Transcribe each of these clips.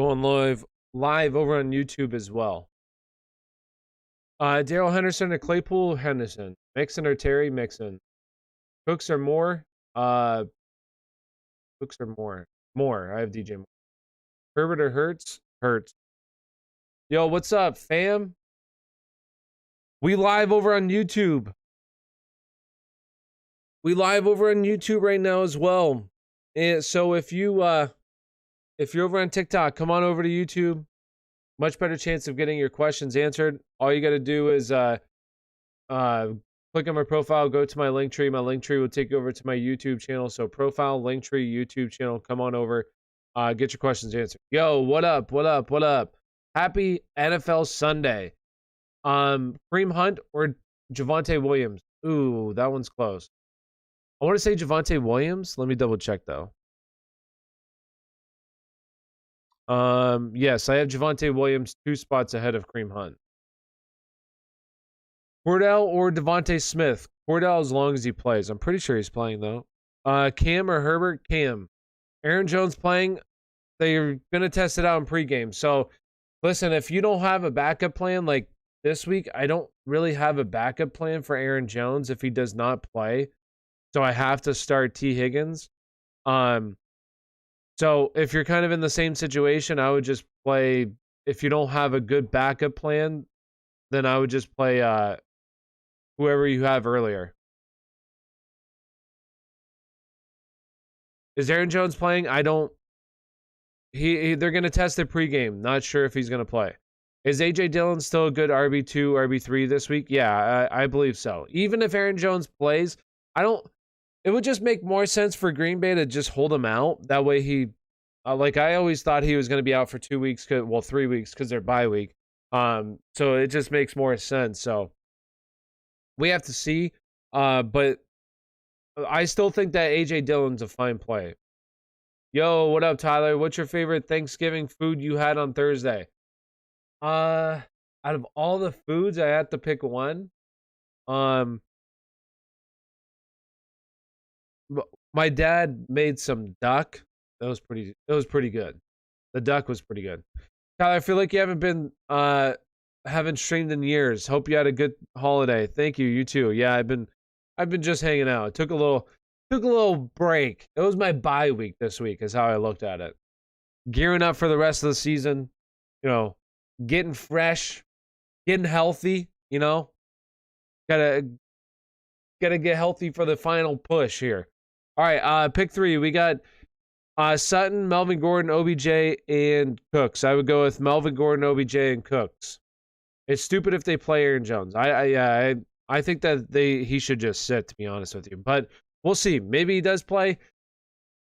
Going live over on YouTube as well. Daryl Henderson or Claypool Henderson. Mixon or Terry Mixon. Cooks or Moore? Cooks or Moore? Moore. I have DJ Moore. Herbert or Hurts? Hurts. Yo, what's up, fam? We live over on YouTube. We live over on YouTube right now as well. And so if you're over on TikTok, come on over to YouTube. Much better chance of getting your questions answered. All you got to do is click on my profile, go to my link tree. My link tree will take you over to my YouTube channel. So profile, link tree, YouTube channel. Come on over. Get your questions answered. Yo, what up? What up? What up? Happy NFL Sunday. Kareem Hunt or Javonte Williams? Ooh, that one's close. I want to say Javonte Williams. Let me double check though. Yes, I have Javonte Williams 2 spots ahead of Kareem Hunt. Cordell or Devontae Smith? Cordell as long as he plays. I'm pretty sure he's playing though. Cam or Herbert? Cam. Aaron Jones playing. They're going to test it out in pregame. So listen, if you don't have a backup plan like this week, I don't really have a backup plan for Aaron Jones if he does not play. So I have to start T. Higgins. So if you're kind of in the same situation, I would just play, if you don't have a good backup plan, then I would just play whoever you have earlier. Is Aaron Jones playing? I don't. They're going to test the pregame. Not sure if he's going to play. Is A.J. Dillon still a good RB2, RB3 this week? Yeah, I believe so. Even if Aaron Jones plays, it would just make more sense for Green Bay to just hold him out. That way he, I always thought he was going to be out for 2 weeks, 3 weeks because they're bye week. So it just makes more sense. So we have to see. But I still think that A.J. Dillon's a fine play. Yo, what up, Tyler? What's your favorite Thanksgiving food you had on Thursday? Out of all the foods, I had to pick one. My dad made some duck. It was pretty good. The duck was pretty good. Tyler, I feel like you haven't streamed in years. Hope you had a good holiday. Thank you. You too. Yeah, I've been just hanging out. Took a little break. It was my bye week this week is how I looked at it. Gearing up for the rest of the season, getting fresh, getting healthy, Gotta get healthy for the final push here. All right, pick 3. We got Sutton, Melvin Gordon, OBJ, and Cooks. I would go with Melvin Gordon, OBJ, and Cooks. It's stupid if they play Aaron Jones. I think that he should just sit, to be honest with you. But we'll see. Maybe he does play.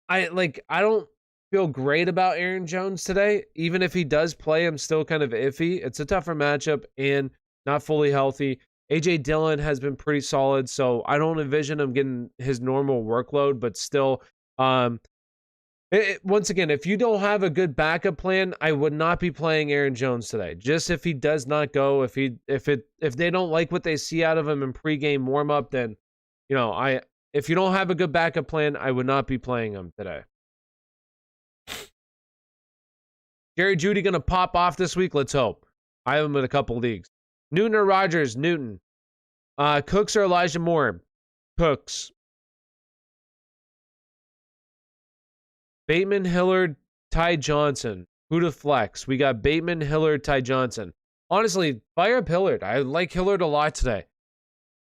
I don't feel great about Aaron Jones today. Even if he does play, I'm still kind of iffy. It's a tougher matchup and not fully healthy. A.J. Dillon has been pretty solid, so I don't envision him getting his normal workload, but still, once again, if you don't have a good backup plan, I would not be playing Aaron Jones today. Just if he does not go, if they don't like what they see out of him in pregame warm-up, then, if you don't have a good backup plan, I would not be playing him today. Jerry Jeudy going to pop off this week? Let's hope. I have him in a couple leagues. Newton or Rodgers? Newton. Cooks or Elijah Moore? Cooks. Bateman, Hillard, Ty Johnson. Who to flex? We got Bateman, Hillard, Ty Johnson. Honestly, fire up Hillard. I like Hillard a lot today.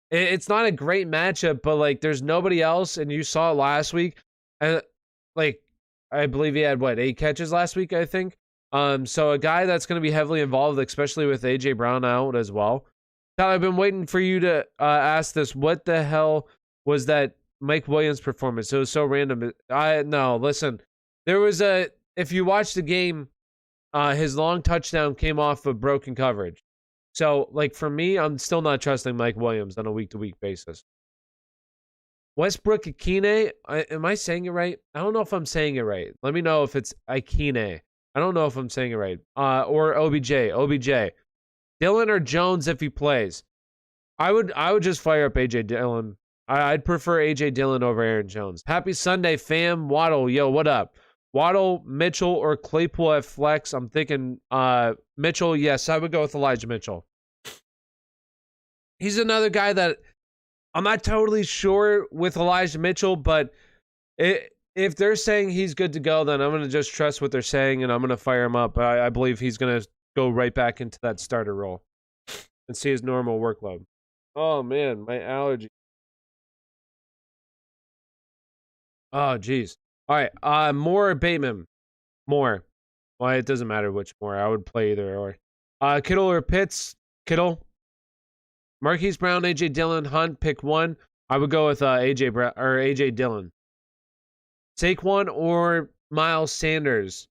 It's not a great matchup, but there's nobody else, and you saw it last week. And I believe he had 8 catches last week, I think. So a guy that's going to be heavily involved, especially with A.J. Brown out as well. Tyler, I've been waiting for you to ask this. What the hell was that Mike Williams performance? It was so random. No, listen. There was if you watch the game, his long touchdown came off of broken coverage. So, for me, I'm still not trusting Mike Williams on a week-to-week basis. Westbrook Akine, am I saying it right? I don't know if I'm saying it right. Let me know if it's Akine. I don't know if I'm saying it right. Or OBJ. Dillon or Jones if he plays. I would just fire up A.J. Dillon. I'd prefer A.J. Dillon over Aaron Jones. Happy Sunday, fam. Waddle, yo, what up? Waddle, Mitchell, or Claypool at flex. I'm thinking Mitchell. Yes, I would go with Elijah Mitchell. He's another guy that I'm not totally sure with Elijah Mitchell, but if they're saying he's good to go, then I'm going to just trust what they're saying, and I'm going to fire him up. I believe he's going to go right back into that starter role and see his normal workload. Oh, man, my allergy. Oh, geez. All right, Moore or Bateman? Moore. Well, it doesn't matter which Moore. I would play either or. Kittle or Pitts? Kittle. Marquise Brown, AJ Dillon, Hunt, pick one. I would go with AJ Dillon. Saquon or Miles Sanders?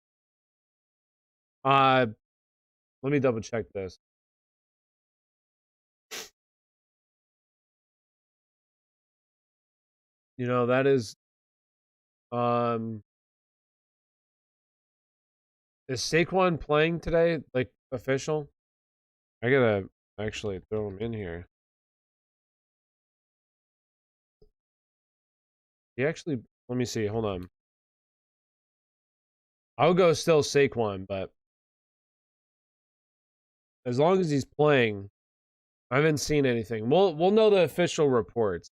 Let me double check this. You know, that is Saquon playing today, like, official? I gotta actually throw him in here. He actually, let me see, hold on. I'll go still Saquon, but as long as he's playing, I haven't seen anything. We'll know the official reports,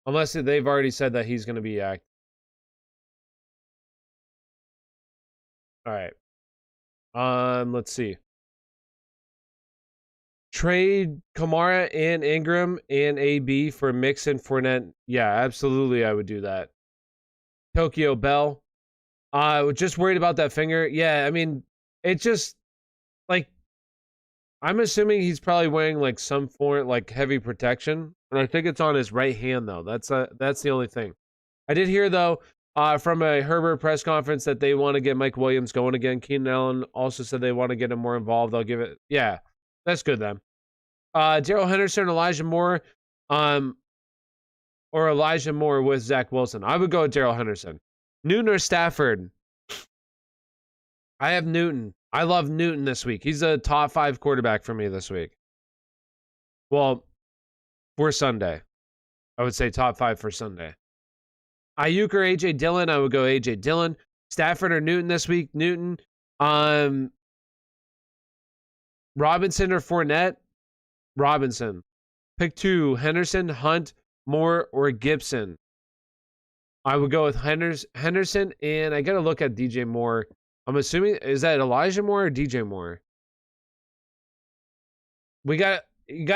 unless they've already said that he's going to be active. All right. Let's see. Trade Kamara and Ingram and AB for Mixon, Fournette. Yeah, absolutely, I would do that. Tokyo Bell. Just worried about that finger. Yeah, I mean, it just, like, I'm assuming he's probably wearing like some form, like, heavy protection, and I think it's on his right hand though. That's the only thing. I did hear though from a Herbert press conference that they want to get Mike Williams going again. Keenan Allen also said they want to get him more involved. They'll give it. Yeah, that's good then. Darrell Henderson, Elijah Moore, or Elijah Moore with Zach Wilson. I would go with Darrell Henderson. Newton or Stafford? I have Newton. I love Newton this week. He's a top 5 quarterback for me this week. Well, for Sunday. I would say top 5 for Sunday. Ayuk or AJ Dillon? I would go AJ Dillon. Stafford or Newton this week? Newton. Robinson or Fournette? Robinson. Pick 2. Henderson, Hunt, Moore, or Gibson? I would go with Henderson, and I got to look at DJ Moore. I'm assuming, is that Elijah Moore or DJ Moore? You got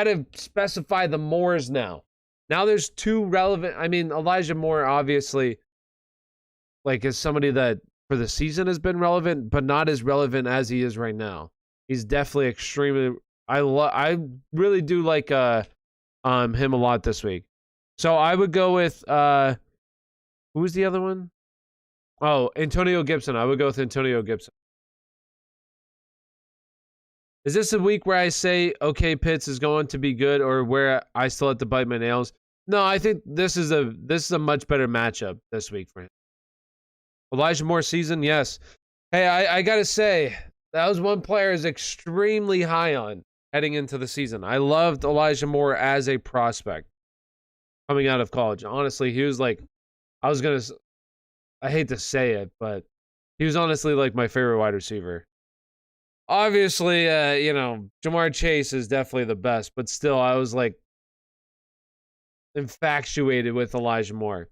to specify the Moores now. Now there's 2 relevant. I mean, Elijah Moore obviously, like, is somebody that for the season has been relevant, but not as relevant as he is right now. He's definitely extremely. I really do like him a lot this week. So I would go with who's the other one? Oh, Antonio Gibson. I would go with Antonio Gibson. Is this a week where I say, okay, Pitts is going to be good, or where I still have to bite my nails? No, I think this is a much better matchup this week for him. Elijah Moore season, yes. Hey, I gotta say, that was one player I was extremely high on heading into the season. I loved Elijah Moore as a prospect coming out of college. Honestly, he was like, I hate to say it, but he was honestly like my favorite wide receiver. Obviously, Jamar Chase is definitely the best, but still, I was like infatuated with Elijah Moore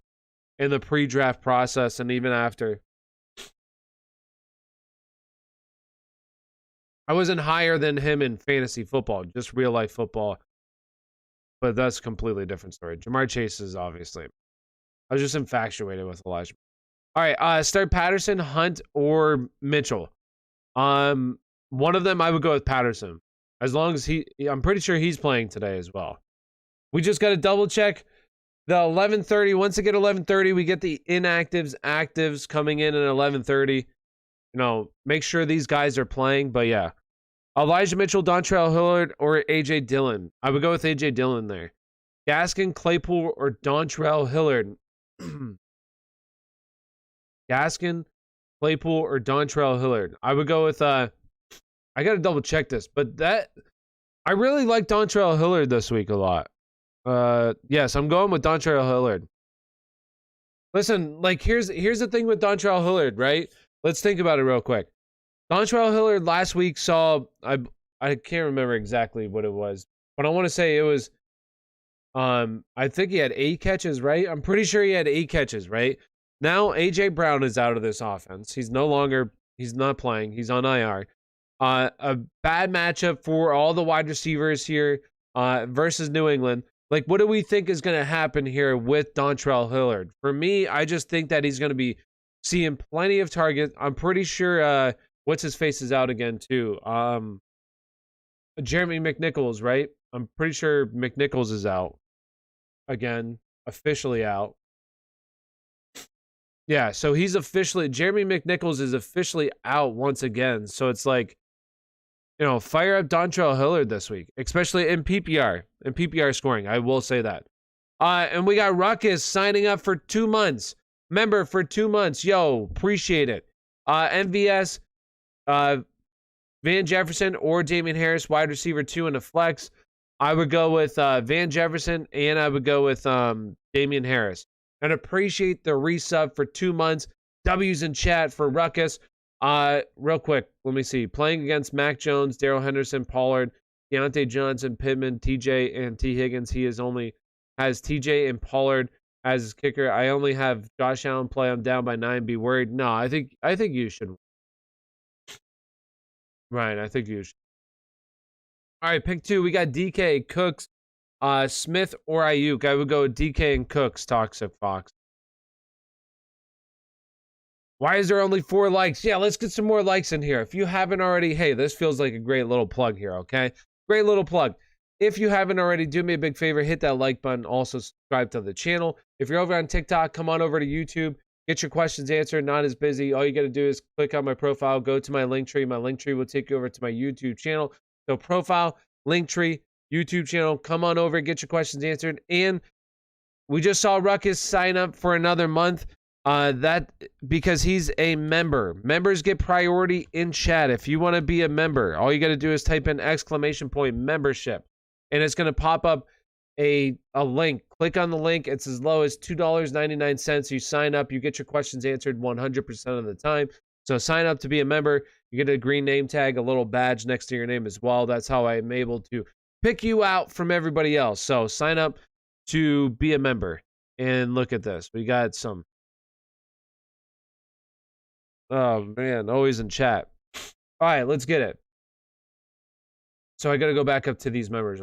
in the pre-draft process and even after. I wasn't higher than him in fantasy football, just real life football. But that's a completely different story. Jamar Chase is obviously. I was just infatuated with Elijah. All right, start Patterson, Hunt, or Mitchell. One of them I would go with Patterson. As long as I'm pretty sure he's playing today as well. We just got to double check the 11:30. Once it get 11:30, we get the inactives, actives coming in at 11:30. Make sure these guys are playing. But yeah, Elijah Mitchell, Dontrell Hillard, or AJ Dillon. I would go with AJ Dillon there. Gaskin, Claypool, or Dontrell Hillard. Gaskin, Claypool, or Dontrell Hillard. I would go with I got to double check this, but I really like Dontrell Hillard this week a lot. Yes, I'm going with Dontrell Hillard. Listen, like, here's the thing with Dontrell Hillard, right? let's think about it real quick. Dontrell Hillard last week saw, I can't remember exactly what it was, but I want to say it was, I think he had 8 catches, right? I'm pretty sure he had 8 catches, right? Now AJ Brown is out of this offense. He's not playing. He's on IR. A bad matchup for all the wide receivers here versus New England. Like, what do we think is going to happen here with Dontrell Hillard? For me, I just think that he's going to be seeing plenty of targets. I'm pretty sure what's his face is out again too. Jeremy McNichols, right? I'm pretty sure McNichols is out again, officially out. Yeah, so Jeremy McNichols is officially out once again. So it's like, fire up Dontrell Hillard this week, especially in PPR scoring. I will say that. And we got Ruckus signing up for 2 months. Member for 2 months. Yo, appreciate it. MVS, Van Jefferson or Damien Harris, wide receiver 2 in a flex. I would go with Van Jefferson, and I would go with Damien Harris. And appreciate the resub for 2 months. W's in chat for Ruckus. Real quick, let me see. Playing against Mac Jones, Darrell Henderson, Pollard, Deontay Johnson, Pittman, TJ, and T. Higgins. He has TJ and Pollard as his kicker. I only have Josh Allen play. I'm down by 9. Be worried. No, I think you should. Right, I think you should. All right, pick 2. We got DK, Cooks, Smith, or Ayuk. I would go with DK and Cooks, Toxic Fox. Why is there only 4 likes? Yeah, let's get some more likes in here. If you haven't already, hey, this feels like a great little plug here, okay? Great little plug. If you haven't already, do me a big favor, hit that like button. Also, subscribe to the channel. If you're over on TikTok, come on over to YouTube. Get your questions answered. Not as busy. All you got to do is click on my profile, go to my link tree. My link tree will take you over to my YouTube channel. So profile, link tree, YouTube channel. Come on over, get your questions answered. And we just saw Ruckus sign up for another month. That because he's a member. Members get priority in chat. If you want to be a member, all you got to do is type in !membership, and it's going to pop up a link. Click on the link. It's as low as $2.99. You sign up, you get your questions answered 100% of the time. So sign up to be a member. You get a green name tag, a little badge next to your name as well. That's how I'm able to pick you out from everybody else. So sign up to be a member. And look at this. We got some. Oh, man. Always in chat. All right, let's get it. So I got to go back up to these members.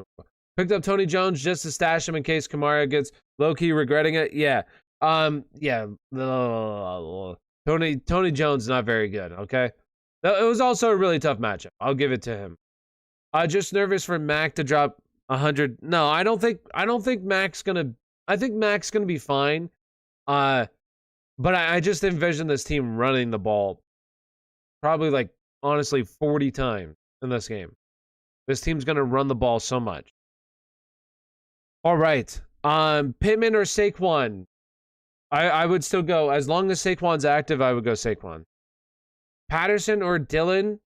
Picked up Tony Jones just to stash him in case Kamara gets low-key regretting it. Yeah. Yeah. Tony Jones not very good, okay? It was also a really tough matchup. I'll give it to him. Just nervous for Mac to drop 100. No, I don't think Mac's gonna. I think Mac's gonna be fine. But I just envision this team running the ball probably, like, honestly, 40 times in this game. This team's gonna run the ball so much. All right. Pittman or Saquon? I would still go, as long as Saquon's active, I would go Saquon. Patterson or Dillon?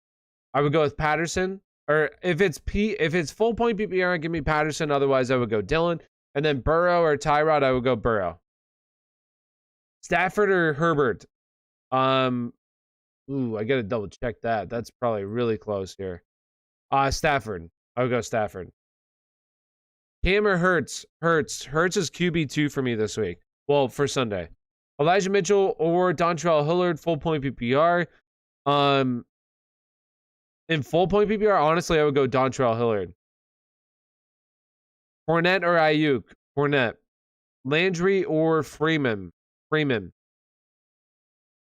I would go with Patterson. Or if it's full point PPR, give me Patterson. Otherwise, I would go Dillon. And then Burrow or Tyrod, I would go Burrow. Stafford or Herbert? I gotta double check that. That's probably really close here. Stafford. I would go Stafford. Cam or Hurts? Hurts is QB2 for me this week. Well, for Sunday. Elijah Mitchell or Dontrell Hillard, full point PPR. In full point PPR, honestly, I would go Dontrell Hillard. Fournette or Ayuk? Fournette. Landry or Freeman?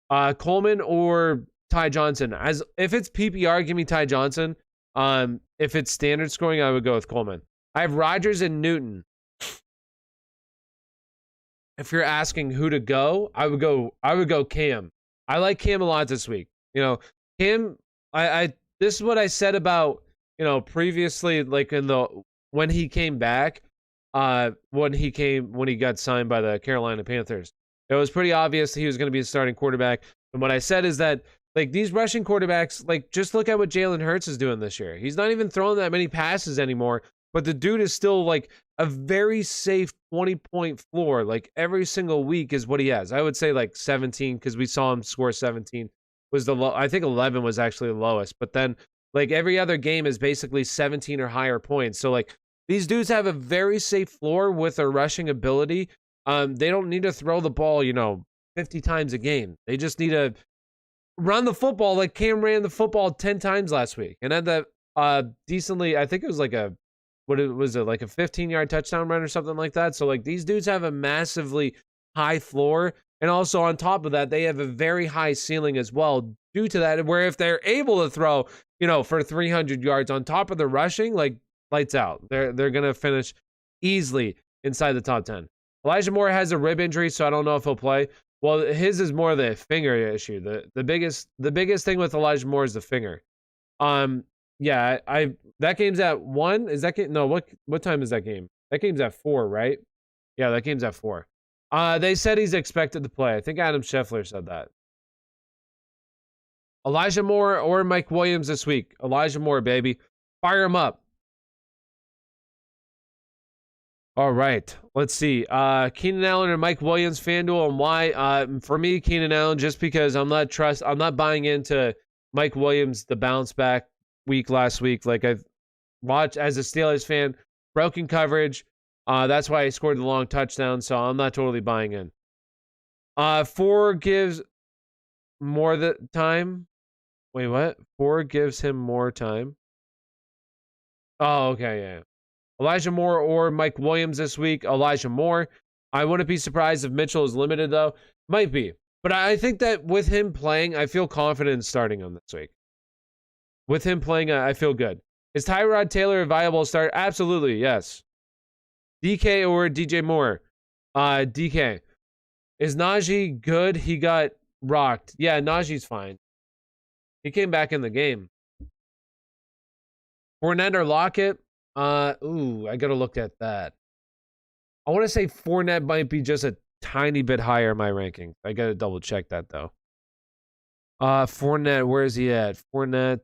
Coleman or Ty Johnson? If it's PPR, give me Ty Johnson. If it's standard scoring, I would go with Coleman. I have Rodgers and Newton. If you're asking who to go, I would go Cam. I like Cam a lot this week. Cam, this is what I said about, previously, like when he came back, when he got signed by the Carolina Panthers. It was pretty obvious he was going to be a starting quarterback. And what I said is that, like, these rushing quarterbacks, like, just look at what Jalen Hurts is doing this year. He's not even throwing that many passes anymore, but the dude is still, like, a very safe 20-point floor. Like, every single week is what he has. I would say, like, 17, because we saw him score 17 was the low. I think 11 was actually the lowest. But then like every other game is basically 17 or higher points. So like these dudes have a very safe floor with their rushing ability. They don't need to throw the ball, 50 times a game. They just need to run the football like Cam ran the football 10 times last week. And had that decently, I think it was like a 15-yard touchdown run or something like that. So like these dudes have a massively high floor. And also on top of that, they have a very high ceiling as well due to that, where if they're able to throw, for 300 yards on top of the rushing, like lights out. They're going to finish easily inside the top 10. Elijah Moore has a rib injury, so I don't know if he'll play. Well, his is more the finger issue. The biggest thing with Elijah Moore is the finger. Yeah, that game's at 1. Is that game? No, what time is that game? That game's at 4, right? Yeah, that game's at 4. They said he's expected to play. I think Adam Scheffler said that. Elijah Moore or Mike Williams this week. Elijah Moore, baby. Fire him up. All right, let's see. Keenan Allen or Mike Williams, FanDuel, and why? For me, Keenan Allen, just because I'm not buying into Mike Williams, the bounce back week last week. Like I've watched as a Steelers fan, broken coverage. That's why he scored the long touchdown. So I'm not totally buying in. 4 gives more the time. Wait, what? 4 gives him more time. Oh, okay, yeah. Elijah Moore or Mike Williams this week. Elijah Moore. I wouldn't be surprised if Mitchell is limited, though. Might be. But I think that with him playing, I feel confident in starting him this week. With him playing, I feel good. Is Tyrod Taylor a viable start? Absolutely, yes. DK or DJ Moore? DK. Is Najee good? He got rocked. Yeah, Najee's fine. He came back in the game. Fournette or Lockett? I gotta look at that. I want to say Fournette might be just a tiny bit higher in my ranking. I gotta double check that though. Fournette, where is he at? Fournette.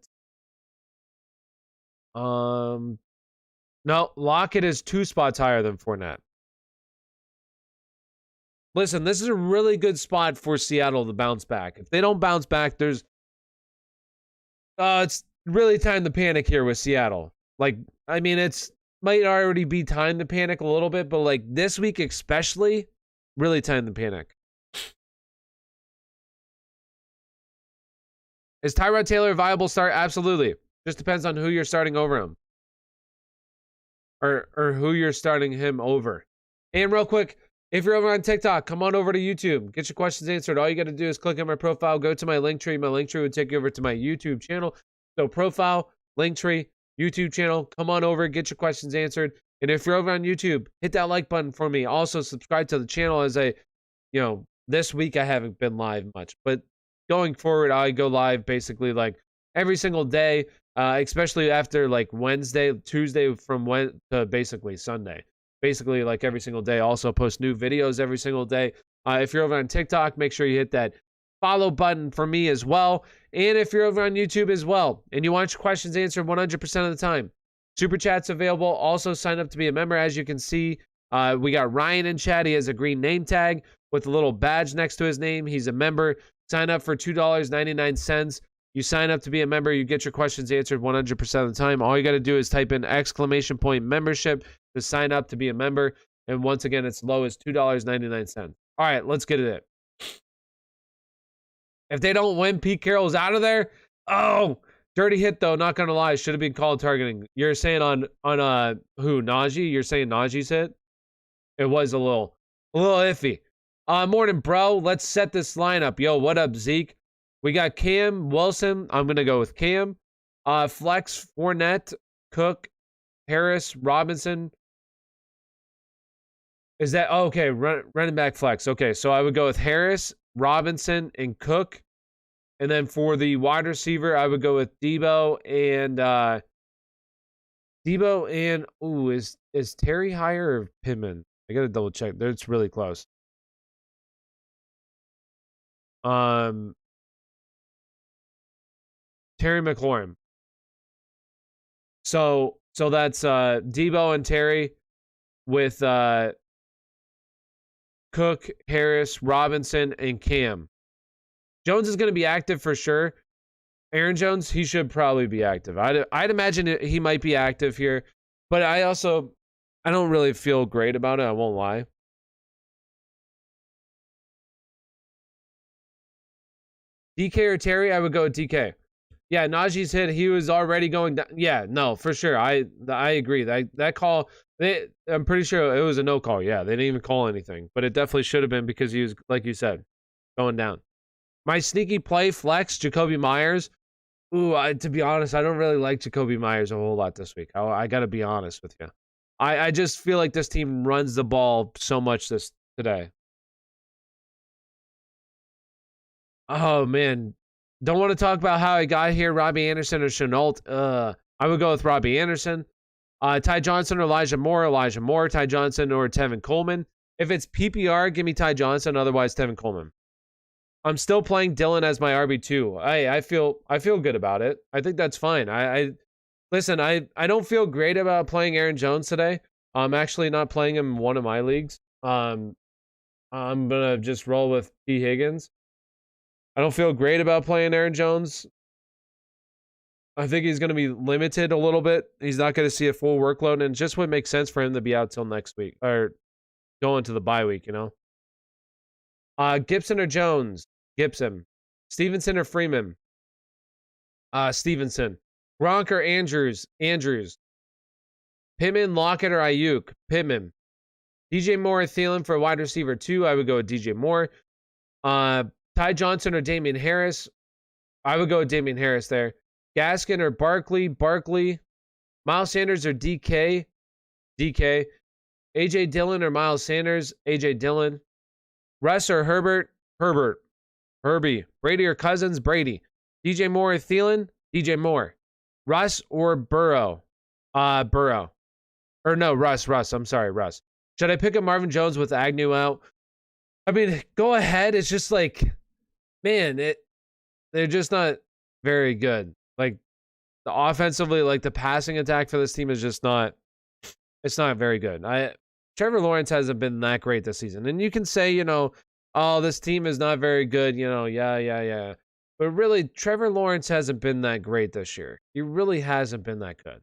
No, Lockett is 2 spots higher than Fournette. Listen, this is a really good spot for Seattle to bounce back. If they don't bounce back, it's really time to panic here with Seattle. Like, I mean, it's might already be time to panic a little bit, but like this week especially, really time to panic. Is Tyrod Taylor a viable start? Absolutely. Just depends on who you're starting over him. Or who you're starting him over. And real quick, if you're over on TikTok, come on over to YouTube. Get your questions answered. All you got to do is click on my profile, go to my link tree. My link tree would take you over to my YouTube channel. So profile, link tree, YouTube channel. Come on over, get your questions answered. And if you're over on YouTube, hit that like button for me. Also, subscribe to the channel as this week I haven't been live much. But going forward, I go live basically like every single day, especially after like Tuesday from to basically Sunday. Basically like every single day. Also post new videos every single day. If you're over on TikTok, make sure you hit that follow button for me as well. And if you're over on YouTube as well, and you want your questions answered 100% of the time, Super Chat's available. Also sign up to be a member. As you can see, we got Ryan in chat. He has a green name tag with a little badge next to his name. He's a member. Sign up for $2.99. You sign up to be a member. You get your questions answered 100% of the time. All you got to do is type in !membership to sign up to be a member. And once again, it's low as $2.99. All right, let's get it. If they don't win, Pete Carroll's out of there. Oh, dirty hit though. Not gonna lie, should have been called targeting. You're saying on who? Najee? You're saying Najee's hit? It was a little iffy. Morning, bro. Let's set this lineup. Yo, what up, Zeke? We got Cam Wilson. I'm gonna go with Cam. Flex, Fournette, Cook, Harris, Robinson. Is that okay? Running back flex. Okay, so I would go with Harris, Robinson, and Cook. And then for the wide receiver, I would go with Debo and is Terry higher or Pittman? I gotta double check. It's really close. Terry McLaurin. So that's Debo and Terry with Cook, Harris, Robinson, and Cam. Jones is going to be active for sure. Aaron Jones, he should probably be active. I'd imagine he might be active here, but I don't really feel great about it. I won't lie. DK or Terry, I would go with DK. Yeah, Najee's hit. He was already going down. Yeah, no, for sure. I agree. That call, I'm pretty sure it was a no call. Yeah, they didn't even call anything, but it definitely should have been because he was, like you said, going down. My sneaky play flex, Jacoby Myers. Ooh, to be honest, I don't really like Jacoby Myers a whole lot this week. I got to be honest with you. I just feel like this team runs the ball so much today. Oh, man. Don't want to talk about how I got here, Robbie Anderson or Chenault. I would go with Robbie Anderson. Ty Johnson or Elijah Moore, Ty Johnson or Tevin Coleman. If it's PPR, give me Ty Johnson, otherwise Tevin Coleman. I'm still playing Dylan as my RB2. I feel good about it. I think that's fine. Listen, I don't feel great about playing Aaron Jones today. I'm actually not playing him in one of my leagues. I'm gonna just roll with T. Higgins. I don't feel great about playing Aaron Jones. I think he's going to be limited a little bit. He's not going to see a full workload, and it just would make sense for him to be out till next week or going to the bye week, you know. Gibson or Jones? Gibson. Stevenson or Freeman? Stevenson. Gronk or Andrews? Andrews. Pittman, Lockett or Ayuk? Pittman. DJ Moore or Thielen for wide receiver 2? I would go with DJ Moore. Ty Johnson or Damien Harris? I would go with Damien Harris there. Gaskin or Barkley? Barkley. Miles Sanders or DK? DK. AJ Dillon or Miles Sanders? AJ Dillon. Russ or Herbert? Herbert. Herbie. Brady or Cousins? Brady. DJ Moore or Thielen? DJ Moore. Russ or Burrow? Burrow. Or no, Russ. I'm sorry, Russ. Should I pick up Marvin Jones with Agnew out? I mean, go ahead. It's just like, man, they're just not very good. Like, the offensively, like the passing attack for this team is just not, it's not very good. Trevor Lawrence hasn't been that great this season. And you can say, you know, oh, this team is not very good, you know, yeah. But really, Trevor Lawrence hasn't been that great this year. He really hasn't been that good.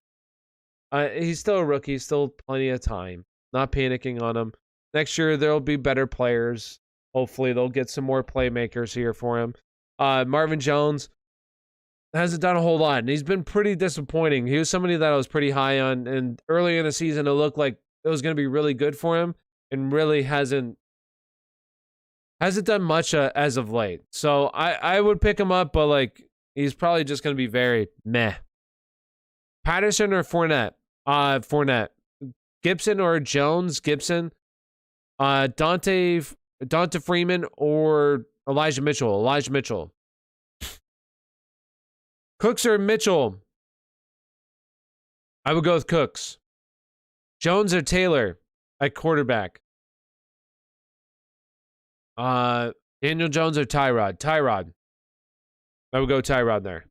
He's still a rookie, still plenty of time. Not panicking on him. Next year, there'll be better players. Hopefully, they'll get some more playmakers here for him. Marvin Jones hasn't done a whole lot, and he's been pretty disappointing. He was somebody that I was pretty high on, and early in the season, it looked like it was going to be really good for him, and really hasn't done much as of late. So I would pick him up, but like he's probably just going to be very meh. Patterson or Fournette? Fournette. Gibson or Jones? Gibson. Dante Freeman or Elijah Mitchell? Elijah Mitchell. Cooks or Mitchell? I would go with Cooks. Jones or Taylor at quarterback? Daniel Jones or Tyrod? Tyrod. I would go Tyrod there.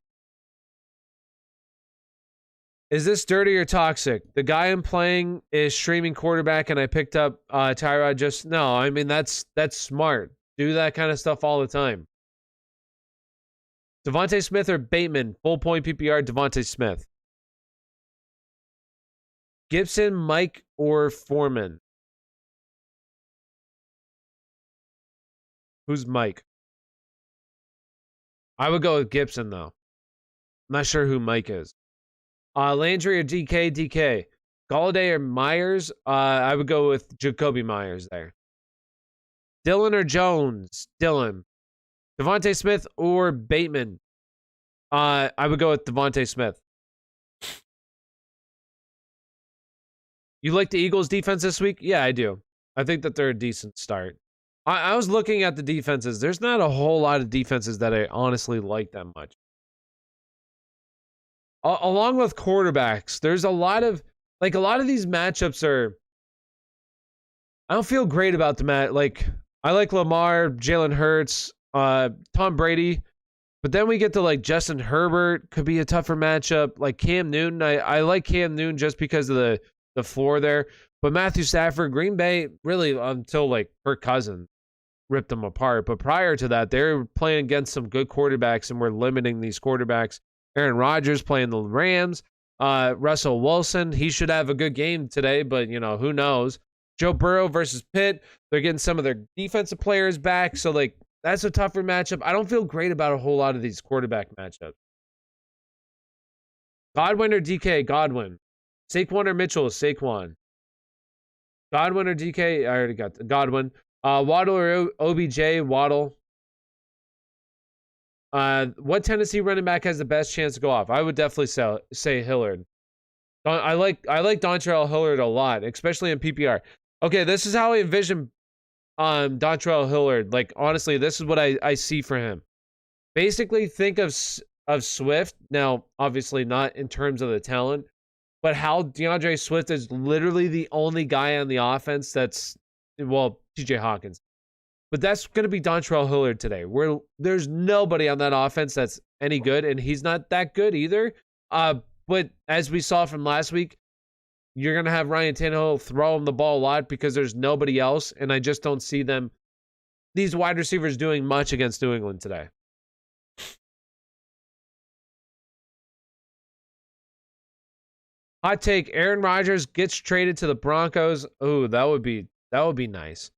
Is this dirty or toxic? The guy I'm playing is streaming quarterback, and I picked up Tyrod just... No, I mean, that's smart. Do that kind of stuff all the time. Devontae Smith or Bateman? Full point PPR, Devontae Smith. Gibson, Mike, or Foreman? Who's Mike? I would go with Gibson, though. I'm not sure who Mike is. Landry or DK? DK. Galladay or Myers? I would go with Jacoby Myers there. Dylan or Jones? Dylan. Devontae Smith or Bateman? I would go with Devontae Smith. You like the Eagles' defense this week? Yeah, I do. I think that they're a decent start. I was looking at the defenses. There's not a whole lot of defenses that I honestly like that much. Along with quarterbacks, there's a lot of these matchups are... I don't feel great about the match. Like, I like Lamar, Jalen Hurts, Tom Brady, but then we get to like Justin Herbert, could be a tougher matchup. Like Cam Newton, I like Cam Newton just because of the floor there. But Matthew Stafford, Green Bay, really until like Kirk Cousins, ripped them apart. But prior to that, they were playing against some good quarterbacks, and we're limiting these quarterbacks. Aaron Rodgers playing the Rams. Russell Wilson, he should have a good game today, but, who knows? Joe Burrow versus Pitt. They're getting some of their defensive players back, so, that's a tougher matchup. I don't feel great about a whole lot of these quarterback matchups. Godwin or DK? Godwin. Saquon or Mitchell? Saquon. Godwin or DK? I already got Godwin. Waddle or OBJ? Waddle. What Tennessee running back has the best chance to go off? I would definitely say Hillard. I like Dontrell Hillard a lot, especially in PPR. Okay, this is how I envision Dontrell Hillard. Honestly, this is what I see for him. Basically, think of Swift. Now, obviously not in terms of the talent, but how DeAndre Swift is literally the only guy on the offense that's, TJ Hawkins. But that's going to be Dontrell Hillard today, where there's nobody on that offense that's any good, and he's not that good either. But as we saw from last week, you're going to have Ryan Tannehill throw him the ball a lot because there's nobody else, and I just don't see these wide receivers doing much against New England today. Hot take, Aaron Rodgers gets traded to the Broncos. Ooh, that would be nice.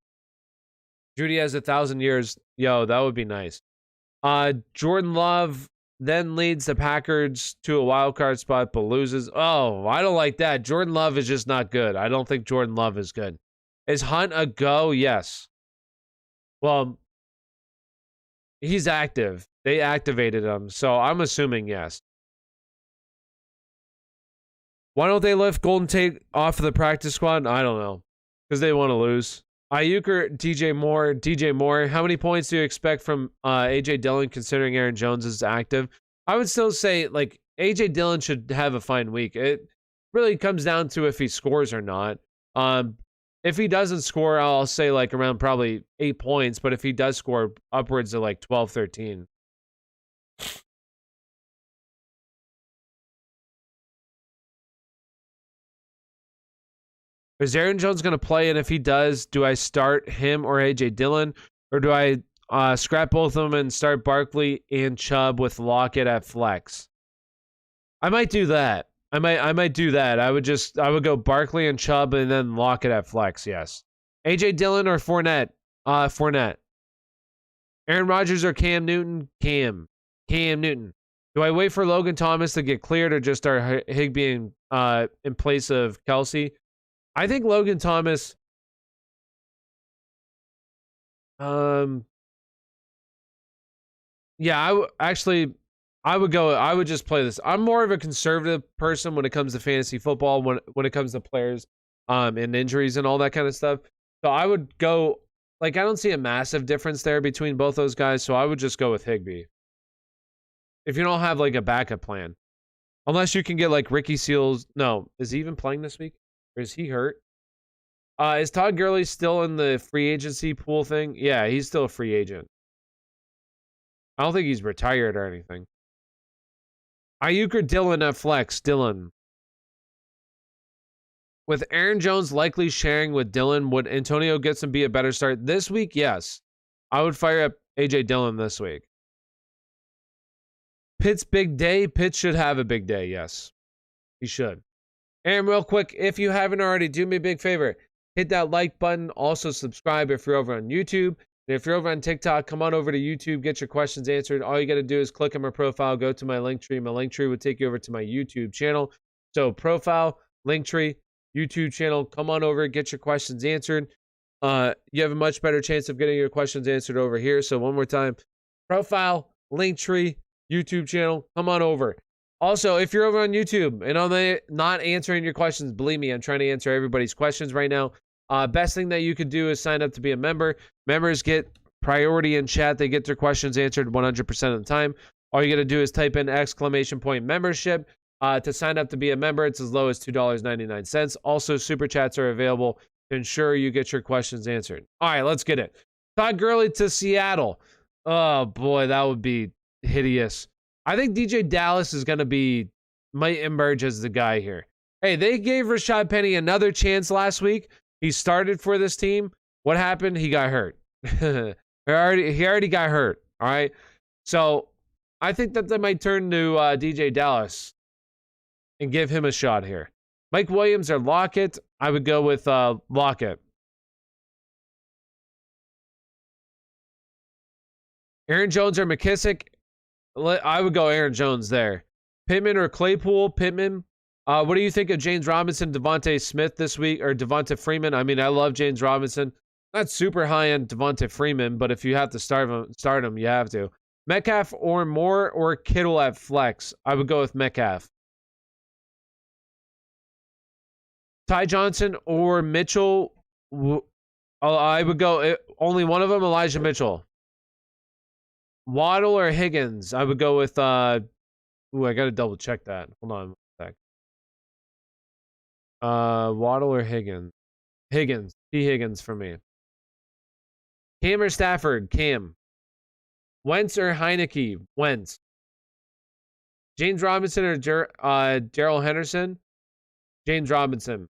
Judy has 1,000 years. Yo, that would be nice. Jordan Love then leads the Packers to a wild card spot, but loses. Oh, I don't like that. Jordan Love is just not good. I don't think Jordan Love is good. Is Hunt a go? Yes. Well, he's active. They activated him, so I'm assuming yes. Why don't they lift Golden Tate off of the practice squad? I don't know. Because they want to lose. Ayuk or DJ Moore? DJ Moore. How many points do you expect from A.J. Dillon considering Aaron Jones is active? I would still say, A.J. Dillon should have a fine week. It really comes down to if he scores or not. If he doesn't score, I'll say, around probably 8 points. But if he does score, upwards of, 12, 13. Is Aaron Jones going to play? And if he does, do I start him or A.J. Dillon? Or do I scrap both of them and start Barkley and Chubb with Lockett at flex? I might do that. I might do that. I would go Barkley and Chubb and then Lockett at flex, yes. A.J. Dillon or Fournette? Fournette. Aaron Rodgers or Cam Newton? Cam Newton. Do I wait for Logan Thomas to get cleared or just start Higbee in place of Kelsey? I think Logan Thomas. Yeah, I would just play this. I'm more of a conservative person when it comes to fantasy football, when it comes to players, and injuries and all that kind of stuff. So I would go, I don't see a massive difference there between both those guys. So I would just go with Higbee. If you don't have a backup plan, unless you can get Ricky Seals. No, is he even playing this week? Or is he hurt? Is Todd Gurley still in the free agency pool thing? Yeah, he's still a free agent. I don't think he's retired or anything. Ayuk or Dillon at flex? Dillon. With Aaron Jones likely sharing with Dillon, would Antonio Gibson be a better start this week? Yes. I would fire up A.J. Dillon this week. Pitt's big day? Pitt should have a big day, yes. He should. And real quick, if you haven't already, do me a big favor. Hit that like button. Also subscribe if you're over on YouTube. And if you're over on TikTok, come on over to YouTube. Get your questions answered. All you got to do is click on my profile. Go to my link tree. My link tree will take you over to my YouTube channel. So profile, link tree, YouTube channel. Come on over. Get your questions answered. You have a much better chance of getting your questions answered over here. So one more time. Profile, link tree, YouTube channel. Come on over. Also, if you're over on YouTube and I'm not answering your questions, believe me, I'm trying to answer everybody's questions right now. Best thing that you could do is sign up to be a member. Members get priority in chat. They get their questions answered 100% of the time. All you got to do is type in !membership. To sign up to be a member, it's as low as $2.99. Also, super chats are available to ensure you get your questions answered. All right, let's get it. Todd Gurley to Seattle. Oh, boy, that would be hideous. I think DJ Dallas might emerge as the guy here. Hey, they gave Rashad Penny another chance last week. He started for this team. What happened? He got hurt. He already got hurt. All right. So I think that they might turn to DJ Dallas and give him a shot here. Mike Williams or Lockett? I would go with Lockett. Aaron Jones or McKissick? I would go Aaron Jones there. Pittman or Claypool? Pittman. What do you think of James Robinson, Devontae Smith this week, or Devonta Freeman? I mean, I love James Robinson. Not super high end Devonta Freeman, but if you have to start him, you have to. Metcalf or Moore or Kittle at flex? I would go with Metcalf. Ty Johnson or Mitchell? I would go only one of them, Elijah Mitchell. Waddle or Higgins? I would go with I gotta double check that. Hold on a sec. Waddle or Higgins? Higgins. T. Higgins for me. Cam or Stafford? Cam. Wentz or Heineke? Wentz. James Robinson or Darrell Henderson? James Robinson.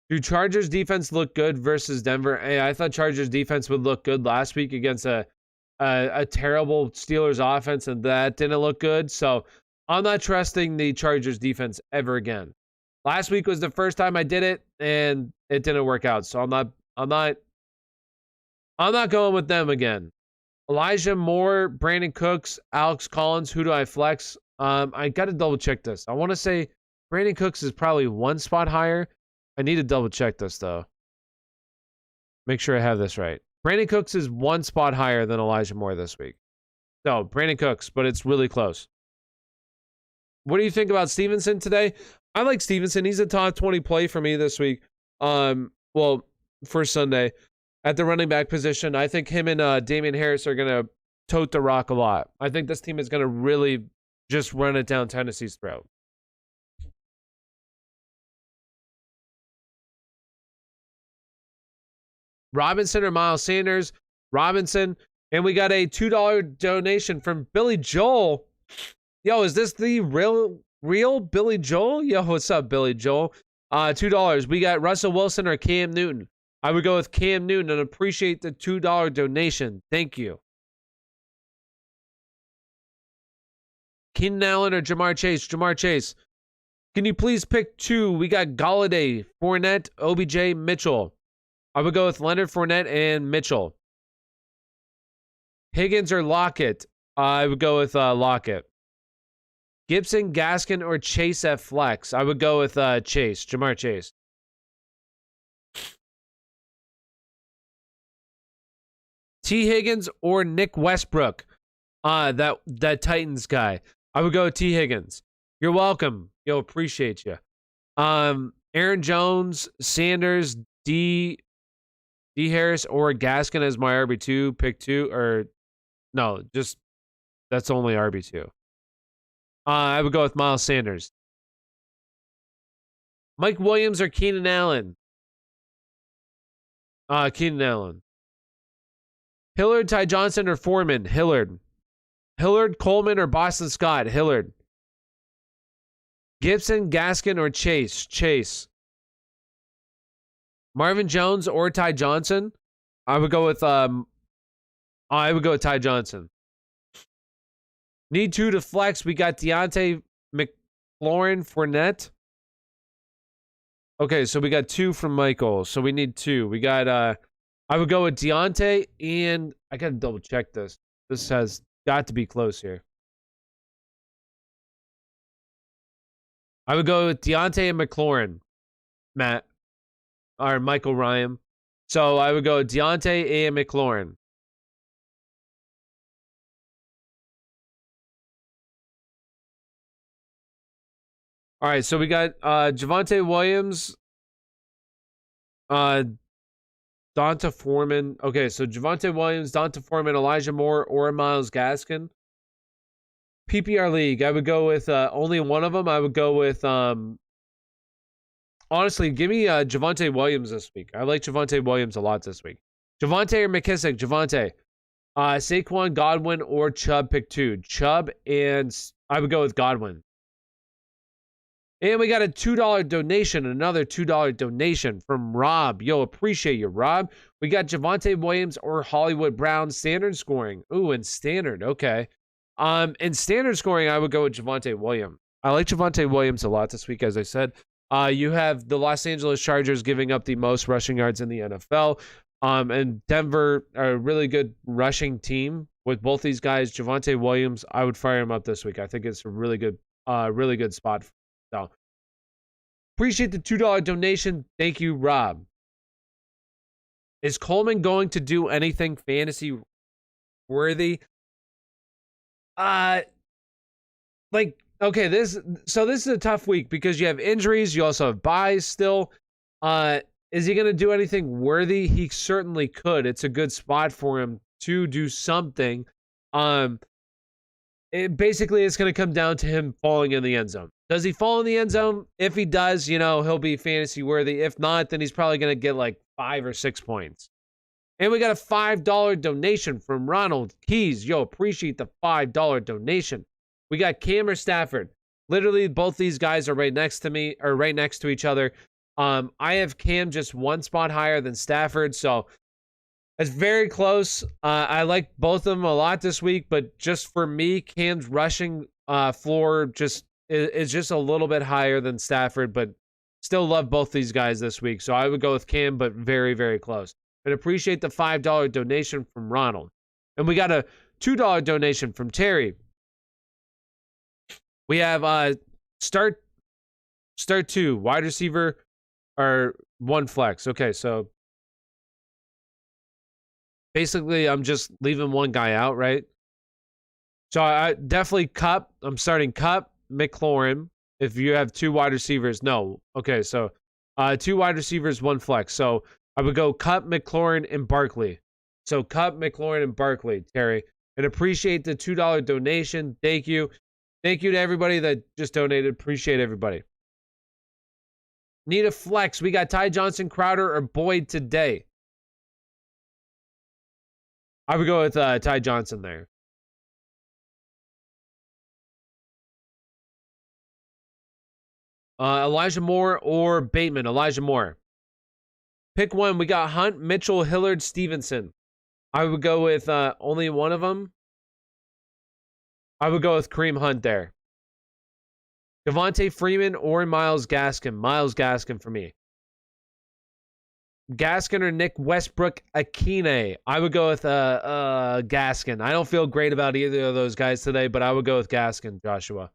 Do Chargers defense look good versus Denver? Hey, I thought Chargers defense would look good last week against a terrible Steelers offense, and that didn't look good. So I'm not trusting the Chargers defense ever again. Last week was the first time I did it, and it didn't work out. So I'm not going with them again. Elijah Moore, Brandon Cooks, Alex Collins. Who do I flex? I got to double check this. I want to say Brandon Cooks is probably one spot higher. I need to double check this though. Make sure I have this right. Brandon Cooks is one spot higher than Elijah Moore this week. So Brandon Cooks, but it's really close. What do you think about Stevenson today? I like Stevenson. He's a top 20 play for me this week. Well, for Sunday at the running back position. I think him and Damien Harris are gonna tote the rock a lot. I think this team is gonna really just run it down Tennessee's throat. Robinson or Miles Sanders? Robinson. And we got a $2 donation from Billy Joel. Yo, is this the real Billy Joel? Yo, what's up, Billy Joel? $2. We got Russell Wilson or Cam Newton. I would go with Cam Newton and appreciate the $2 donation. Thank you. Keenan Allen or Jamar Chase? Jamar Chase. Can you please pick two? We got Galladay, Fournette, OBJ, Mitchell. I would go with Leonard Fournette and Mitchell. Higgins or Lockett? I would go with Lockett. Gibson, Gaskin, or Chase at flex? I would go with Chase, Jamar Chase. T. Higgins or Nick Westbrook? That Titans guy. I would go with T. Higgins. You're welcome. Yo, appreciate you. Aaron Jones, Sanders, D. Harris or Gaskin as my RB2, pick two, or no, just that's only RB2. I would go with Miles Sanders. Mike Williams or Keenan Allen? Keenan Allen. Hillard, Ty Johnson, or Foreman? Hillard. Hillard, Coleman, or Boston Scott? Hillard. Gibson, Gaskin, or Chase? Chase. Marvin Jones or Ty Johnson? I would go with Ty Johnson. Need two to flex. We got Deontay McLaurin, Fournette. Okay, so we got two from Michael. So we need two. We got I would go with Deontay, and I gotta double check this. This has got to be close here. I would go with Deontay and McLaurin, Matt. Or Michael Ryan. So I would go Deontay and McLaurin. All right, so we got Javonte Williams, Donta Foreman. Okay, so Javonte Williams, Donta Foreman, Elijah Moore, or Myles Gaskin. PPR league, I would go with only one of them. I would go with honestly, give me Javonte Williams this week. I like Javonte Williams a lot this week. Javonte or McKissick? Javonte. Saquon, Godwin, or Chubb, pick two. Chubb, and I would go with Godwin. And we got a $2 donation, another $2 donation from Rob. Yo, appreciate you, Rob. We got Javonte Williams or Hollywood Brown standard scoring. Ooh, and standard. Okay. In standard scoring, I would go with Javonte Williams. I like Javonte Williams a lot this week, as I said. You have the Los Angeles Chargers giving up the most rushing yards in the NFL. And Denver are a really good rushing team with both these guys. Javonte Williams, I would fire him up this week. I think it's a really good spot. So appreciate the $2 donation. Thank you, Rob. Is Coleman going to do anything fantasy worthy? Okay, this is a tough week because you have injuries, you also have buys still. Is he going to do anything worthy? He certainly could. It's a good spot for him to do something. Basically, it's going to come down to him falling in the end zone. Does he fall in the end zone? If he does, he'll be fantasy worthy. If not, then he's probably going to get like 5 or 6 points. And we got a $5 donation from Ronald Keys. Yo, appreciate the $5 donation. We got Cam or Stafford. Literally, both these guys are right next to me, or right next to each other. I have Cam just one spot higher than Stafford, so it's very close. I like both of them a lot this week, but just for me, Cam's rushing floor is just a little bit higher than Stafford, but still love both these guys this week. So I would go with Cam, but very, very close. But appreciate the $5 donation from Ronald. And we got a $2 donation from Terry. We have start 2, wide receiver, or 1 flex. Okay, so basically I'm just leaving one guy out, right? So I definitely Cup. I'm starting Cup, McLaurin. If you have 2 wide receivers, no. Okay, so 2 wide receivers, 1 flex. So I would go Cup, McLaurin, and Barkley. So Cup, McLaurin, and Barkley, Terry. And appreciate the $2 donation. Thank you. Thank you to everybody that just donated. Appreciate everybody. Need a flex. We got Ty Johnson, Crowder, or Boyd today. I would go with Ty Johnson there. Elijah Moore or Bateman. Elijah Moore. Pick one. We got Hunt, Mitchell, Hillard, Stevenson. I would go with only one of them. I would go with Kareem Hunt there. Devontae Freeman or Myles Gaskin. Myles Gaskin for me. Gaskin or Nick Westbrook Akine. I would go with Gaskin. I don't feel great about either of those guys today, but I would go with Gaskin, Joshua.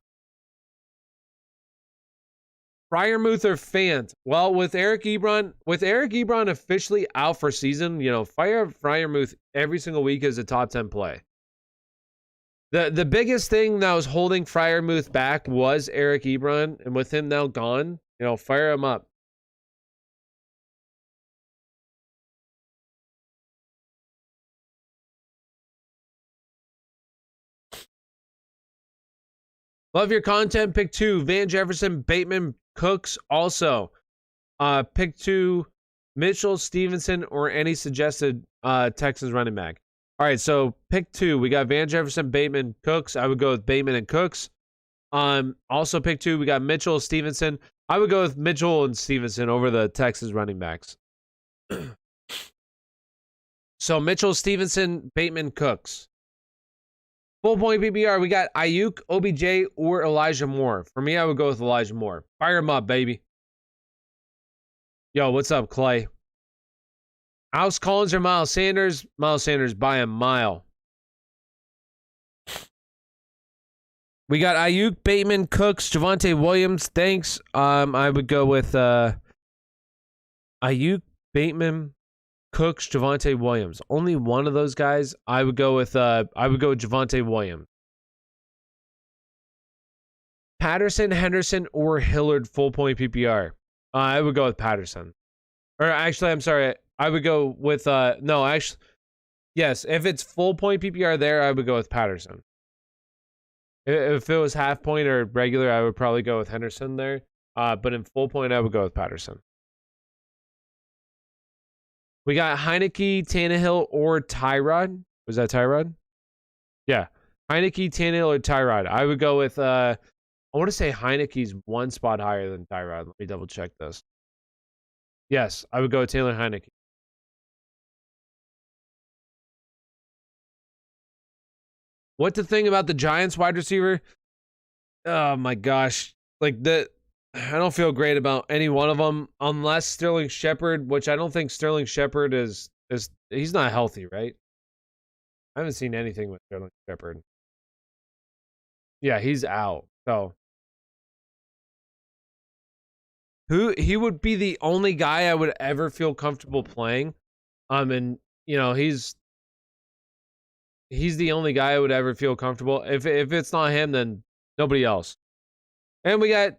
Freiermuth or Fant? Well, with Eric Ebron officially out for season, fire Freiermuth every single week is a top 10 play. The biggest thing that was holding Freiermuth back was Eric Ebron, and with him now gone, fire him up. Love your content. Pick 2, Van Jefferson, Bateman, Cooks. Also, pick 2, Mitchell, Stevenson, or any suggested Texans running back. All right, so pick 2. We got Van Jefferson, Bateman, Cooks. I would go with Bateman and Cooks. Also pick 2. We got Mitchell, Stevenson. I would go with Mitchell and Stevenson over the Texans running backs. So Mitchell, Stevenson, Bateman, Cooks. Full point PPR, we got Ayuk, OBJ, or Elijah Moore. For me, I would go with Elijah Moore. Fire him up, baby. Yo, what's up, Clay? Alex Collins or Miles Sanders? Miles Sanders by a mile. We got Ayuk, Bateman, Cooks, Javonte Williams. Thanks. I would go with Ayuk, Bateman, Cooks, Javonte Williams. Only one of those guys. I would go with Javonte Williams. Patterson, Henderson, or Hillard full point PPR. I would go with Patterson. Or actually, I'm sorry. I would go with yes. If it's full point PPR there, I would go with Patterson. If it was half point or regular, I would probably go with Henderson there. But in full point, I would go with Patterson. We got Heineke, Tannehill, or Tyrod. Was that Tyrod? Yeah. Heineke, Tannehill, or Tyrod. I would go with I want to say Heineke's one spot higher than Tyrod. Let me double check this. Yes, I would go with Taylor Heineke. What to think about the Giants wide receiver? Oh my gosh. Like I don't feel great about any one of them unless Sterling Shepard, which I don't think Sterling Shepard is he's not healthy, right? I haven't seen anything with Sterling Shepard. Yeah, he's out. So he would be the only guy I would ever feel comfortable playing. And you know, he's the only guy I would ever feel comfortable. If it's not him, then nobody else. And we got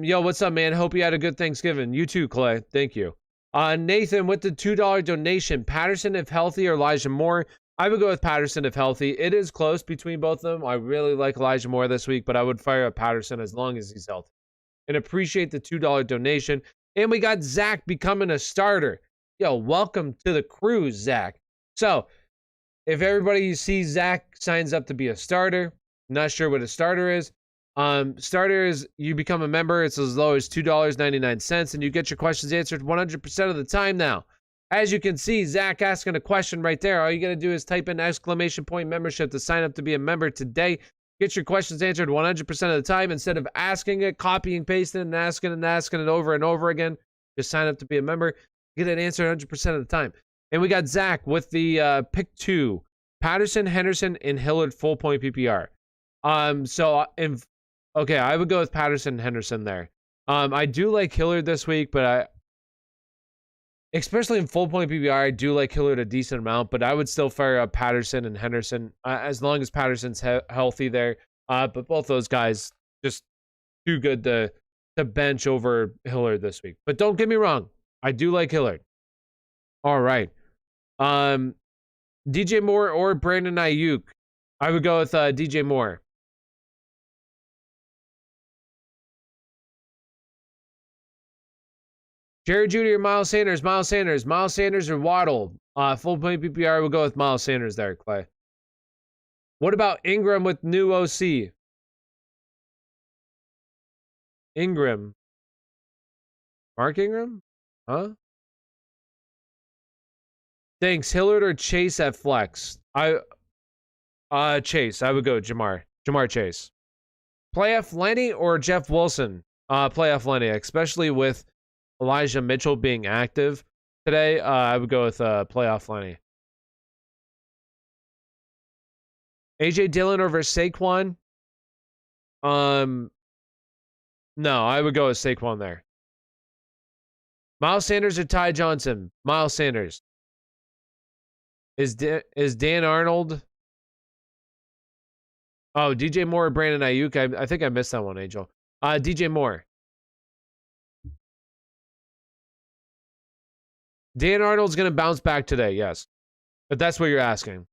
yo, what's up, man? Hope you had a good Thanksgiving. You too, Clay. Thank you. Nathan with the $2 donation. Patterson if healthy or Elijah Moore. I would go with Patterson if healthy. It is close between both of them. I really like Elijah Moore this week, but I would fire up Patterson as long as he's healthy. And appreciate the $2 donation. And we got Zach becoming a starter. Yo, welcome to the crew, Zach. So, if everybody sees Zach signs up to be a starter, not sure what a starter is. Starter is you become a member. It's as low as $2.99, and you get your questions answered 100% of the time now. As you can see, Zach asking a question right there. All you got to do is type in ! membership to sign up to be a member today. Get your questions answered 100% of the time instead of asking it, copying, pasting, and asking it over and over again. Just sign up to be a member. Get it answered 100% of the time. And we got Zach with the pick 2. Patterson, Henderson, and Hillard full point PPR. Okay, I would go with Patterson and Henderson there. I do like Hillard this week, but especially in full point PPR, I do like Hillard a decent amount, but I would still fire up Patterson and Henderson as long as Patterson's healthy there. But both those guys just too good to bench over Hillard this week. But don't get me wrong, I do like Hillard. All right. DJ Moore or Brandon Ayuk. I would go with DJ Moore. Jerry Jeudy or Miles Sanders? Miles Sanders or Waddle? Full point PPR, we'll go with Miles Sanders there, Clay. What about Ingram with new OC? Ingram. Mark Ingram? Huh? Thanks. Hillard or Chase at flex? Chase. I would go Jamar Chase. Playoff Lenny or Jeff Wilson? Playoff Lenny, especially with Elijah Mitchell being active today. I would go with playoff Lenny. AJ Dillon over Saquon? No, I would go with Saquon there. Miles Sanders or Ty Johnson? Miles Sanders. Is Dan Arnold? Oh, DJ Moore or Brandon Ayuk? I think I missed that one, Angel. DJ Moore. Dan Arnold's going to bounce back today, yes. If that's what you're asking.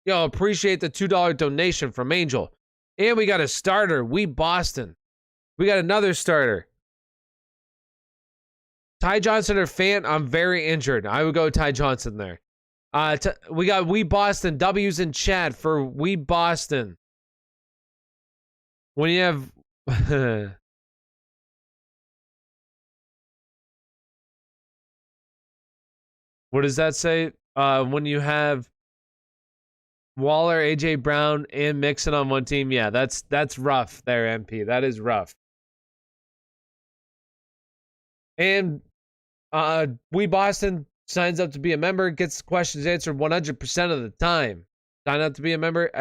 Yo, appreciate the $2 donation from Angel. And we got a starter. We Boston. We got another starter. Ty Johnson or Fant? I'm very injured. I would go Ty Johnson there. We got We Boston. W's in chat for We Boston. When you have... What does that say? When you have Waller, AJ Brown, and Mixon on one team, yeah, that's rough there, MP. That is rough. And We Boston signs up to be a member, gets questions answered 100% of the time. Sign up to be a member, !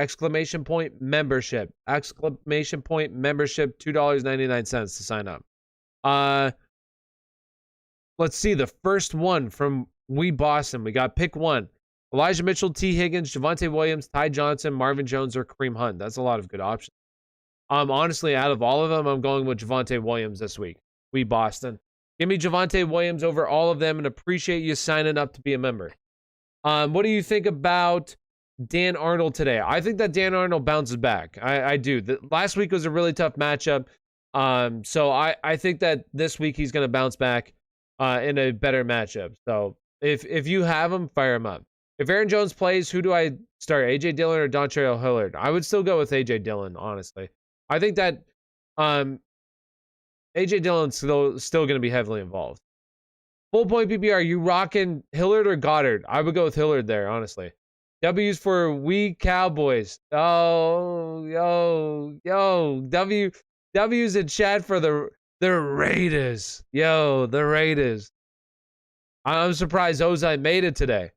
Membership. ! Membership, $2.99 to sign up. Let's see, the first one from We Boston. We got pick 1. Elijah Mitchell, T. Higgins, Javonte Williams, Ty Johnson, Marvin Jones, or Kareem Hunt. That's a lot of good options. Honestly, out of all of them, I'm going with Javonte Williams this week. We Boston. Give me Javonte Williams over all of them and appreciate you signing up to be a member. What do you think about Dan Arnold today? I think that Dan Arnold bounces back. I do. Last week was a really tough matchup. So I think that this week he's going to bounce back in a better matchup. So if you have him, fire him up. If Aaron Jones plays, who do I start? AJ Dillon or Dontrell Hillard? I would still go with AJ Dillon, honestly. I think that AJ Dillon's still going to be heavily involved. Full point PPR, you rocking Hillard or Goddard? I would go with Hillard there, honestly. W's for we Cowboys. Oh, W's in chat for the Raiders. Yo, the Raiders. I'm surprised Ozai made it today.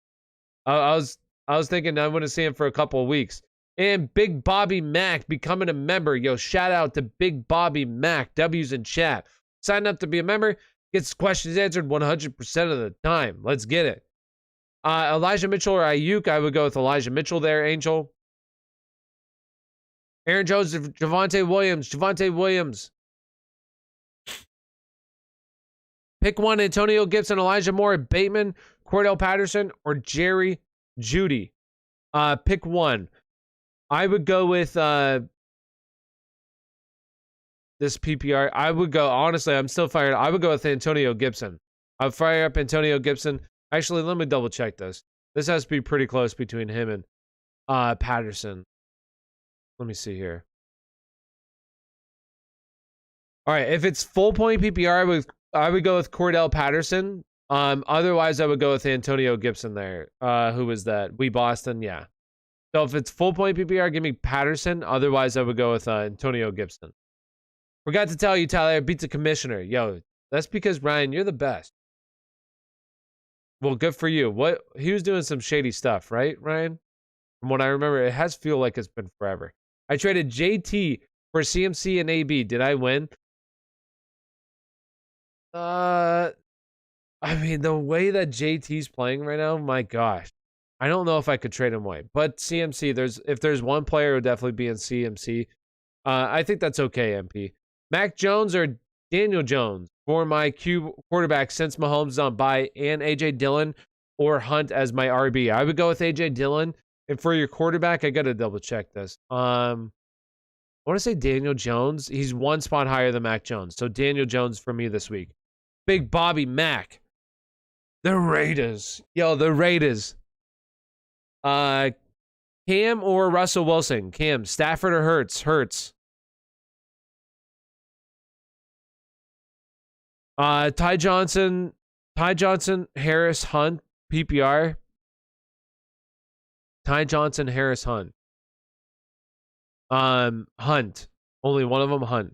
I was thinking I wouldn't see him for a couple of weeks. And Big Bobby Mac becoming a member. Yo, shout out to Big Bobby Mac. W's in chat. Sign up to be a member. Gets questions answered 100% of the time. Let's get it. Elijah Mitchell or Ayuk? I would go with Elijah Mitchell there, Angel. Aaron Jones, Javonte Williams. Javonte Williams. Pick one, Antonio Gibson, Elijah Moore, Bateman, Cordell Patterson, or Jerry Jeudy. Pick one. I would go with this PPR. I would go, honestly, I'm still fired. I would go with Antonio Gibson. I'll fire up Antonio Gibson. Actually, let me double check this. This has to be pretty close between him and Patterson. Let me see here. All right, if it's full point PPR, I would go with Cordell Patterson. Otherwise, I would go with Antonio Gibson there. Who was that? We Boston, yeah. So if it's full point PPR, give me Patterson. Otherwise, I would go with Antonio Gibson. Forgot to tell you, Tyler, I beat the commissioner. Yo, that's because, Ryan, you're the best. Well, good for you. What he was doing some shady stuff, right, Ryan? From what I remember, it has feel like it's been forever. I traded JT for CMC and AB. Did I win? I mean, the way that JT's playing right now, my gosh. I don't know if I could trade him away. But CMC, if there's one player, it would definitely be in CMC. I think that's okay, MP. Mac Jones or Daniel Jones for my quarterback since Mahomes is on bye, and AJ Dillon or Hunt as my RB. I would go with AJ Dillon. And for your quarterback, I got to double check this. I want to say Daniel Jones. He's one spot higher than Mac Jones. So Daniel Jones for me this week. Big Bobby Mac. The Raiders. Yo, the Raiders. Cam or Russell Wilson? Cam. Stafford or Hurts? Hurts. Ty Johnson, Harris, Hunt, PPR. Ty Johnson, Harris, Hunt. Hunt. Only one of them, Hunt.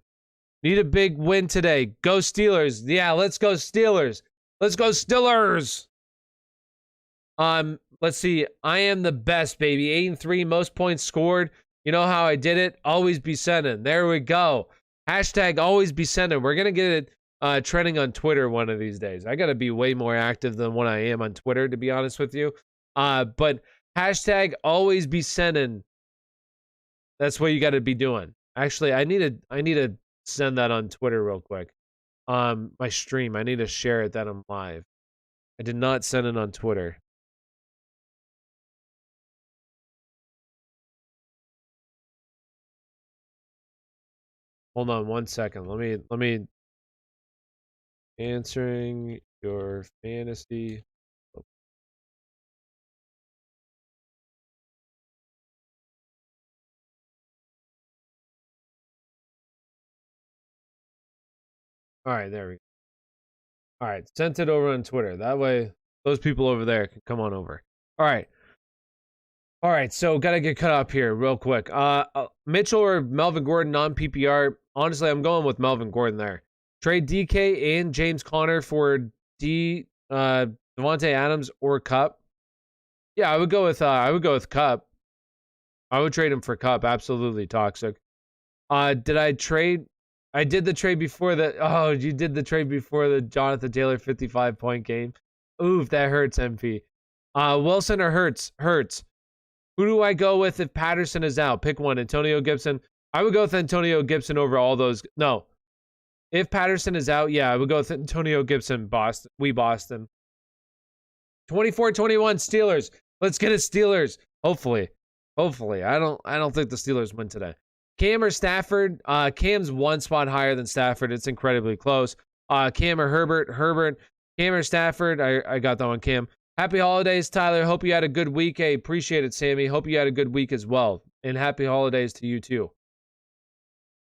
Need a big win today. Go Steelers. Yeah, let's go Steelers. Let's go Steelers. Let's see. I am the best, baby. 8-3, most points scored. You know how I did it? Always be sending. There we go. Hashtag always be sending. We're going to get it trending on Twitter one of these days. I got to be way more active than what I am on Twitter, to be honest with you. But hashtag always be sending. That's what you got to be doing. Actually, I need to send that on Twitter real quick. My stream. I need to share it that I'm live. I did not send it on Twitter. Hold on 1 second. Let me answering your fantasy. All right, there we go. All right, sent it over on Twitter. That way, those people over there can come on over. All right. All right, so got to get cut up here real quick. Mitchell or Melvin Gordon non-PPR? Honestly, I'm going with Melvin Gordon there. Trade DK and James Conner for Devontae Adams or Cup. Yeah, I would go with Cup. I would trade him for Cup. Absolutely toxic. Did I trade? I did the trade before the. Oh, you did the trade before the Jonathan Taylor 55-point game. Oof, that hurts, MP. Wilson or Hurts? Hurts. Who do I go with if Patterson is out? Pick one. Antonio Gibson. I would go with Antonio Gibson over all those. No. If Patterson is out, yeah, I would go with Antonio Gibson. Boston. 24-21 Steelers. Let's get it, Steelers. Hopefully. I don't think the Steelers win today. Cam or Stafford? Cam's one spot higher than Stafford. It's incredibly close. Cam or Herbert? Herbert. Cam or Stafford? I got that one, Cam. Happy holidays, Tyler. Hope you had a good week. Hey, appreciate it, Sammy. Hope you had a good week as well. And happy holidays to you too.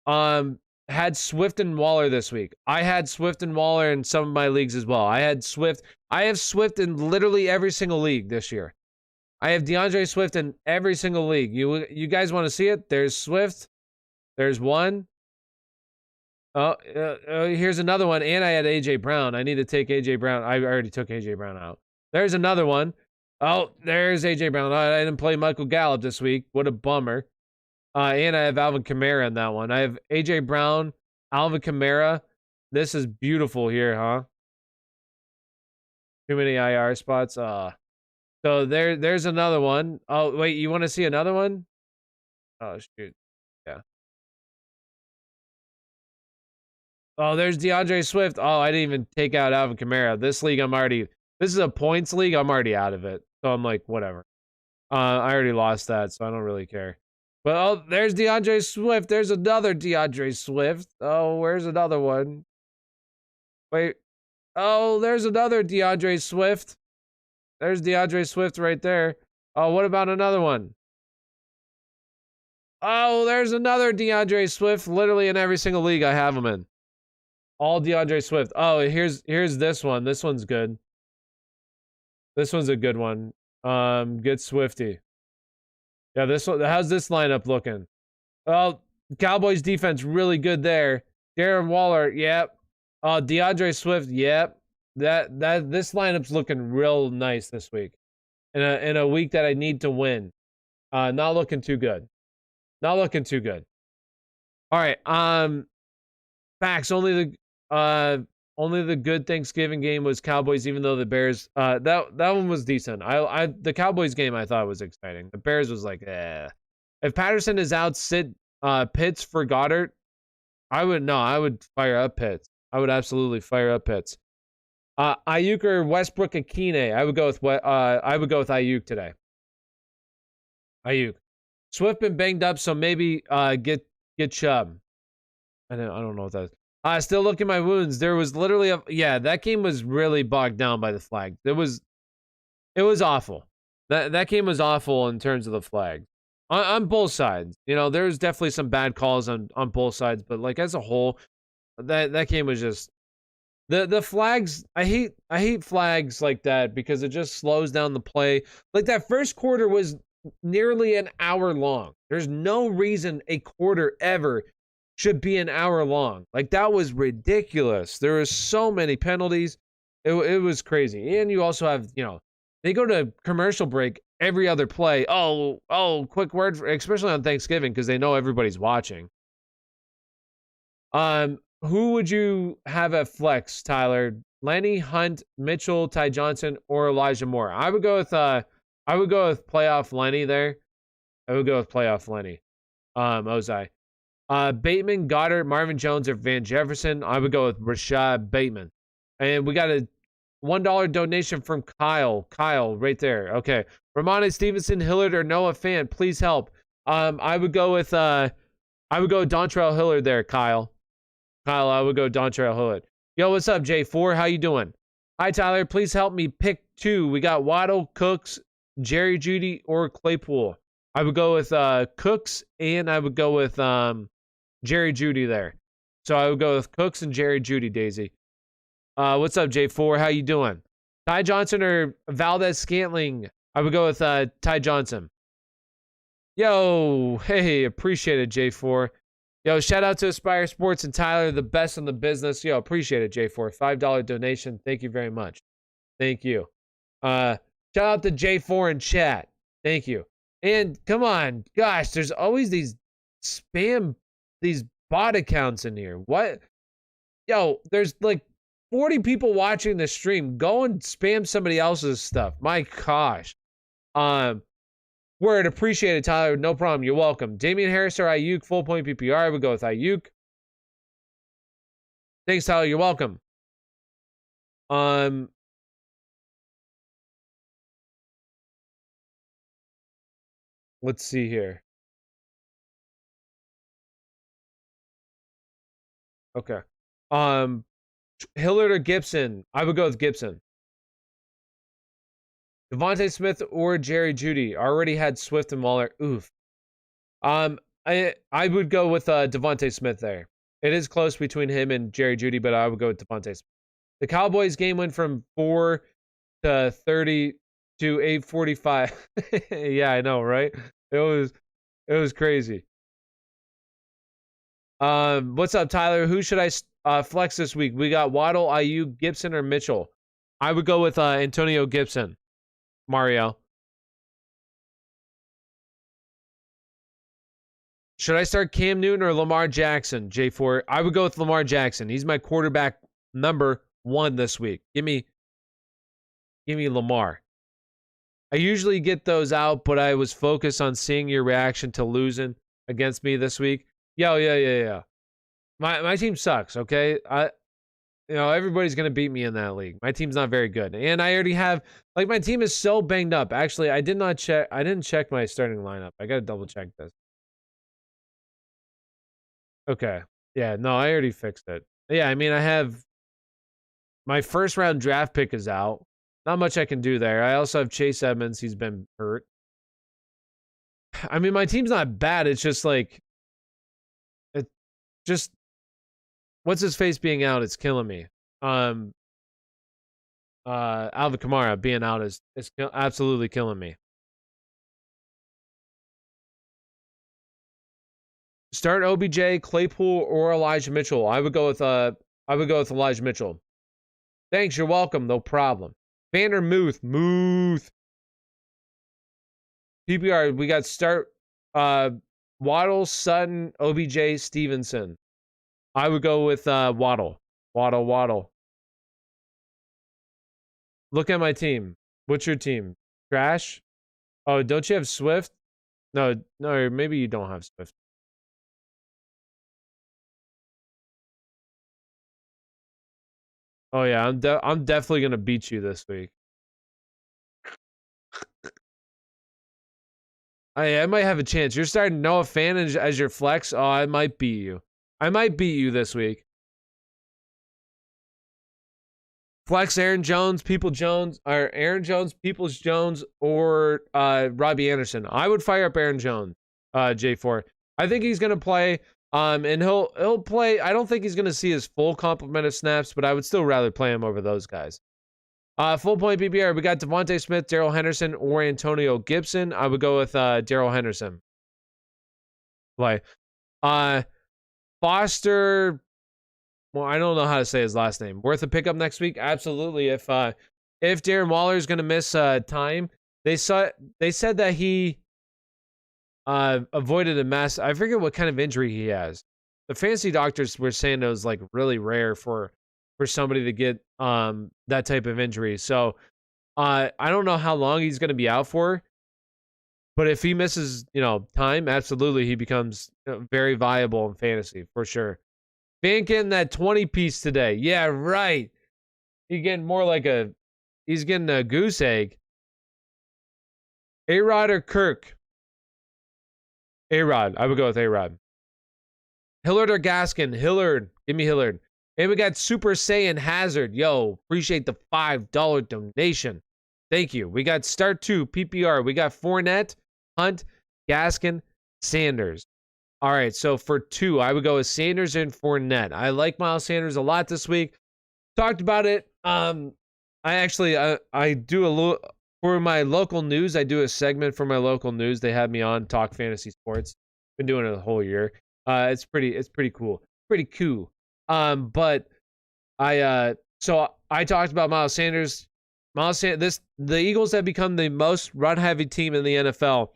Had Swift and Waller this week. I had Swift and Waller in some of my leagues as well. I have Swift in literally every single league this year. I have DeAndre Swift in every single league. You guys want to see it? There's Swift. There's one. Oh, here's another one. And I had AJ Brown. I need to take AJ Brown. I already took AJ Brown out. There's another one. Oh, there's AJ Brown. I didn't play Michael Gallup this week. What a bummer. And I have Alvin Kamara in that one. I have AJ Brown, Alvin Kamara. This is beautiful here, huh? Too many IR spots. So there's another one. Oh, wait, you want to see another one? Oh, shoot. Yeah. Oh, there's DeAndre Swift. Oh, I didn't even take out Alvin Kamara. This is a points league. I'm already out of it. So I'm like, whatever. I already lost that, so I don't really care. But oh, there's DeAndre Swift. There's another DeAndre Swift. Oh, where's another one? Wait. Oh, there's another DeAndre Swift. There's DeAndre Swift right there. Oh, what about another one? Oh, there's another DeAndre Swift. Literally in every single league I have him in. All DeAndre Swift. Oh, here's this one. This one's good. This one's a good one. Get Swifty. Yeah, this one. How's this lineup looking? Oh, Cowboys defense really good there. Darren Waller, yep. DeAndre Swift, yep. This lineup's looking real nice this week. In a week that I need to win. Not looking too good. Not looking too good. All right. Facts. Only the good Thanksgiving game was Cowboys, even though the Bears. That one was decent. The Cowboys game I thought was exciting. The Bears was like, eh. If Patterson is out, sit Pitts for Goddard. I would fire up Pitts. I would absolutely fire up Pitts. Ayuk or Westbrook Akine. I would go with Ayuk today. Ayuk. Swift been banged up, so maybe get Chubb. I don't know what that is. Still looking at my wounds. There was literally that game was really bogged down by the flag. It was awful. That game was awful in terms of the flag. On both sides. You know, there's definitely some bad calls on both sides, but like as a whole, that game was just the flags. I hate flags like that because it just slows down the play. Like that first quarter was nearly an hour long. There's no reason a quarter ever should be an hour long. Like that was ridiculous. There were so many penalties. It was crazy. And you also have, they go to commercial break every other play. Oh, quick word, especially on Thanksgiving because they know everybody's watching. Who would you have at flex, Tyler? Lenny, Hunt, Mitchell, Ty Johnson, or Elijah Moore? I would go with playoff Lenny there. I would go with playoff Lenny. Ozai. Bateman, Goddard, Marvin Jones, or Van Jefferson. I would go with Rashad Bateman. And we got a $1 donation from Kyle. Kyle, right there. Okay. Ramondre Stevenson, Hillard, or Noah Fant, please help. I would go Dontrell Hillard there, Kyle. Kyle, I would go Dontrell Hillard. Yo, what's up, J4? How you doing? Hi, Tyler. Please help me pick two. We got Waddle, Cooks, Jerry Jeudy, or Claypool. I would go with Cooks, and I would go with Jerry Jeudy there. So I would go with Cooks and Jerry Jeudy, Daisy. What's up, J4? How you doing? Ty Johnson or Valdez Scantling? I would go with Ty Johnson. Yo, hey, appreciate it, J4. Yo, shout out to Aspire Sports and Tyler, the best in the business. Yo, appreciate it, J4. $5 donation. Thank you very much. Thank you. Shout out to J4 in chat. Thank you. And come on, gosh, there's always these bot accounts in here. What? Yo, there's like 40 people watching the stream. Go and spam somebody else's stuff. My gosh. Word, appreciate it, Tyler. No problem. You're welcome. Damien Harris or Ayuk, full point PPR. I would go with Ayuk. Thanks, Tyler. You're welcome. Let's see here. Okay. Hillard or Gibson? I would go with Gibson. Devontae Smith or Jerry Jeudy. Already had Swift and Waller. Oof. I would go with Devontae Smith there. It is close between him and Jerry Jeudy, but I would go with Devontae Smith. The Cowboys game went from 4 to 30 to 8:45. Yeah, I know, right? It was crazy. What's up, Tyler? Who should I flex this week? We got Waddle, Ayuk, Gibson, or Mitchell. I would go with Antonio Gibson. Mario. Should I start Cam Newton or Lamar Jackson? J4. I would go with Lamar Jackson. He's my quarterback number 1 this week. Give me Lamar. I usually get those out, but I was focused on seeing your reaction to losing against me this week. Yeah. My team sucks, okay? Everybody's gonna beat me in that league. My team's not very good. And I already have my team is so banged up. Actually, I didn't check my starting lineup. I gotta double check this. Okay. Yeah, no, I already fixed it. Yeah, I mean, I have my first round draft pick is out. Not much I can do there. I also have Chase Edmonds. He's been hurt. I mean, my team's not bad. It's just what's his face being out? It's killing me. Alvin Kamara being out is absolutely killing me. Start OBJ, Claypool, or Elijah Mitchell. I would go with Elijah Mitchell. Thanks, you're welcome. No problem. Vandermuth. PPR, we got start Waddle, Sutton, OBJ, Stevenson. I would go with Waddle. Waddle. Look at my team. What's your team? Trash? Oh, don't you have Swift? No, maybe you don't have Swift. Oh yeah, I'm definitely gonna beat you this week. I might have a chance. You're starting Noah Fan as your flex. Oh, I might beat you. I might beat you this week. Flex Aaron Jones, Peoples Jones, or Robbie Anderson. I would fire up Aaron Jones, J4. I think he's gonna play. And he'll play. I don't think he's gonna see his full complement of snaps, but I would still rather play him over those guys. Full point PPR. We got Devontae Smith, Darrell Henderson, or Antonio Gibson. I would go with Darrell Henderson. Play. Foster. Well, I don't know how to say his last name. Worth a pickup next week? Absolutely. If Darren Waller is gonna miss time, they said that he avoided a mass. I forget what kind of injury he has. The fantasy doctors were saying it was really rare for somebody to get that type of injury. So I don't know how long he's going to be out for, but if he misses time, absolutely he becomes very viable in fantasy for sure. Van getting that 20 piece today. Yeah, right. He's getting a goose egg. A-Rod or Kirk? A-Rod. I would go with A-Rod. Hillard or Gaskin? Hillard. Give me Hillard. And we got Super Saiyan Hazard. Yo, appreciate the $5 donation. Thank you. We got Start 2, PPR. We got Fournette, Hunt, Gaskin, Sanders. All right, so for 2, I would go with Sanders and Fournette. I like Miles Sanders a lot this week. Talked about it. I do a little... For my local news, I do a segment for my local news. They had me on Talk Fantasy Sports. Been doing it the whole year. It's pretty cool. Pretty cool. But so I talked about Miles Sanders. The Eagles have become the most run-heavy team in the NFL.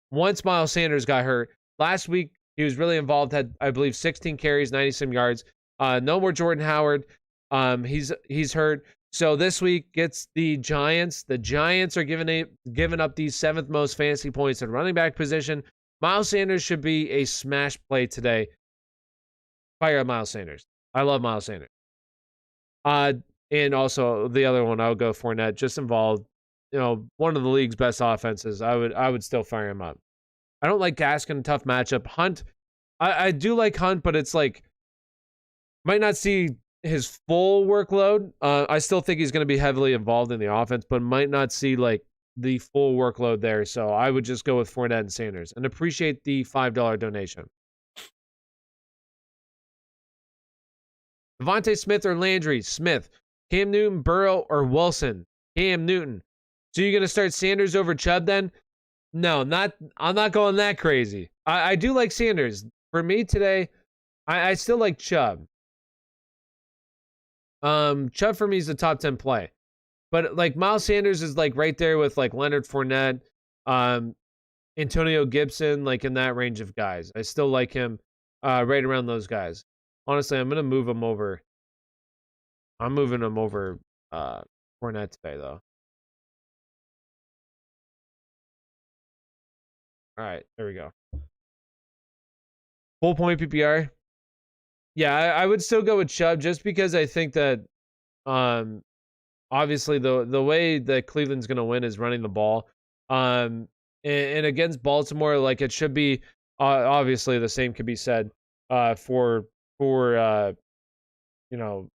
Once Miles Sanders got hurt last week, he was really involved. Had, I believe, 16 carries, 90-some yards. No more Jordan Howard. He's hurt. So this week gets the Giants. The Giants are giving up the 7th most fantasy points at running back position. Miles Sanders should be a smash play today. Fire up Miles Sanders. I love Miles Sanders. And also the other one, I would go Fournette. Just involved, one of the league's best offenses. I would still fire him up. I don't like Gaskin. Tough matchup. Hunt. I do like Hunt, but it's might not see his full workload. I still think he's going to be heavily involved in the offense, but might not see like the full workload there. So I would just go with Fournette and Sanders and appreciate the $5 donation. Devontae Smith or Landry? Smith. Cam Newton, Burrow, or Wilson? Cam Newton. So you're going to start Sanders over Chubb then? No, I'm not going that crazy. I do like Sanders. For me today, I still like Chubb. Chubb for me is a top 10 play. But like Miles Sanders is like right there with like Leonard Fournette, Antonio Gibson, like in that range of guys. I still like him right around those guys. Honestly, I'm gonna move him over. I'm moving him over Fournette today though. All right, there we go. Full point PPR. Yeah, I would still go with Chubb just because I think that obviously the way that Cleveland's going to win is running the ball. And against Baltimore, like it should be obviously the same could be said for you know,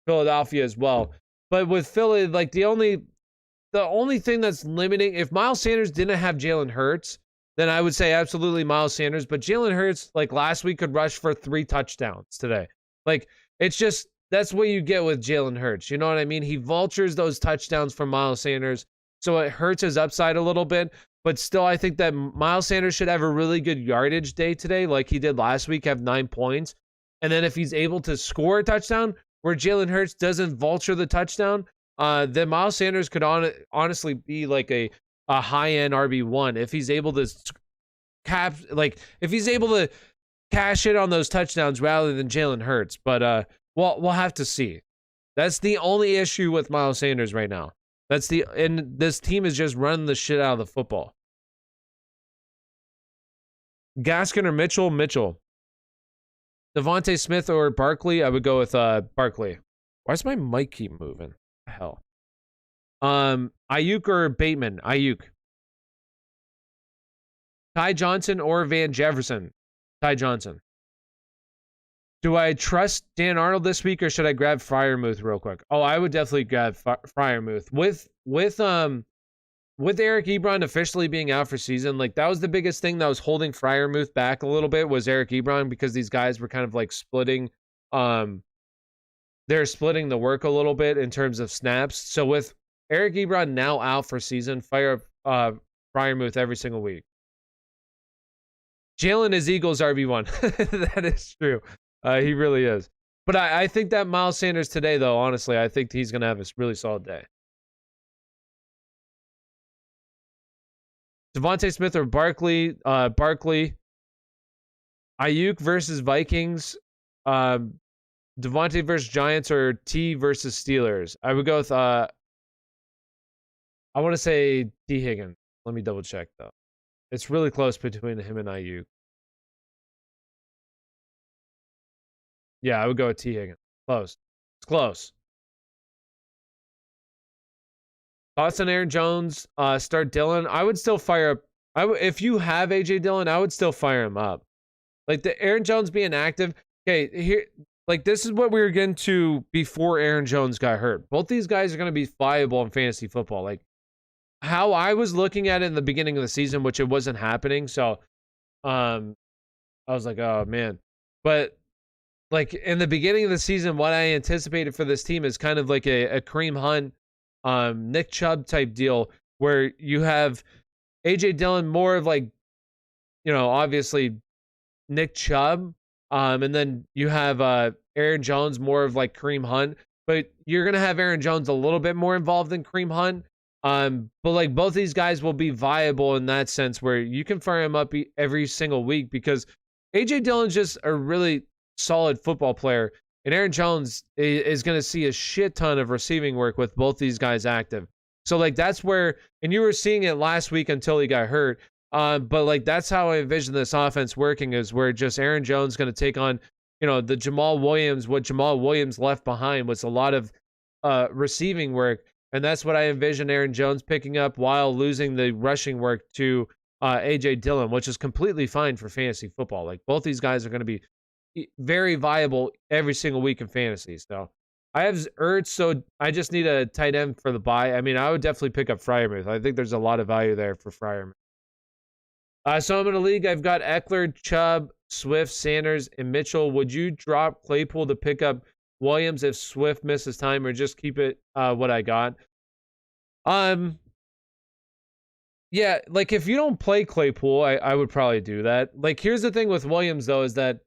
Philadelphia as well. But with Philly, like the only thing that's limiting, if Miles Sanders didn't have Jalen Hurts, then I would say absolutely Miles Sanders. But Jalen Hurts, like last week, could rush for 3 touchdowns today. Like, it's just, that's what you get with Jalen Hurts. You know what I mean? He vultures those touchdowns from Miles Sanders. So it hurts his upside a little bit. But still, I think that Miles Sanders should have a really good yardage day today, like he did last week, have 9 points. And then if he's able to score a touchdown where Jalen Hurts doesn't vulture the touchdown, then Miles Sanders could honestly be like a high-end RB1 if he's able to if he's able to cash in on those touchdowns rather than Jalen Hurts. But we'll have to see. That's the only issue with Miles Sanders right now. And this team is just running the shit out of the football. Gaskin or Mitchell? Mitchell. Devontae Smith or Barkley? I would go with Barkley. Why does my mic keep moving? The hell. Ayuk or Bateman? Ayuk. Ty Johnson or Van Jefferson? Ty Johnson. Do I trust Dan Arnold this week or should I grab Freiermuth real quick? Oh, I would definitely grab Freiermuth. With Eric Ebron officially being out for season, like that was the biggest thing that was holding Freiermuth back a little bit was Eric Ebron because these guys were kind of like splitting they're splitting the work a little bit in terms of snaps. So with Eric Ebron now out for season, fire up Freiermuth every single week. Jalen is Eagles RB1. That is true. He really is. But I think that Miles Sanders today, though, honestly, I think he's going to have a really solid day. Devontae Smith or Barkley? Barkley. Ayuk versus Vikings. Devontae versus Giants or T versus Steelers? I would go with, I want to say T. Higgins. Let me double check, though. It's really close between him and Ayuk. Yeah, I would go with T. Higgins. Close. It's close. Thoughts on Aaron Jones? Start Dillon. I would still fire up. If you have A.J. Dillon, I would still fire him up. Like the Aaron Jones being active. Okay, here, like this is what we were getting to before Aaron Jones got hurt. Both these guys are going to be viable in fantasy football. Like how I was looking at it in the beginning of the season, which it wasn't happening. So, I was like, oh man. But like in the beginning of the season, what I anticipated for this team is kind of like a Kareem Hunt, Nick Chubb type deal where you have A.J. Dillon more of like, you know, obviously Nick Chubb, and then you have Aaron Jones more of like Kareem Hunt, but you're gonna have Aaron Jones a little bit more involved than Kareem Hunt. But like both these guys will be viable in that sense where you can fire him up every single week because A.J. Dillon's just a really solid football player, and Aaron Jones is going to see a shit ton of receiving work with both these guys active. So like that's where, and you were seeing it last week until he got hurt. But like that's how I envision this offense working is where just Aaron Jones going to take on, you know, the Jamal Williams. What Jamal Williams left behind was a lot of receiving work, and that's what I envision Aaron Jones picking up while losing the rushing work to A.J. Dillon, which is completely fine for fantasy football. Like both these guys are going to be very viable every single week in fantasy. So I have Ertz, so I just need a tight end for the bye. I mean, I would definitely pick up Freiermuth. I think there's a lot of value there for Freiermuth. So I'm in a league. I've got Eckler, Chubb, Swift, Sanders, and Mitchell. Would you drop Claypool to pick up Williams if Swift misses time, or just keep it what I got? Yeah, like if you don't play Claypool, I would probably do that. Like here's the thing with Williams though, is that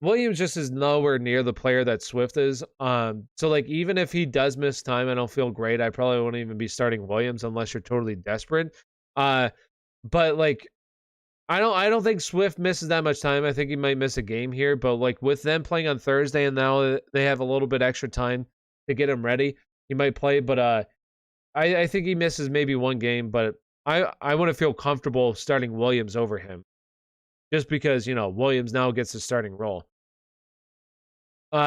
Williams just is nowhere near the player that Swift is. So like even if he does miss time, I don't feel great. I probably won't even be starting Williams unless you're totally desperate. But like I don't think Swift misses that much time. I think he might miss a game here, but like with them playing on Thursday and now they have a little bit extra time to get him ready, he might play. But I think he misses maybe one game, but I want to feel comfortable starting Williams over him, just because Williams now gets the starting role.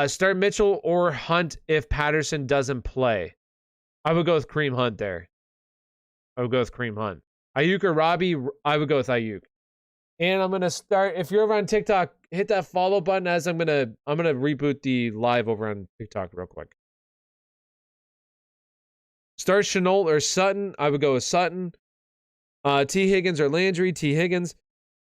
Start Mitchell or Hunt if Patterson doesn't play. I would go with Kareem Hunt there. I would go with Kareem Hunt. Ayuk or Robbie, I would go with Ayuk. And I'm gonna start. If you're over on TikTok, hit that follow button as I'm gonna reboot the live over on TikTok real quick. Start Shenault or Sutton. I would go with Sutton. T. Higgins or Landry. T. Higgins.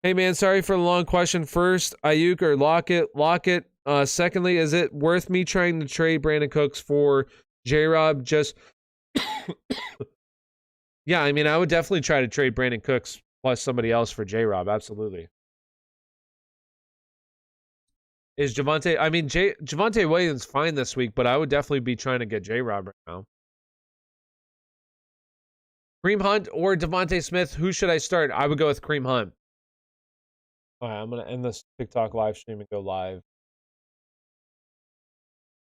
Hey man, sorry for the long question. First, Ayuk or Lockett. Lockett. Secondly, is it worth me trying to trade Brandon Cooks for J-Rob? Just yeah, I mean, I would definitely try to trade Brandon Cooks plus somebody else for J-Rob. Absolutely. Is Javonte? I mean, Javonte Williams fine this week, but I would definitely be trying to get J-Rob right now. Kareem Hunt or Devontae Smith? Who should I start? I would go with Kareem Hunt. All right, I'm gonna end this TikTok live stream and go live.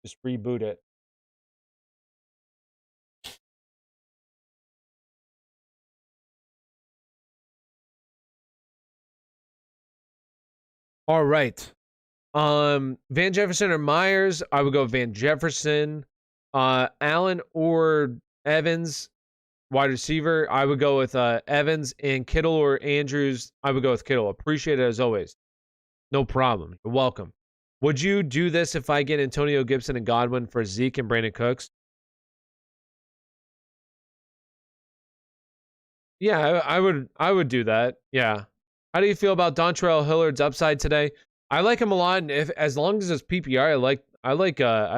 Just reboot it. All right. Van Jefferson or Myers? I would go Van Jefferson. Allen or Evans, wide receiver. I would go with Evans, and Kittle or Andrews. I would go with Kittle. Appreciate it as always. No problem. You're welcome. Would you do this if I get Antonio Gibson and Godwin for Zeke and Brandon Cooks? Yeah, I would do that. Yeah. How do you feel about Dontrell Hillard's upside today? I like him a lot, and as long as it's PPR, I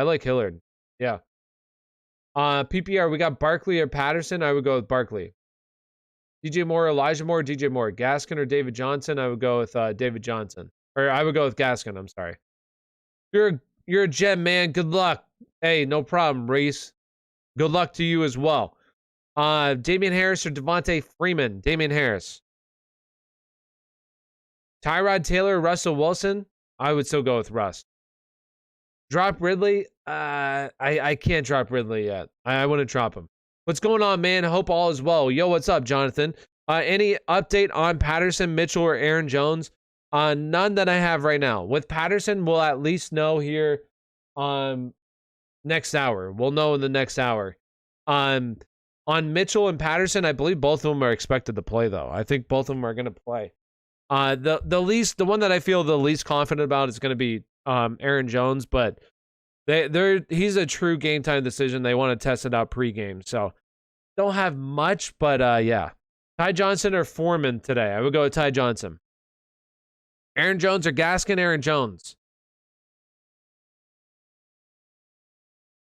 like Hillard. Yeah. PPR, we got Barkley or Patterson. I would go with Barkley. DJ Moore, Elijah Moore, DJ Moore, Gaskin or David Johnson. I would go with David Johnson, or I would go with Gaskin. I'm sorry. You're a gem, man. Good luck. Hey, no problem, Reese. Good luck to you as well. Damien Harris or Devontae Freeman. Damien Harris. Tyrod Taylor, Russell Wilson. I would still go with Russ. Drop Ridley. I can't drop Ridley yet. I want to drop him. What's going on, man? Hope all is well. Yo, what's up, Jonathan? Any update on Patterson, Mitchell, or Aaron Jones? None that I have right now. With Patterson, we'll at least know here next hour. We'll know in the next hour. On Mitchell and Patterson, I believe both of them are expected to play, though. I think both of them are going to play. The one that I feel the least confident about is going to be Aaron Jones, but he's a true game time decision. They want to test it out pregame, so don't have much, but yeah. Ty Johnson or Foreman today? I would go with Ty Johnson. Aaron Jones or Gaskin? Aaron Jones.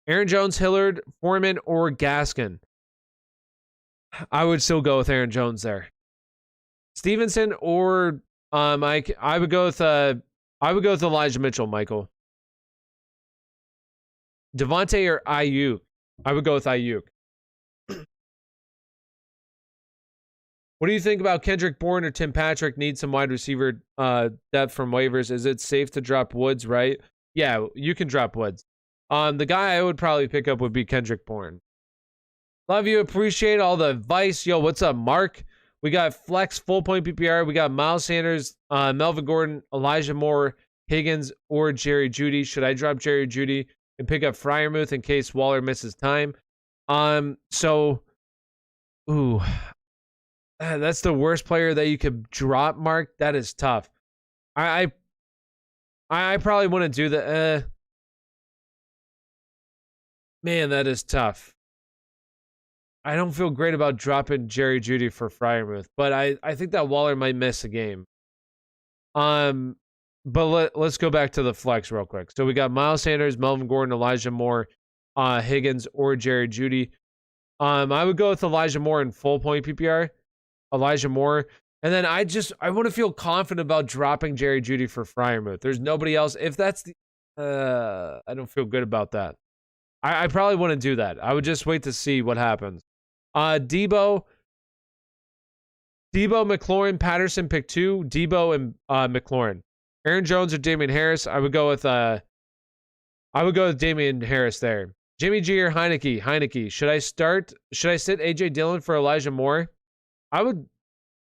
Aaron Jones, Hillard, Foreman, or Gaskin? I would still go with Aaron Jones there. Stevenson or I would go with Elijah Mitchell, Michael. Devontae or Ayuk? I would go with Ayuk. What do you think about Kendrick Bourne or Tim Patrick? Need some wide receiver depth from waivers. Is it safe to drop Woods, right? Yeah, you can drop Woods. The guy I would probably pick up would be Kendrick Bourne. Love you. Appreciate all the advice. Yo, what's up, Mark? We got Flex, full point PPR. We got Miles Sanders, Melvin Gordon, Elijah Moore, Higgins, or Jerry Jeudy. Should I drop Jerry Jeudy and pick up Freiermuth in case Waller misses time? That's the worst player that you could drop, Mark. That is tough. I I probably wouldn't do that. Man, that is tough. I don't feel great about dropping Jerry Jeudy for Freiermuth, but I think that Waller might miss a game. But let's go back to the flex real quick. So we got Miles Sanders, Melvin Gordon, Elijah Moore, Higgins, or Jerry Jeudy. I would go with Elijah Moore in full point PPR. Elijah Moore. And then I want to feel confident about dropping Jerry Jeudy for Freiermuth. There's nobody else. If that's the I don't feel good about that. I probably wouldn't do that. I would just wait to see what happens. Debo, McLaurin, Patterson, pick 2. Debo and McLaurin. Aaron Jones or Damien Harris. I would go with Damien Harris there. Jimmy G or Heineke. Heineke. Should I sit AJ Dillon for Elijah Moore? I would,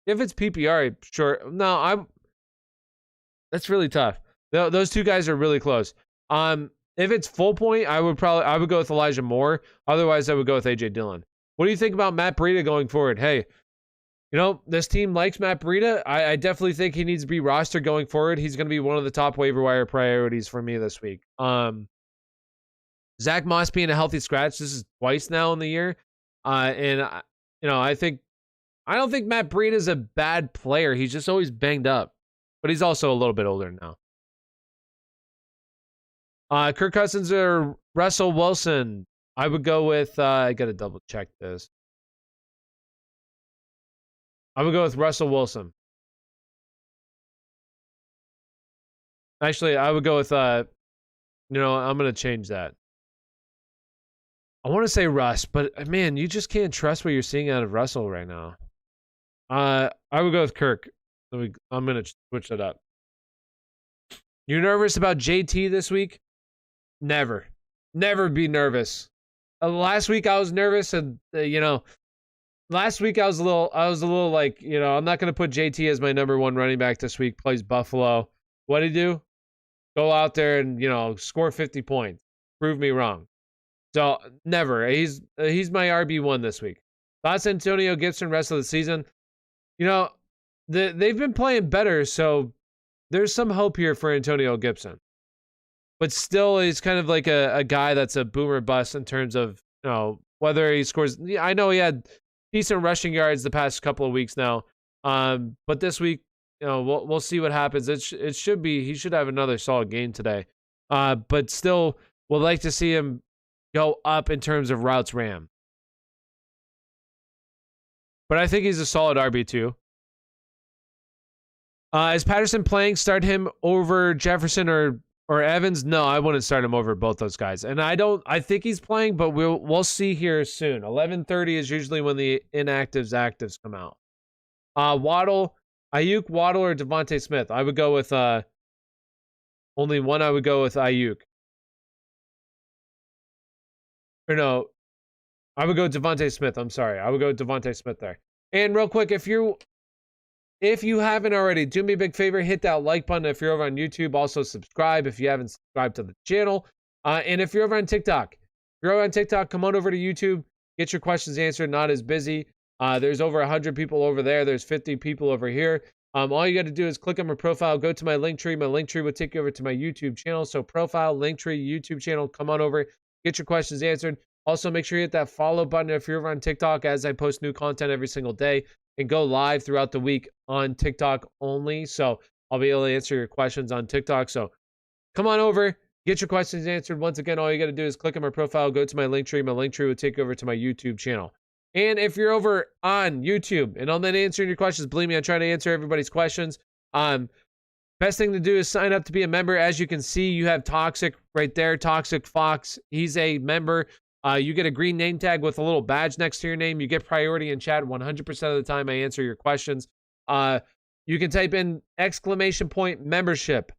if it's PPR, sure. No, that's really tough. Those two guys are really close. If it's full point, I would go with Elijah Moore. Otherwise, I would go with AJ Dillon. What do you think about Matt Breida going forward? Hey, this team likes Matt Breida. I definitely think he needs to be rostered going forward. He's going to be one of the top waiver wire priorities for me this week. Zach Moss being a healthy scratch. This is twice now in the year. And I don't think Matt Breida is a bad player. He's just always banged up. But he's also a little bit older now. Kirk Cousins or Russell Wilson. I would go with, I got to double check this. I would go with Russell Wilson. Actually, I would go with, I'm going to change that. I want to say Russ, but man, you just can't trust what you're seeing out of Russell right now. I would go with Kirk. I'm going to switch that up. You nervous about JT this week? Never. Never be nervous. Last week I was nervous, and last week I was a little like, I'm not going to put JT as my number 1 running back this week. Plays Buffalo. What did he do? Go out there and, score 50 points. Prove me wrong. So never. He's my RB1 this week. Thoughts Antonio Gibson rest of the season? They've been playing better, so there's some hope here for Antonio Gibson. But still, he's kind of like a guy that's a boomer bust in terms of, whether he scores. I know he had decent rushing yards the past couple of weeks now. But this week, we'll see what happens. It should be, he should have another solid game today. But still, we'll like to see him go up in terms of routes ran. But I think he's a solid RB2. Is Patterson playing? Start him over Jefferson or Evans? No, I wouldn't start him over both those guys. And I think he's playing, but we'll see here soon. 11:30 is usually when the actives come out. Waddle, Ayuk, Waddle, or Devontae Smith? I would go with only one. I would go with Ayuk. Or no, I would go Devontae Smith. I'm sorry. I would go Devontae Smith there. And real quick, if you haven't already, do me a big favor, hit that like button. If you're over on YouTube, also subscribe if you haven't subscribed to the channel. And if you're over on TikTok, come on over to YouTube, get your questions answered. Not as busy. There's over 100 people over there. There's 50 people over here. All you got to do is click on my profile, go to my link tree. My link tree will take you over to my YouTube channel. So profile, link tree, YouTube channel, come on over, get your questions answered. Also, make sure you hit that follow button if you're over on TikTok, as I post new content every single day and go live throughout the week on TikTok only. So I'll be able to answer your questions on TikTok. So come on over, get your questions answered. Once again, all you got to do is click on my profile, go to my link tree. My link tree will take you over to my YouTube channel. And if you're over on YouTube and I'm not answering your questions, believe me, I try to answer everybody's questions. Best thing to do is sign up to be a member. As you can see, you have Toxic right there, Toxic Fox. He's a member. You get a green name tag with a little badge next to your name. You get priority in chat 100% of the time I answer your questions. You can type in !membership.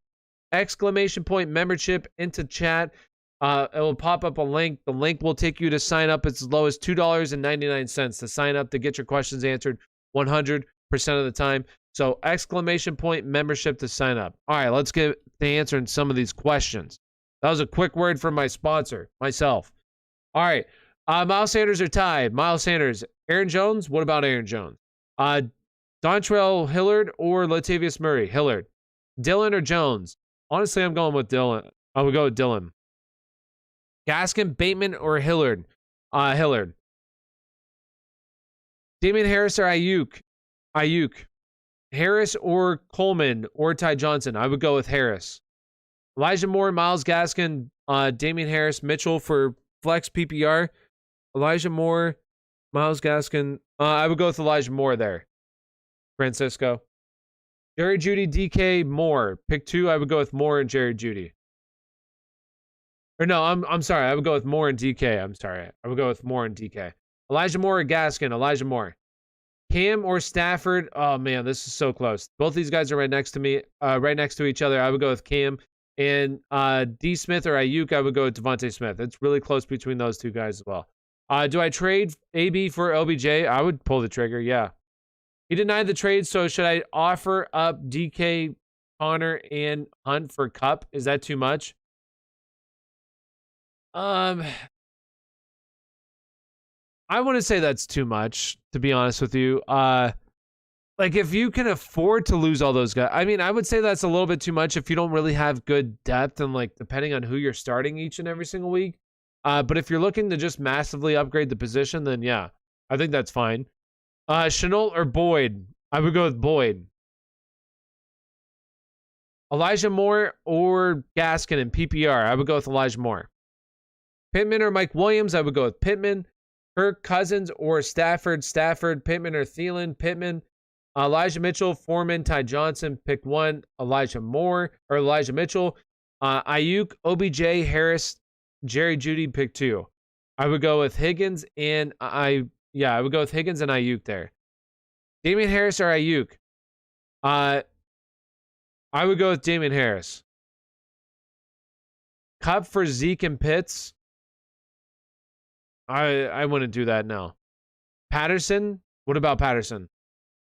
!membership into chat. It will pop up a link. The link will take you to sign up. It's as low as $2.99 to sign up to get your questions answered 100% of the time. So !membership to sign up. All right, let's get to answering some of these questions. That was a quick word from my sponsor, myself. All right. Miles Sanders or Ty? Miles Sanders. Aaron Jones? What about Aaron Jones? Dontrell Hillard or Latavius Murray? Hillard. Dillon or Jones? Honestly, I'm going with Dylan. I would go with Dylan. Gaskin, Bateman, or Hillard? Hillard. Damien Harris or Ayuk? Ayuk. Harris or Coleman or Ty Johnson? I would go with Harris. Elijah Moore, Myles Gaskin, Damien Harris, Mitchell for flex PPR. Elijah Moore, Myles Gaskin. I would go with Elijah Moore there. Francisco. Jerry Jeudy, DK, Moore. Pick 2. I would go with Moore and Jerry Jeudy. Or no, I'm sorry. I would go with Moore and DK. I'm sorry. I would go with Moore and DK. Elijah Moore or Gaskin? Elijah Moore. Cam or Stafford? Oh man, this is so close. Both these guys are right next to me, right next to each other. I would go with Cam. And D. Smith or Ayuk, I would go with Devontae Smith. It's really close between those two guys as well. Do I trade AB for LBJ? I would pull the trigger, yeah. He denied the trade, so should I offer up DK, Connor, and Hunt for Cup? Is that too much? I wouldn't say that's too much, to be honest with you. Like, if you can afford to lose all those guys, I mean, I would say that's a little bit too much if you don't really have good depth and, like, depending on who you're starting each and every single week. But if you're looking to just massively upgrade the position, then yeah, I think that's fine. Shenault or Boyd? I would go with Boyd. Elijah Moore or Gaskin in PPR? I would go with Elijah Moore. Pittman or Mike Williams? I would go with Pittman. Kirk Cousins or Stafford? Stafford. Pittman or Thielen? Pittman. Elijah Mitchell, Foreman, Ty Johnson. Pick 1. Elijah Moore or Elijah Mitchell. Ayuk, OBJ, Harris, Jerry Jeudy. Pick 2. I would go with Higgins and I would go with Higgins and Ayuk there. Damien Harris or Ayuk? I would go with Damien Harris. Cup for Zeke and Pitts? I wouldn't do that now. Patterson? What about Patterson?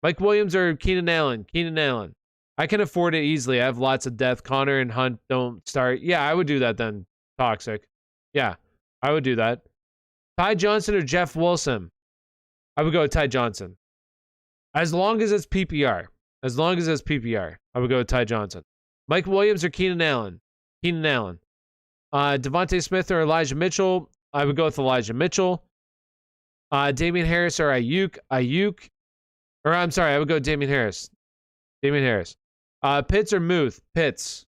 Mike Williams or Keenan Allen? Keenan Allen. I can afford it easily. I have lots of depth. Connor and Hunt don't start. Yeah, I would do that then. Toxic. Yeah, I would do that. Ty Johnson or Jeff Wilson? I would go with Ty Johnson. As long as it's PPR. As long as it's PPR, I would go with Ty Johnson. Mike Williams or Keenan Allen? Keenan Allen. Devontae Smith or Elijah Mitchell? I would go with Elijah Mitchell. Damien Harris or Ayuk? Ayuk. Or I'm sorry, I would go with Damien Harris. Damien Harris. Pitts or Muth? Pitts.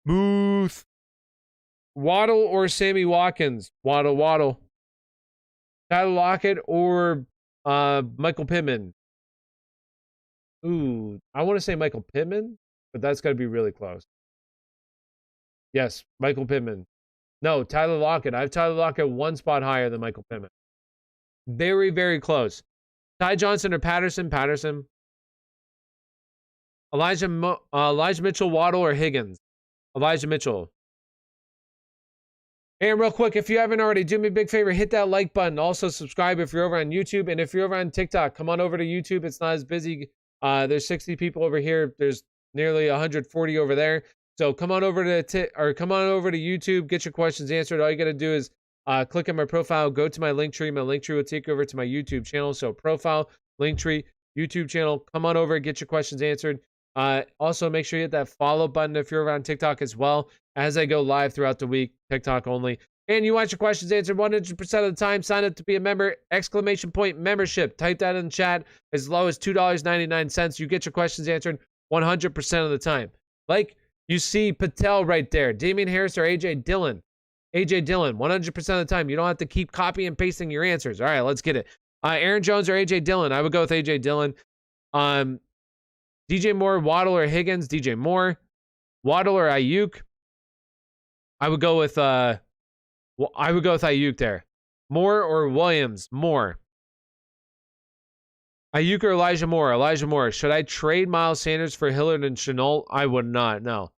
Muth. Waddle or Sammy Watkins? Waddle. Tyler Lockett or Michael Pittman? Ooh, I want to say Michael Pittman, but that's got to be really close. Yes, Michael Pittman. No, Tyler Lockett. I have Tyler Lockett one spot higher than Michael Pittman. Very, very close. Ty Johnson or Patterson? Patterson. Elijah Mitchell, Waddle, or Higgins? Elijah Mitchell. And real quick, if you haven't already, do me a big favor, hit that like button. Also, subscribe if you're over on YouTube. And if you're over on TikTok, come on over to YouTube. It's not as busy. There's 60 people over here. There's nearly 140 over there. So come on over to YouTube. Get your questions answered. All you got to do is click on my profile, go to my Linktree. My Linktree will take you over to my YouTube channel. So profile, Linktree, YouTube channel. Come on over, get your questions answered. Also, make sure you hit that follow button if you're over on TikTok as well, as I go live throughout the week, TikTok only. And you want your questions answered 100% of the time, sign up to be a member, ! Membership. Type that in the chat. As low as $2.99. You get your questions answered 100% of the time. Like you see Patel right there. Damien Harris or AJ Dillon? AJ Dillon, 100% of the time. You don't have to keep copying and pasting your answers. All right, let's get it. Aaron Jones or AJ Dillon? I would go with AJ Dillon. DJ Moore, Waddle, or Higgins? DJ Moore. Waddle or Ayuk? I would go with Ayuk there. Moore or Williams? Moore. Ayuk or Elijah Moore? Elijah Moore. Should I trade Miles Sanders for Hillard and Shenault? I would not, no.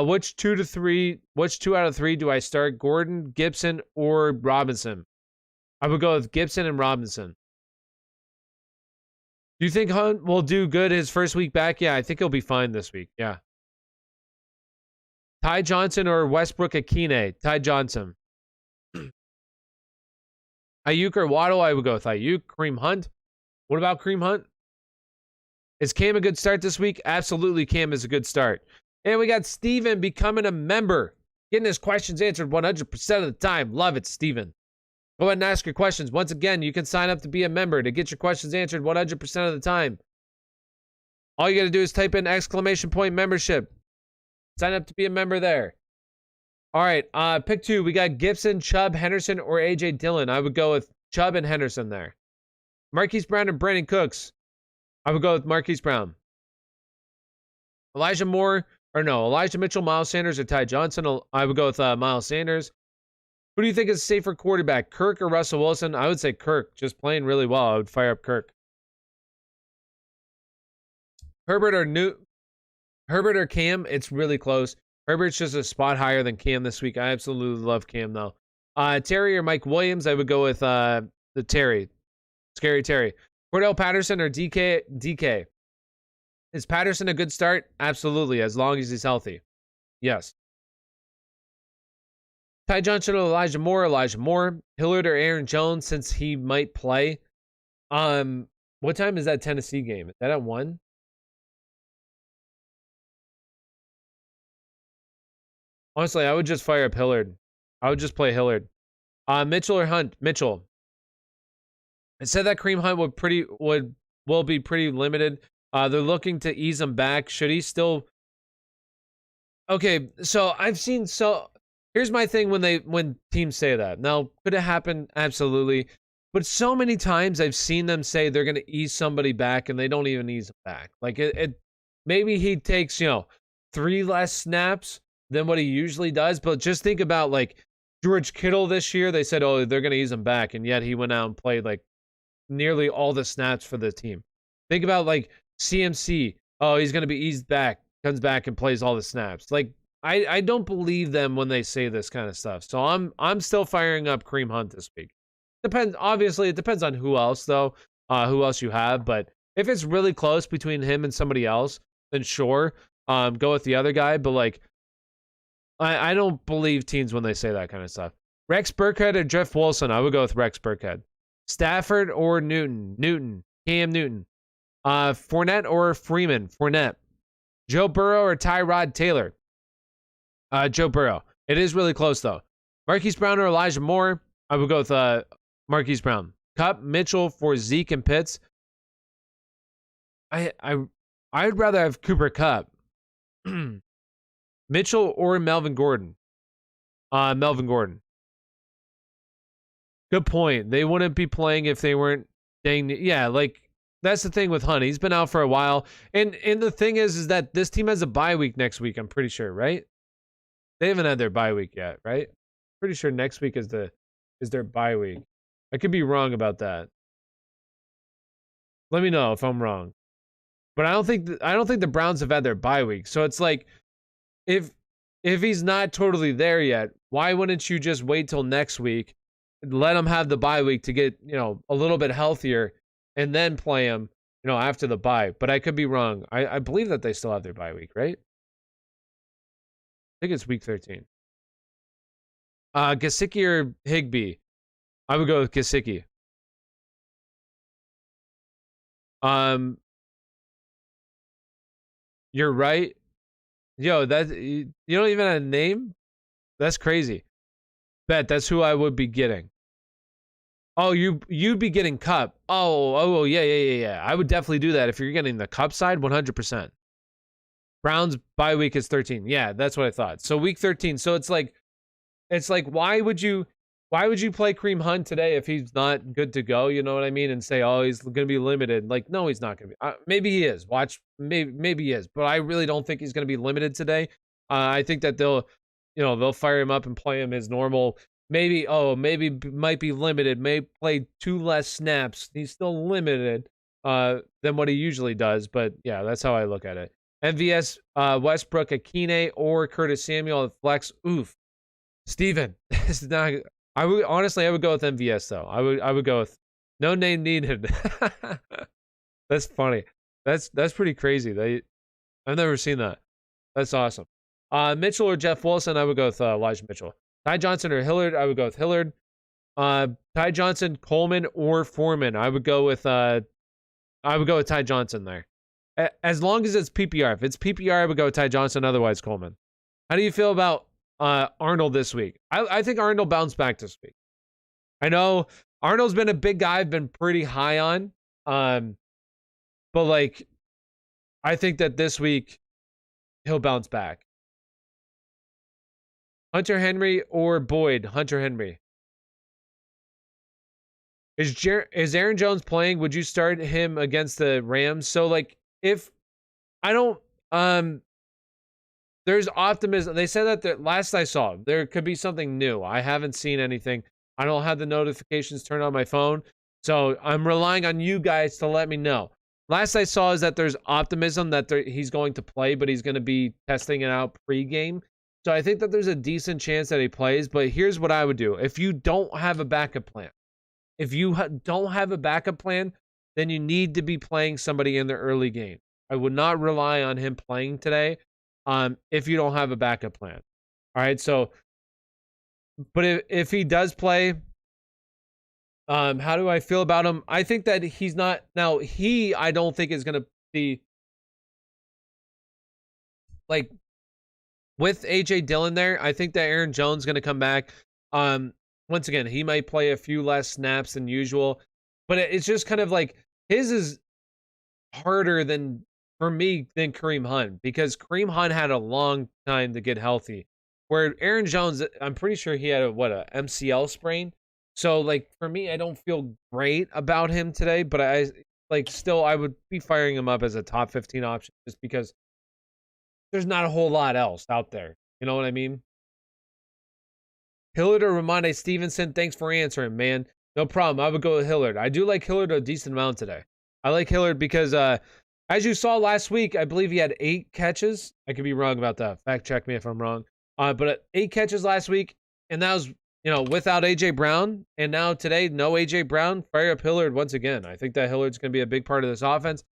Which two out of three do I start? Gordon, Gibson, or Robinson? I would go with Gibson and Robinson. Do you think Hunt will do good his first week back? Yeah, I think he'll be fine this week. Yeah. Ty Johnson or Westbrook Akine? Ty Johnson. Ayuk or Waddle? I would go with Ayuk. Kareem Hunt? What about Kareem Hunt? Is Cam a good start this week? Absolutely, Cam is a good start. And we got Steven becoming a member, getting his questions answered 100% of the time. Love it, Steven. Go ahead and ask your questions. Once again, you can sign up to be a member to get your questions answered 100% of the time. All you got to do is type in ! membership. Sign up to be a member there. All right, pick 2. We got Gibson, Chubb, Henderson, or A.J. Dillon. I would go with Chubb and Henderson there. Marquise Brown and Brandon Cooks. I would go with Marquise Brown. Elijah Mitchell, Miles Sanders, or Ty Johnson. I would go with Miles Sanders. Who do you think is safer quarterback, Kirk or Russell Wilson? I would say Kirk, just playing really well. I would fire up Kirk. Herbert or Cam? It's really close. Herbert's just a spot higher than Cam this week. I absolutely love Cam, though. Terry or Mike Williams? I would go with the Terry. Scary Terry. Cordell Patterson or DK? Is Patterson a good start? Absolutely, as long as he's healthy. Yes. Ty Johnson or Elijah Moore. Hillard or Aaron Jones, since he might play. What time is that Tennessee game? Is that at 1? Honestly, I would just fire up Hillard. I would just play Hillard. Mitchell or Hunt? Mitchell. I said that Kareem Hunt will be pretty limited. They're looking to ease him back. Should he still? Okay, so here's my thing when teams say that. Now, could it happen? Absolutely. But so many times I've seen them say they're going to ease somebody back and they don't even ease him back. Like maybe he takes, 3 less snaps than what he usually does. But just think about like George Kittle this year. They said, oh, they're going to ease him back. And yet he went out and played like nearly all the snaps for the team. Think about like CMC. Oh, he's going to be eased back, comes back and plays all the snaps. Like I don't believe them when they say this kind of stuff. So I'm still firing up Kareem Hunt this week. Obviously it depends on who else though, who else you have. But if it's really close between him and somebody else, then sure, go with the other guy. But like, I don't believe teams when they say that kind of stuff. Rex Burkhead or Jeff Wilson? I would go with Rex Burkhead. Stafford or Newton? Cam Newton. Fournette or Freeman? Fournette. Joe Burrow or Tyrod Taylor? Joe Burrow. It is really close though. Marquise Brown or Elijah Moore? I would go with Marquise Brown. Kupp, Mitchell for Zeke and Pitts. I'd rather have Cooper Kupp. Mitchell or Melvin Gordon? Melvin Gordon. Good point. They wouldn't be playing if they weren't dang. Yeah, like that's the thing with Hunt. He's been out for a while. And the thing is that this team has a bye week next week, I'm pretty sure, right? They haven't had their bye week yet, right? Pretty sure next week is their bye week. I could be wrong about that. Let me know if I'm wrong. But I don't think the Browns have had their bye week. So it's like if he's not totally there yet, why wouldn't you just wait till next week, let him have the bye week to get, a little bit healthier and then play him, after the bye. But I could be wrong. I believe that they still have their bye week, right? I think it's week 13. Gesicki or Higbee? I would go with Gesicki. You're right. Yo, you don't even have a name? That's crazy. Bet that's who I would be getting. Oh, you'd be getting Kupp. Oh, yeah. I would definitely do that if you're getting the Kupp side, 100%. Browns bye week is 13. Yeah, that's what I thought. So week 13. So it's like why would you play Kareem Hunt today if he's not good to go? You know what I mean? And say, oh, he's going to be limited. Like, no, he's not going to be. Maybe he is. Maybe he is. But I really don't think he's going to be limited today. I think that they'll fire him up and play him his normal. Maybe might be limited. May play 2 less snaps. He's still limited than what he usually does. But yeah, that's how I look at it. MVS, Westbrook, Akine, or Curtis Samuel at flex. Oof. Steven. It's not. I would go with MVS though. I would go with no name needed. That's funny. That's pretty crazy. I've never seen that. That's awesome. Mitchell or Jeff Wilson? I would go with Elijah Mitchell. Ty Johnson or Hillard? I would go with Hillard. Ty Johnson, Coleman, or Foreman? I would go with Ty Johnson there. as long as it's PPR. If it's PPR, I would go with Ty Johnson. Otherwise, Coleman. How do you feel about Arnold this week? I think Arnold bounced back this week. I know Arnold's been a big guy I've been pretty high on. But like, I think that this week he'll bounce back. Hunter Henry or Boyd? Hunter Henry. Is Aaron Jones playing? Would you start him against the Rams? So like, if I don't, there's optimism. They said that last I saw, there could be something new. I haven't seen anything. I don't have the notifications turned on my phone. So I'm relying on you guys to let me know. Last I saw is that there's optimism that he's going to play, but he's going to be testing it out pre-game. So I think that there's a decent chance that he plays. But here's what I would do. If you don't have a backup plan, then you need to be playing somebody in the early game. I would not rely on him playing today if you don't have a backup plan. All right, so, but if he does play, how do I feel about him? I think that he's not, now I don't think is going to be, like, with A.J. Dillon there, I think that Aaron Jones is going to come back. Once again, he might play a few less snaps than usual, but it's just kind of like, his is harder for me than Kareem Hunt, because Kareem Hunt had a long time to get healthy, where Aaron Jones, I'm pretty sure he had a MCL sprain. So like, for me, I don't feel great about him today, but I would be firing him up as a top 15 option just because there's not a whole lot else out there. You know what I mean? Hillard or Ramondre Stevenson, thanks for answering, man. No problem. I would go with Hillard. I do like Hillard a decent amount today. I like Hillard because, as you saw last week, I believe he had 8 catches. I could be wrong about that. Fact check me if I'm wrong. But 8 catches last week, and that was, without A.J. Brown. And now today, no A.J. Brown. Fire up Hillard once again. I think that Hillard's going to be a big part of this offense.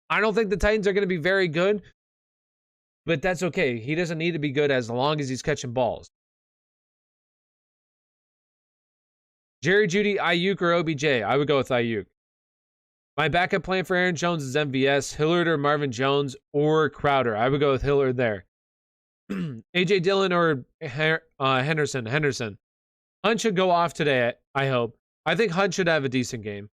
I don't think the Titans are going to be very good, but that's okay. He doesn't need to be good as long as he's catching balls. Jerry Jeudy, Ayuk, or OBJ? I would go with Ayuk. My backup plan for Aaron Jones is MVS, Hillard or Marvin Jones, or Crowder. I would go with Hillard there. A.J. Dillon or Henderson. Hunt should go off today, I hope. I think Hunt should have a decent game.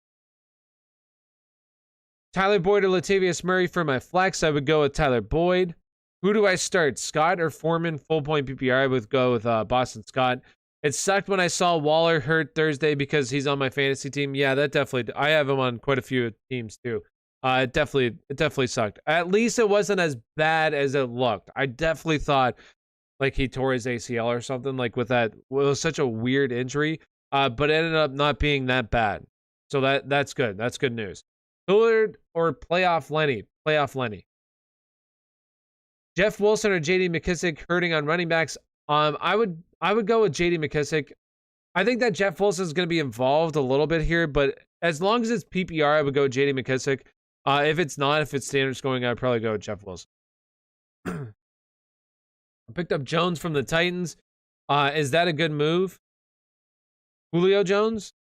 Tyler Boyd or Latavius Murray for my flex. I would go with Tyler Boyd. Who do I start? Scott or Foreman? Full point PPR. I would go with Boston Scott. It sucked when I saw Waller hurt Thursday because he's on my fantasy team. Yeah, that definitely. I have him on quite a few teams too. It definitely sucked. At least it wasn't as bad as it looked. I definitely thought like he tore his ACL or something like with that. It was such a weird injury, but it ended up not being that bad. So that's good. That's good news. Hillard or playoff Lenny? Playoff Lenny. Jeff Wilson or J.D. McKissick hurting on running backs? I would go with J.D. McKissick. I think that Jeff Wilson is going to be involved a little bit here, but as long as it's PPR, I would go J.D. McKissick. If it's not, if it's standard scoring, I'd probably go with Jeff Wilson. I picked up Jones from the Titans. Is that a good move? Julio Jones?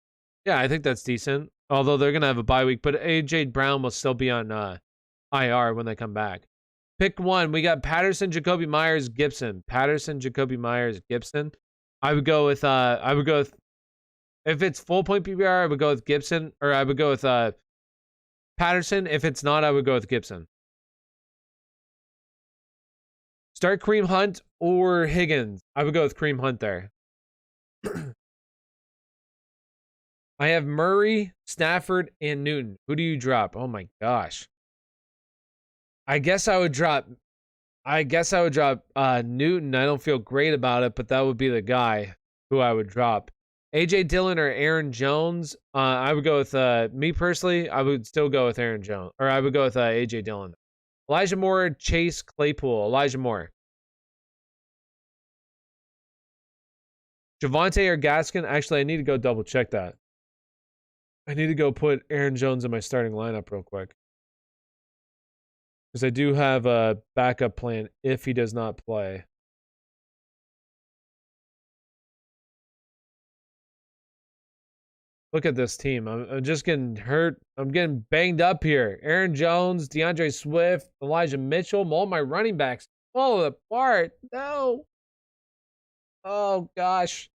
Yeah, I think that's decent. Although they're going to have a bye week, but A.J. Brown will still be on IR when they come back. Pick one. We got Patterson, Jacoby Myers, Gibson. Patterson, Jacoby Myers, Gibson. I would go with if it's full point PPR, I would go with Gibson, or I would go with Patterson. If it's not, I would go with Gibson. Start Kareem Hunt or Higgins. I would go with Kareem Hunt there. I have Murray, Stafford, and Newton. Who do you drop? Oh my gosh. I guess I would drop Newton. I don't feel great about it, but that would be the guy who I would drop. A.J. Dillon or Aaron Jones? I would go with, me personally, I would still go with Aaron Jones. Or I would go with A.J. Dillon. Elijah Moore, Chase Claypool. Elijah Moore. Javonte or Gaskin? Actually, I need to go double check that. I need to go put Aaron Jones in my starting lineup real quick. Because I do have a backup plan if he does not play. Look at this team. I'm just getting hurt. I'm getting banged up here. Aaron Jones, DeAndre Swift, Elijah Mitchell, all my running backs fall apart. No. Oh gosh.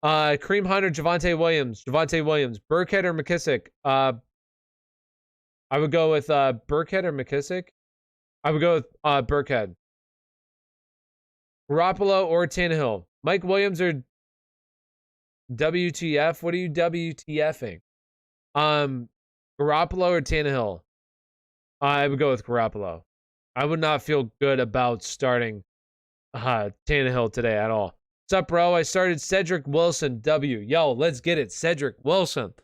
Kareem Hunter, Javonte Williams, Burkhead or McKissick. I would go with Burkhead or McKissick. I would go with Burkhead. Garoppolo or Tannehill. Mike Williams or WTF? What are you WTFing? Garoppolo or Tannehill? I would go with Garoppolo. I would not feel good about starting Tannehill today at all. What's up, bro? I started Cedric Wilson. W. Yo, let's get it. Cedric Wilson.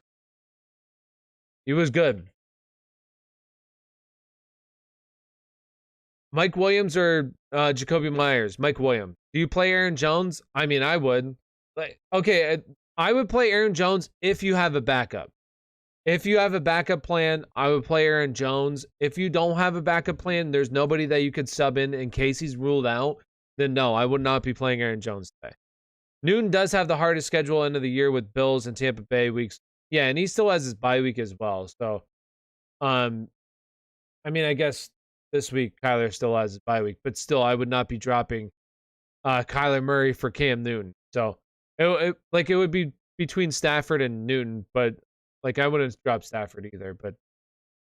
He was good. Mike Williams or Jacoby Myers? Mike Williams. Do you play Aaron Jones? I mean, I would. Okay, I would play Aaron Jones if you have a backup. If you have a backup plan, I would play Aaron Jones. If you don't have a backup plan, there's nobody that you could sub in case he's ruled out, then no, I would not be playing Aaron Jones today. Newton does have the hardest schedule end of the year with Bills and Tampa Bay weeks. Yeah, and he still has his bye week as well. So, I mean, I guess this week Kyler still has his bye week, but still, I would not be dropping Kyler Murray for Cam Newton. So, it would be between Stafford and Newton, but like I wouldn't drop Stafford either. But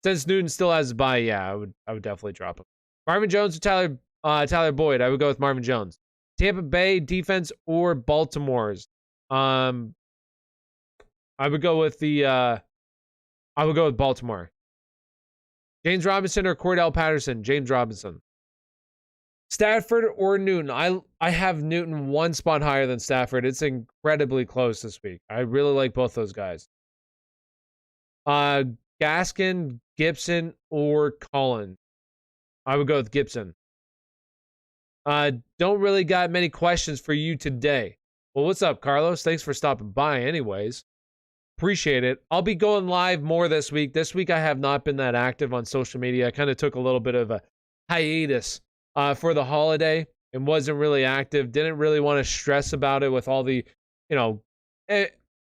since Newton still has his bye, yeah, I would definitely drop him. Marvin Jones or Tyler Boyd? I would go with Marvin Jones. Tampa Bay defense or Baltimore's? I would go with Baltimore. James Robinson or Cordell Patterson? James Robinson. Stafford or Newton? I have Newton one spot higher than Stafford. It's incredibly close this week. I really like both those guys. Gaskin, Gibson, or Collins? I would go with Gibson. Don't really got many questions for you today. Well, what's up, Carlos? Thanks for stopping by anyways. Appreciate it. I'll be going live more this week. This week I have not been that active on social media. I kind of took a little bit of a hiatus for the holiday and wasn't really active. Didn't really want to stress about it with all the,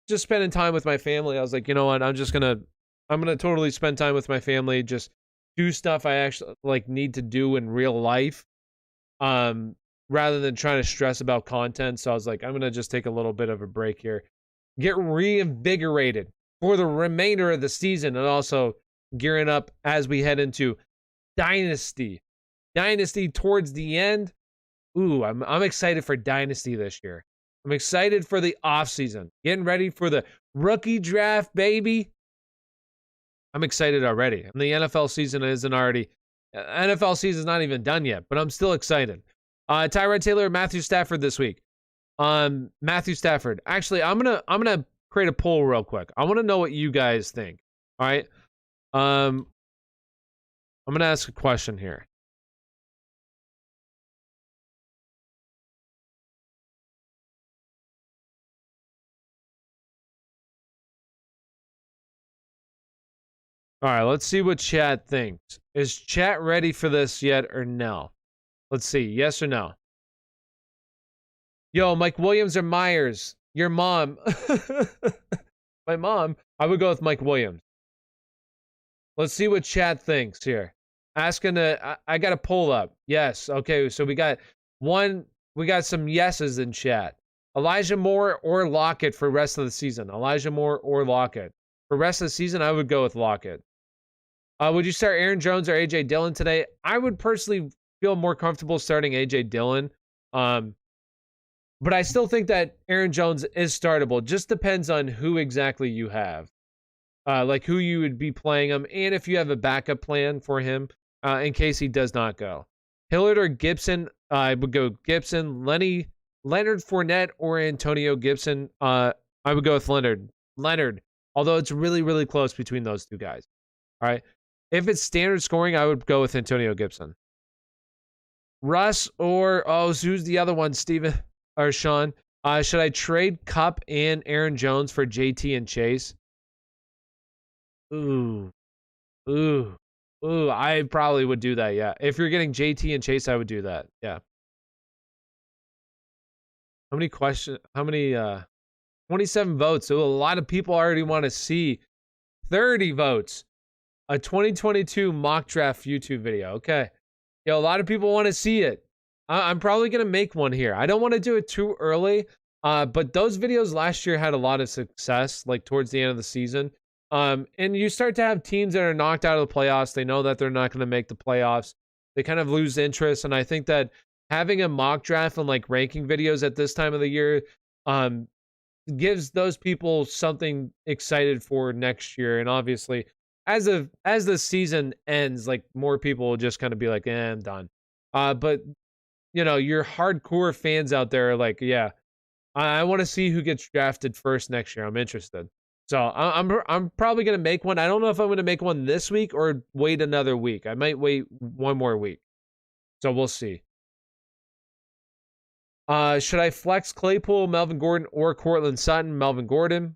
just spending time with my family. I was like, you know what? I'm gonna totally spend time with my family. Just do stuff I actually need to do in real life, rather than trying to stress about content. So I was like, I'm gonna just take a little bit of a break here, get reinvigorated for the remainder of the season, and also gearing up as we head into dynasty towards the end. Ooh, I'm excited for dynasty this year. I'm excited for the offseason, getting ready for the rookie draft, baby. I'm excited already. And the NFL season isn't not even done yet, but I'm still excited. Tyrod Taylor or Matthew Stafford this week? Matthew Stafford. Actually, I'm gonna create a poll real quick. I want to know what you guys think. All right. I'm gonna ask a question here. All right, let's see what chat thinks. Is chat ready for this yet or no? Let's see. Yes or no? Yo, Mike Williams or Myers? Your mom. My mom. I would go with Mike Williams. Let's see what chat thinks here. I got a poll up. Yes. Okay, so we got some yeses in chat. Elijah Moore or Lockett for rest of the season? Elijah Moore or Lockett? For rest of the season, I would go with Lockett. Would you start Aaron Jones or A.J. Dillon today? I would personally feel more comfortable starting A.J. Dillon. But I still think that Aaron Jones is startable. Just depends on who exactly you have. Who you would be playing him, and if you have a backup plan for him in case he does not go. Hillard or Gibson? I would go Gibson. Leonard Fournette or Antonio Gibson? I would go with Leonard. Although it's really, really close between those two guys. All right. If it's standard scoring, I would go with Antonio Gibson. Russ or, who's the other one, Steven or Sean? Should I trade Kupp and Aaron Jones for JT and Chase? Ooh. I probably would do that, yeah. If you're getting JT and Chase, I would do that, yeah. How many 27 votes. So a lot of people already want to see 30 votes. A 2022 mock draft YouTube video. Okay. A lot of people want to see it. I'm probably going to make one here. I don't want to do it too early. But those videos last year had a lot of success, like towards the end of the season. And you start to have teams that are knocked out of the playoffs. They know that they're not going to make the playoffs. They kind of lose interest. And I think that having a mock draft and like ranking videos at this time of the year gives those people something excited for next year. And obviously, as the season ends, like more people will just kind of be like, I'm done. But your hardcore fans out there are like, yeah, I want to see who gets drafted first next year. I'm interested. So I'm probably gonna make one. I don't know if I'm gonna make one this week or wait another week. I might wait one more week. So we'll see. Should I flex Claypool, Melvin Gordon, or Cortland Sutton? Melvin Gordon.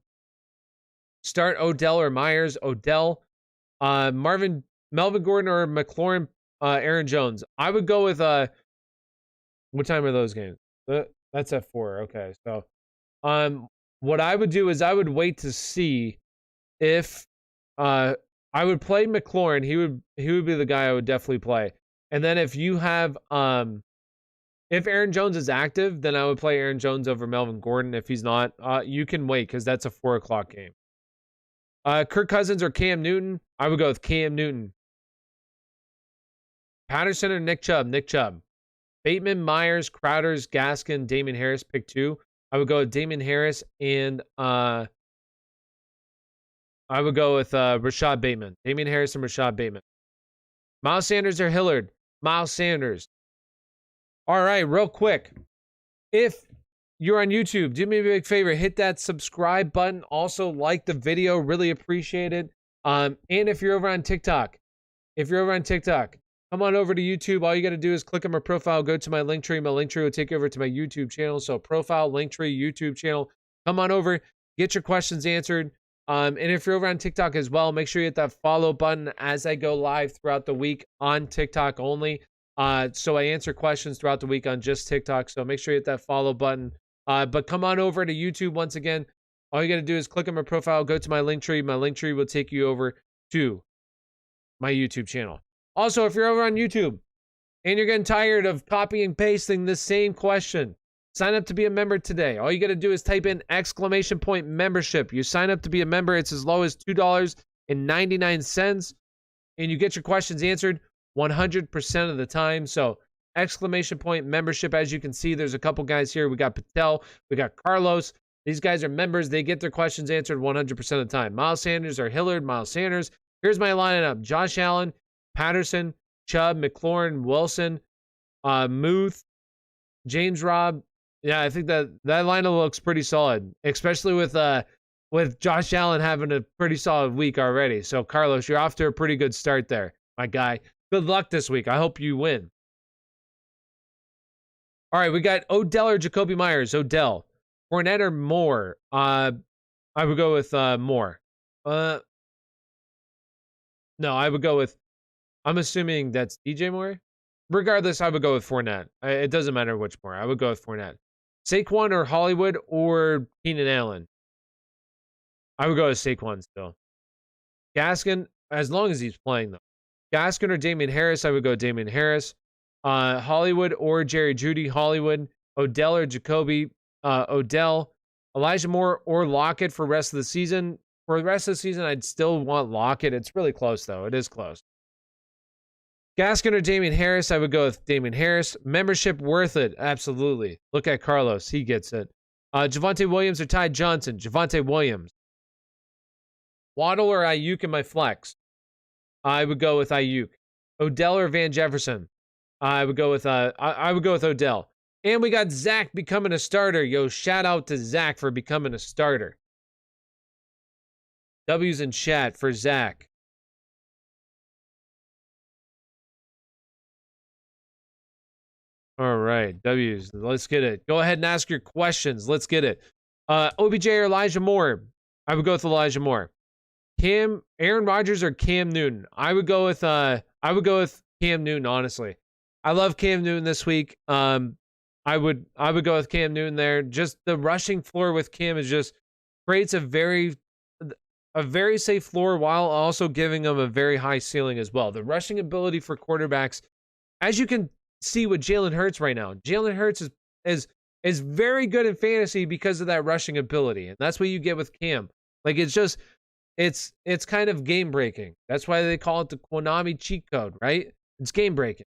Start Odell or Myers? Odell. Melvin Gordon or McLaurin, Aaron Jones. I would go with what time are those games? That's at 4. Okay, so what I would do is I would wait to see if I would play McLaurin. He would be the guy I would definitely play. And then if you have if Aaron Jones is active, then I would play Aaron Jones over Melvin Gordon. If he's not, you can wait because that's a 4 o'clock game. Kirk Cousins or Cam Newton? I would go with Cam Newton. Patterson or Nick Chubb? Nick Chubb. Bateman, Myers, Crowders, Gaskin, Damien Harris, pick 2. I would go with Damien Harris and I would go with Rashad Bateman. Damien Harris and Rashad Bateman. Miles Sanders or Hillard? Miles Sanders. All right, real quick. If you're on YouTube, do me a big favor. Hit that subscribe button. Also, like the video. Really appreciate it. And if you're over on TikTok, come on over to YouTube. All you got to do is click on my profile, go to my link tree. My link tree will take you over to my YouTube channel. So profile, link tree, YouTube channel. Come on over, get your questions answered. And if you're over on TikTok as well, make sure you hit that follow button as I go live throughout the week on TikTok only. So I answer questions throughout the week on just TikTok. So make sure you hit that follow button. But come on over to YouTube once again. All you got to do is click on my profile, go to my link tree. My link tree will take you over to my YouTube channel. Also, if you're over on YouTube and you're getting tired of copying and pasting the same question, sign up to be a member today. All you got to do is type in !membership. You sign up to be a member. It's as low as $2.99, and you get your questions answered 100% of the time. So !membership. As you can see, there's a couple guys here. We got Patel. We got Carlos. These guys are members. They get their questions answered 100% of the time. Miles Sanders or Hillard? Miles Sanders. Here's my lineup. Josh Allen, Patterson, Chubb, McLaurin, Wilson, Muth, James Robb. Yeah, I think that lineup looks pretty solid, especially with Josh Allen having a pretty solid week already. So, Carlos, you're off to a pretty good start there, my guy. Good luck this week. I hope you win. All right, we got Odell or Jacoby Myers. Odell. Fournette or Moore? I would go with Moore. No, I would go with, I'm assuming that's DJ Moore. Regardless, I would go with Fournette. It doesn't matter which Moore. I would go with Fournette. Saquon or Hollywood or Keenan Allen? I would go with Saquon still. Gaskin, as long as he's playing, though. Gaskin or Damien Harris? I would go Damien Harris. Hollywood or Jerry Jeudy? Hollywood. Odell or Jacoby? Odell. Elijah Moore or Lockett for the rest of the season? For the rest of the season, I'd still want Lockett. It's really close, though. It is close. Gaskin or Damien Harris? I would go with Damien Harris. Membership worth it? Absolutely. Look at Carlos. He gets it. Javonte Williams or Ty Johnson? Javonte Williams. Waddle or Ayuk in my flex? I would go with Ayuk. Odell or Van Jefferson? I would go with Odell. And we got Zach becoming a starter. Yo, shout out to Zach for becoming a starter. W's in chat for Zach. All right, W's. Let's get it. Go ahead and ask your questions. Let's get it. OBJ or Elijah Moore? I would go with Elijah Moore. Aaron Rodgers or Cam Newton? I would go with Cam Newton, honestly. I love Cam Newton this week. I I would go with Cam Newton there. Just the rushing floor with Cam is just creates a very safe floor while also giving them a very high ceiling as well. The rushing ability for quarterbacks, as you can see with Jalen Hurts right now, Jalen Hurts is very good in fantasy because of that rushing ability, and that's what you get with Cam. Like it's kind of game breaking. That's why they call it the Konami cheat code, right? It's game breaking.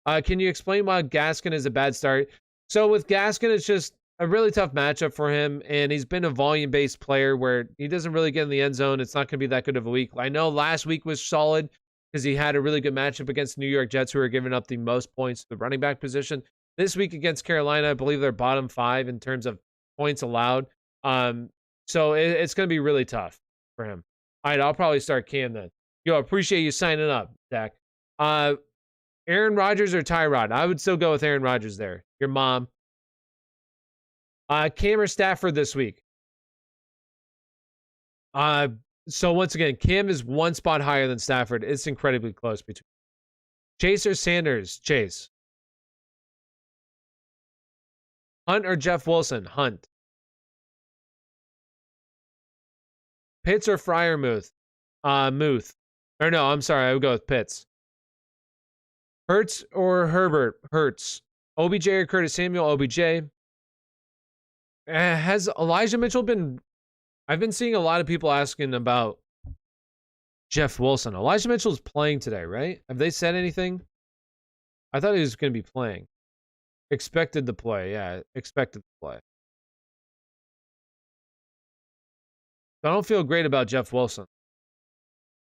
Can you explain why Gaskin is a bad start? So with Gaskin, it's just a really tough matchup for him, and he's been a volume-based player where he doesn't really get in the end zone. It's not going to be that good of a week. I know last week was solid because he had a really good matchup against the New York Jets, who are giving up the most points to the running back position. This week against Carolina, I believe they're bottom 5 in terms of points allowed. So it's going to be really tough for him. All right, I'll probably start Cam then. Yo, appreciate you signing up, Dak. Aaron Rodgers or Tyrod? I would still go with Aaron Rodgers there. Your mom. Cam or Stafford this week? So once again, Cam is one spot higher than Stafford. It's incredibly close between Chase or Sanders. Chase. Hunt or Jeff Wilson? Hunt. Pitts or Freiermuth? Muth. Or no, I'm sorry. I would go with Pitts. Hurts or Herbert? Hurts. OBJ or Curtis Samuel? OBJ. Has Elijah Mitchell been... I've been seeing a lot of people asking about Jeff Wilson. Elijah Mitchell's playing today, right? Have they said anything? I thought he was going to be playing. Expected to play. Yeah, expected to play. I don't feel great about Jeff Wilson.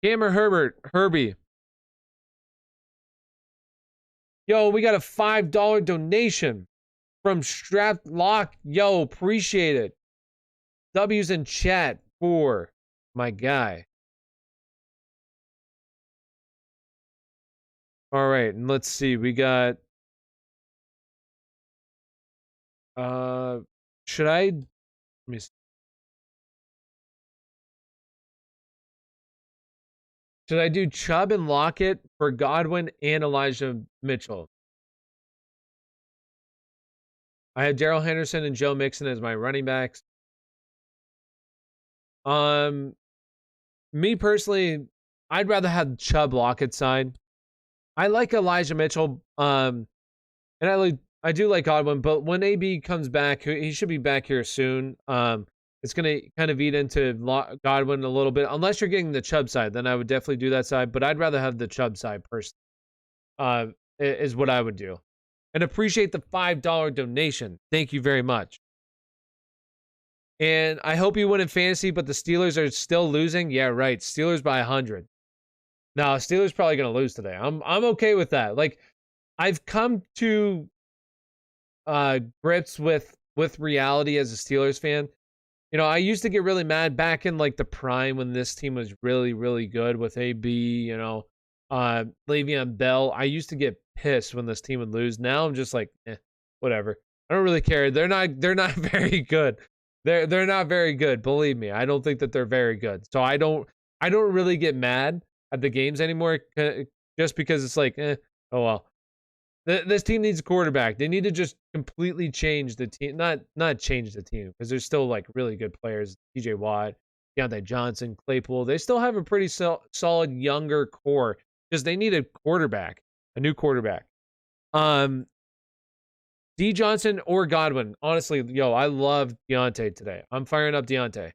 Cam or Herbert? Herbie. Yo, we got a $5 donation from Strapped Lock. Yo, appreciate it. W's in chat for my guy. All right, and let's see. We got... should I... Let me see. Should I do Chubb and Lockett for Godwin and Elijah Mitchell? I have Darrell Henderson and Joe Mixon as my running backs. Me personally, I'd rather have Chubb Lockett side. I like Elijah Mitchell, and I do like Godwin, but when AB comes back, he should be back here soon. It's going to kind of eat into Godwin a little bit. Unless you're getting the Chubb side, then I would definitely do that side. But I'd rather have the Chubb side personally, is what I would do. And appreciate the $5 donation. Thank you very much. And I hope you win in fantasy, but the Steelers are still losing. Yeah, right. Steelers by 100. No, Steelers probably going to lose today. I'm okay with that. Like, I've come to grips with reality as a Steelers fan. You know, I used to get really mad back in like the prime when this team was really, really good with AB, you know, Le'Veon Bell. I used to get pissed when this team would lose. Now I'm just like, whatever. I don't really care. They're not very good. They're not very good. Believe me. I don't think that they're very good. So I don't really get mad at the games anymore just because it's like, oh well. This team needs a quarterback. They need to just completely change the team. Not change the team, because there's still like really good players. TJ Watt, Deontay Johnson, Claypool. They still have a pretty solid younger core. Just they need a quarterback, a new quarterback. D Johnson or Godwin. Honestly, yo, I love Deontay today. I'm firing up Deontay.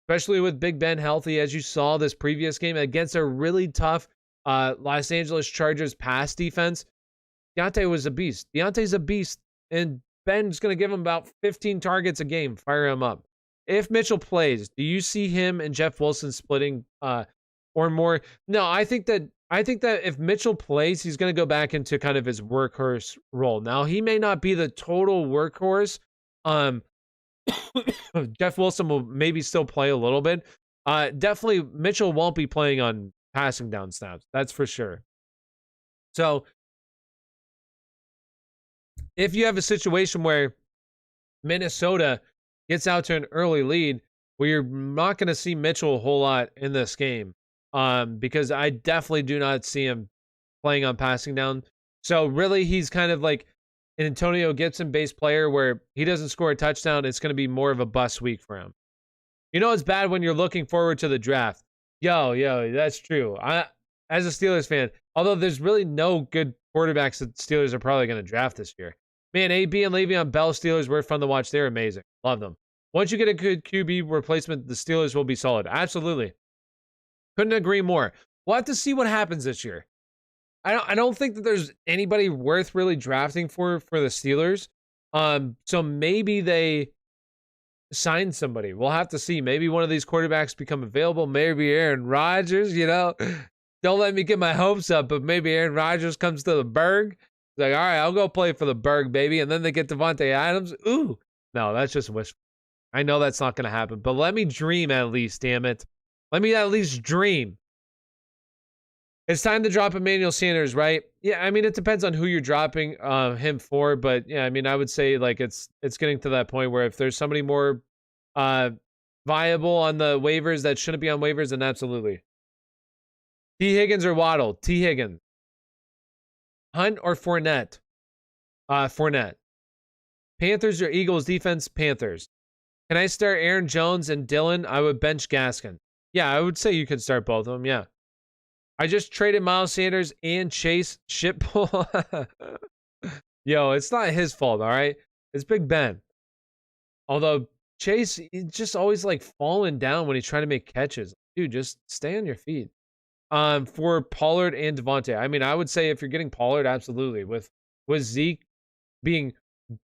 Especially with Big Ben healthy, as you saw this previous game against a really tough Los Angeles Chargers pass defense. Deontay was a beast. Deontay's a beast, and Ben's going to give him about 15 targets a game. Fire him up. If Mitchell plays, do you see him and Jeff Wilson splitting or more? No, I think that if Mitchell plays, he's going to go back into kind of his workhorse role. Now, he may not be the total workhorse. Jeff Wilson will maybe still play a little bit. Definitely, Mitchell won't be playing on passing down snaps. That's for sure. So, if you have a situation where Minnesota gets out to an early lead, well, you're not going to see Mitchell a whole lot in this game, because I definitely do not see him playing on passing down. So really, he's kind of like an Antonio Gibson based player where he doesn't score a touchdown, it's going to be more of a bust week for him. You know, it's bad when you're looking forward to the draft. Yo, that's true. As a Steelers fan, although there's really no good quarterbacks that Steelers are probably going to draft this year. Man, AB and Le'Veon Bell Steelers were fun to watch. They're amazing. Love them. Once you get a good QB replacement, the Steelers will be solid. Absolutely. Couldn't agree more. We'll have to see what happens this year. I don't think that there's anybody worth really drafting for the Steelers. So maybe they sign somebody. We'll have to see. Maybe one of these quarterbacks become available. Maybe Aaron Rodgers, you know. Don't let me get my hopes up, but maybe Aaron Rodgers comes to the Berg. He's like, all right, I'll go play for the Berg, baby. And then they get Devontae Adams. Ooh. No, that's just wishful. I know that's not going to happen, but let me dream at least, damn it. Let me at least dream. It's time to drop Emmanuel Sanders, right? Yeah, I mean, it depends on who you're dropping him for, but yeah, I mean, I would say like it's getting to that point where if there's somebody more viable on the waivers that shouldn't be on waivers, then absolutely. T. Higgins or Waddle? T. Higgins. Hunt or Fournette? Fournette. Panthers or Eagles defense? Panthers. Can I start Aaron Jones and Dillon? I would bench Gaskin. Yeah, I would say you could start both of them, yeah. I just traded Miles Sanders and Chase Shitbull. Yo, it's not his fault, all right? It's Big Ben. Although Chase, he's just always like falling down when he's trying to make catches. Dude, just stay on your feet. For Pollard and Devontae. I mean, I would say if you're getting Pollard, absolutely. With Zeke being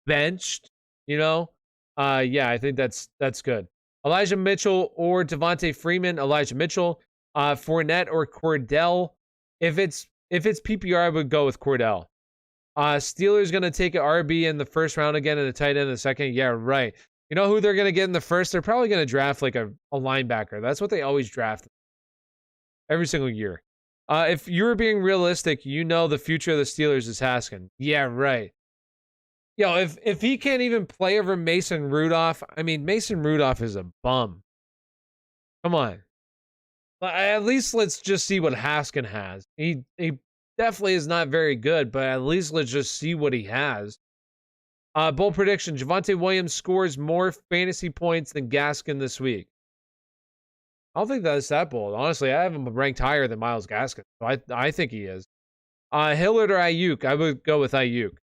benched, you know, yeah, I think that's good. Elijah Mitchell or Devontae Freeman. Elijah Mitchell. Fournette or Cordell. If it's PPR, I would go with Cordell. Steelers going to take an RB in the first round again and a tight end in the second. Yeah, right. You know who they're going to get in the first? They're probably going to draft like a linebacker. That's what they always draft every single year. If you were being realistic, you know the future of the Steelers is Haskin. Yeah, right. Yo, if he can't even play over Mason Rudolph, I mean, Mason Rudolph is a bum. Come on. At least let's just see what Haskin has. He definitely is not very good, but at least let's just see what he has. Bold prediction, Javonte Williams scores more fantasy points than Gaskin this week. I don't think that's that bold. Honestly, I have him ranked higher than Myles Gaskin. So I think he is. Hillard or Ayuk? I would go with Ayuk.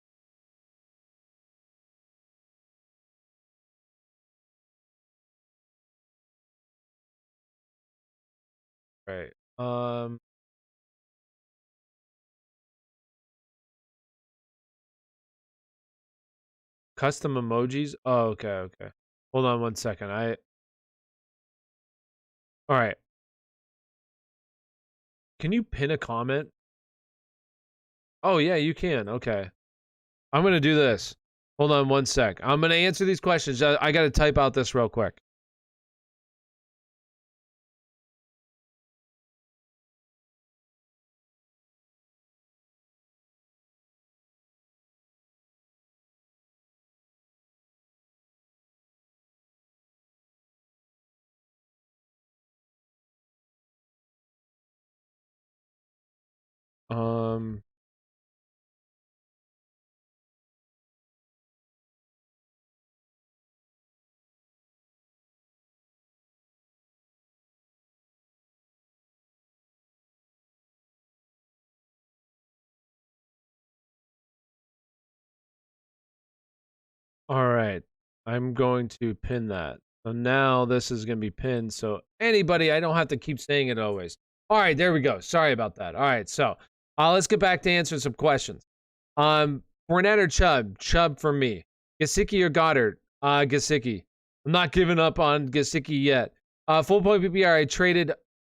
Right. Custom emojis? Oh, okay. Hold on one second. All right. Can you pin a comment? Oh, yeah, you can. Okay. I'm going to do this. Hold on one sec. I'm going to answer these questions. I got to type out this real quick. All right. I'm going to pin that. So now this is going to be pinned. So anybody, I don't have to keep saying it always. All right, there we go. Sorry about that. All right, so let's get back to answering some questions. Fournette or Chubb? Chubb for me. Gesicki or Goddard? Gesicki. I'm not giving up on Gesicki yet. Full point PPR, I traded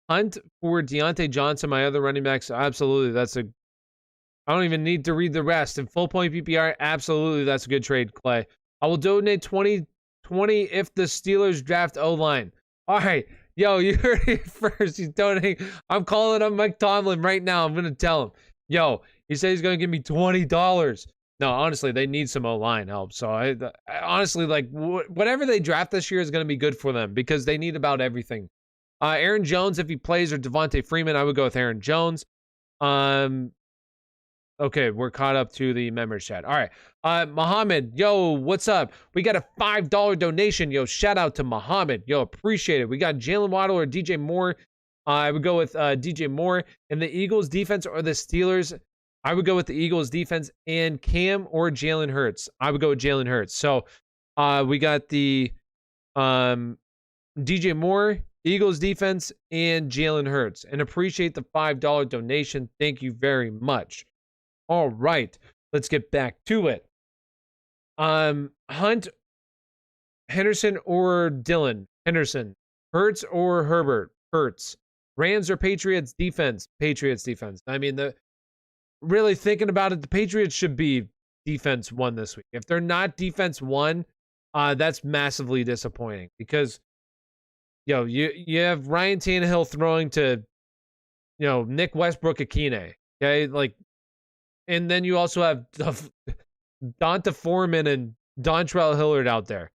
Hunt for Deontay Johnson, my other running backs. Absolutely, I don't even need to read the rest. In full point PPR, absolutely, that's a good trade, Clay. I will donate 20 if the Steelers draft O-line. All right. Yo, you heard it first. He's donating. I'm calling up Mike Tomlin right now. I'm going to tell him. Yo, he said he's going to give me $20. No, honestly, they need some O-line help. So I honestly, like, whatever they draft this year is going to be good for them because they need about everything. Aaron Jones, if he plays, or Devontae Freeman, I would go with Aaron Jones. Okay, we're caught up to the members chat. All right. Muhammad, yo, what's up? We got a $5 donation. Yo, shout out to Muhammad. Yo, appreciate it. We got Jalen Waddle or DJ Moore. I would go with DJ Moore. And the Eagles defense or the Steelers, I would go with the Eagles defense and Cam or Jalen Hurts. I would go with Jalen Hurts. So we got the DJ Moore, Eagles defense, and Jalen Hurts. And appreciate the $5 donation. Thank you very much. All right, let's get back to it. Hunt, Henderson or Dylan? Henderson. Hurts or Herbert? Hurts. Rams or Patriots defense? Patriots defense. I mean, really thinking about it, the Patriots should be defense 1 this week. If they're not defense 1, that's massively disappointing because, you have Ryan Tannehill throwing to, Nick Westbrook-Akine. Okay, like. And then you also have Donta Foreman and Dontrell Hillard out there.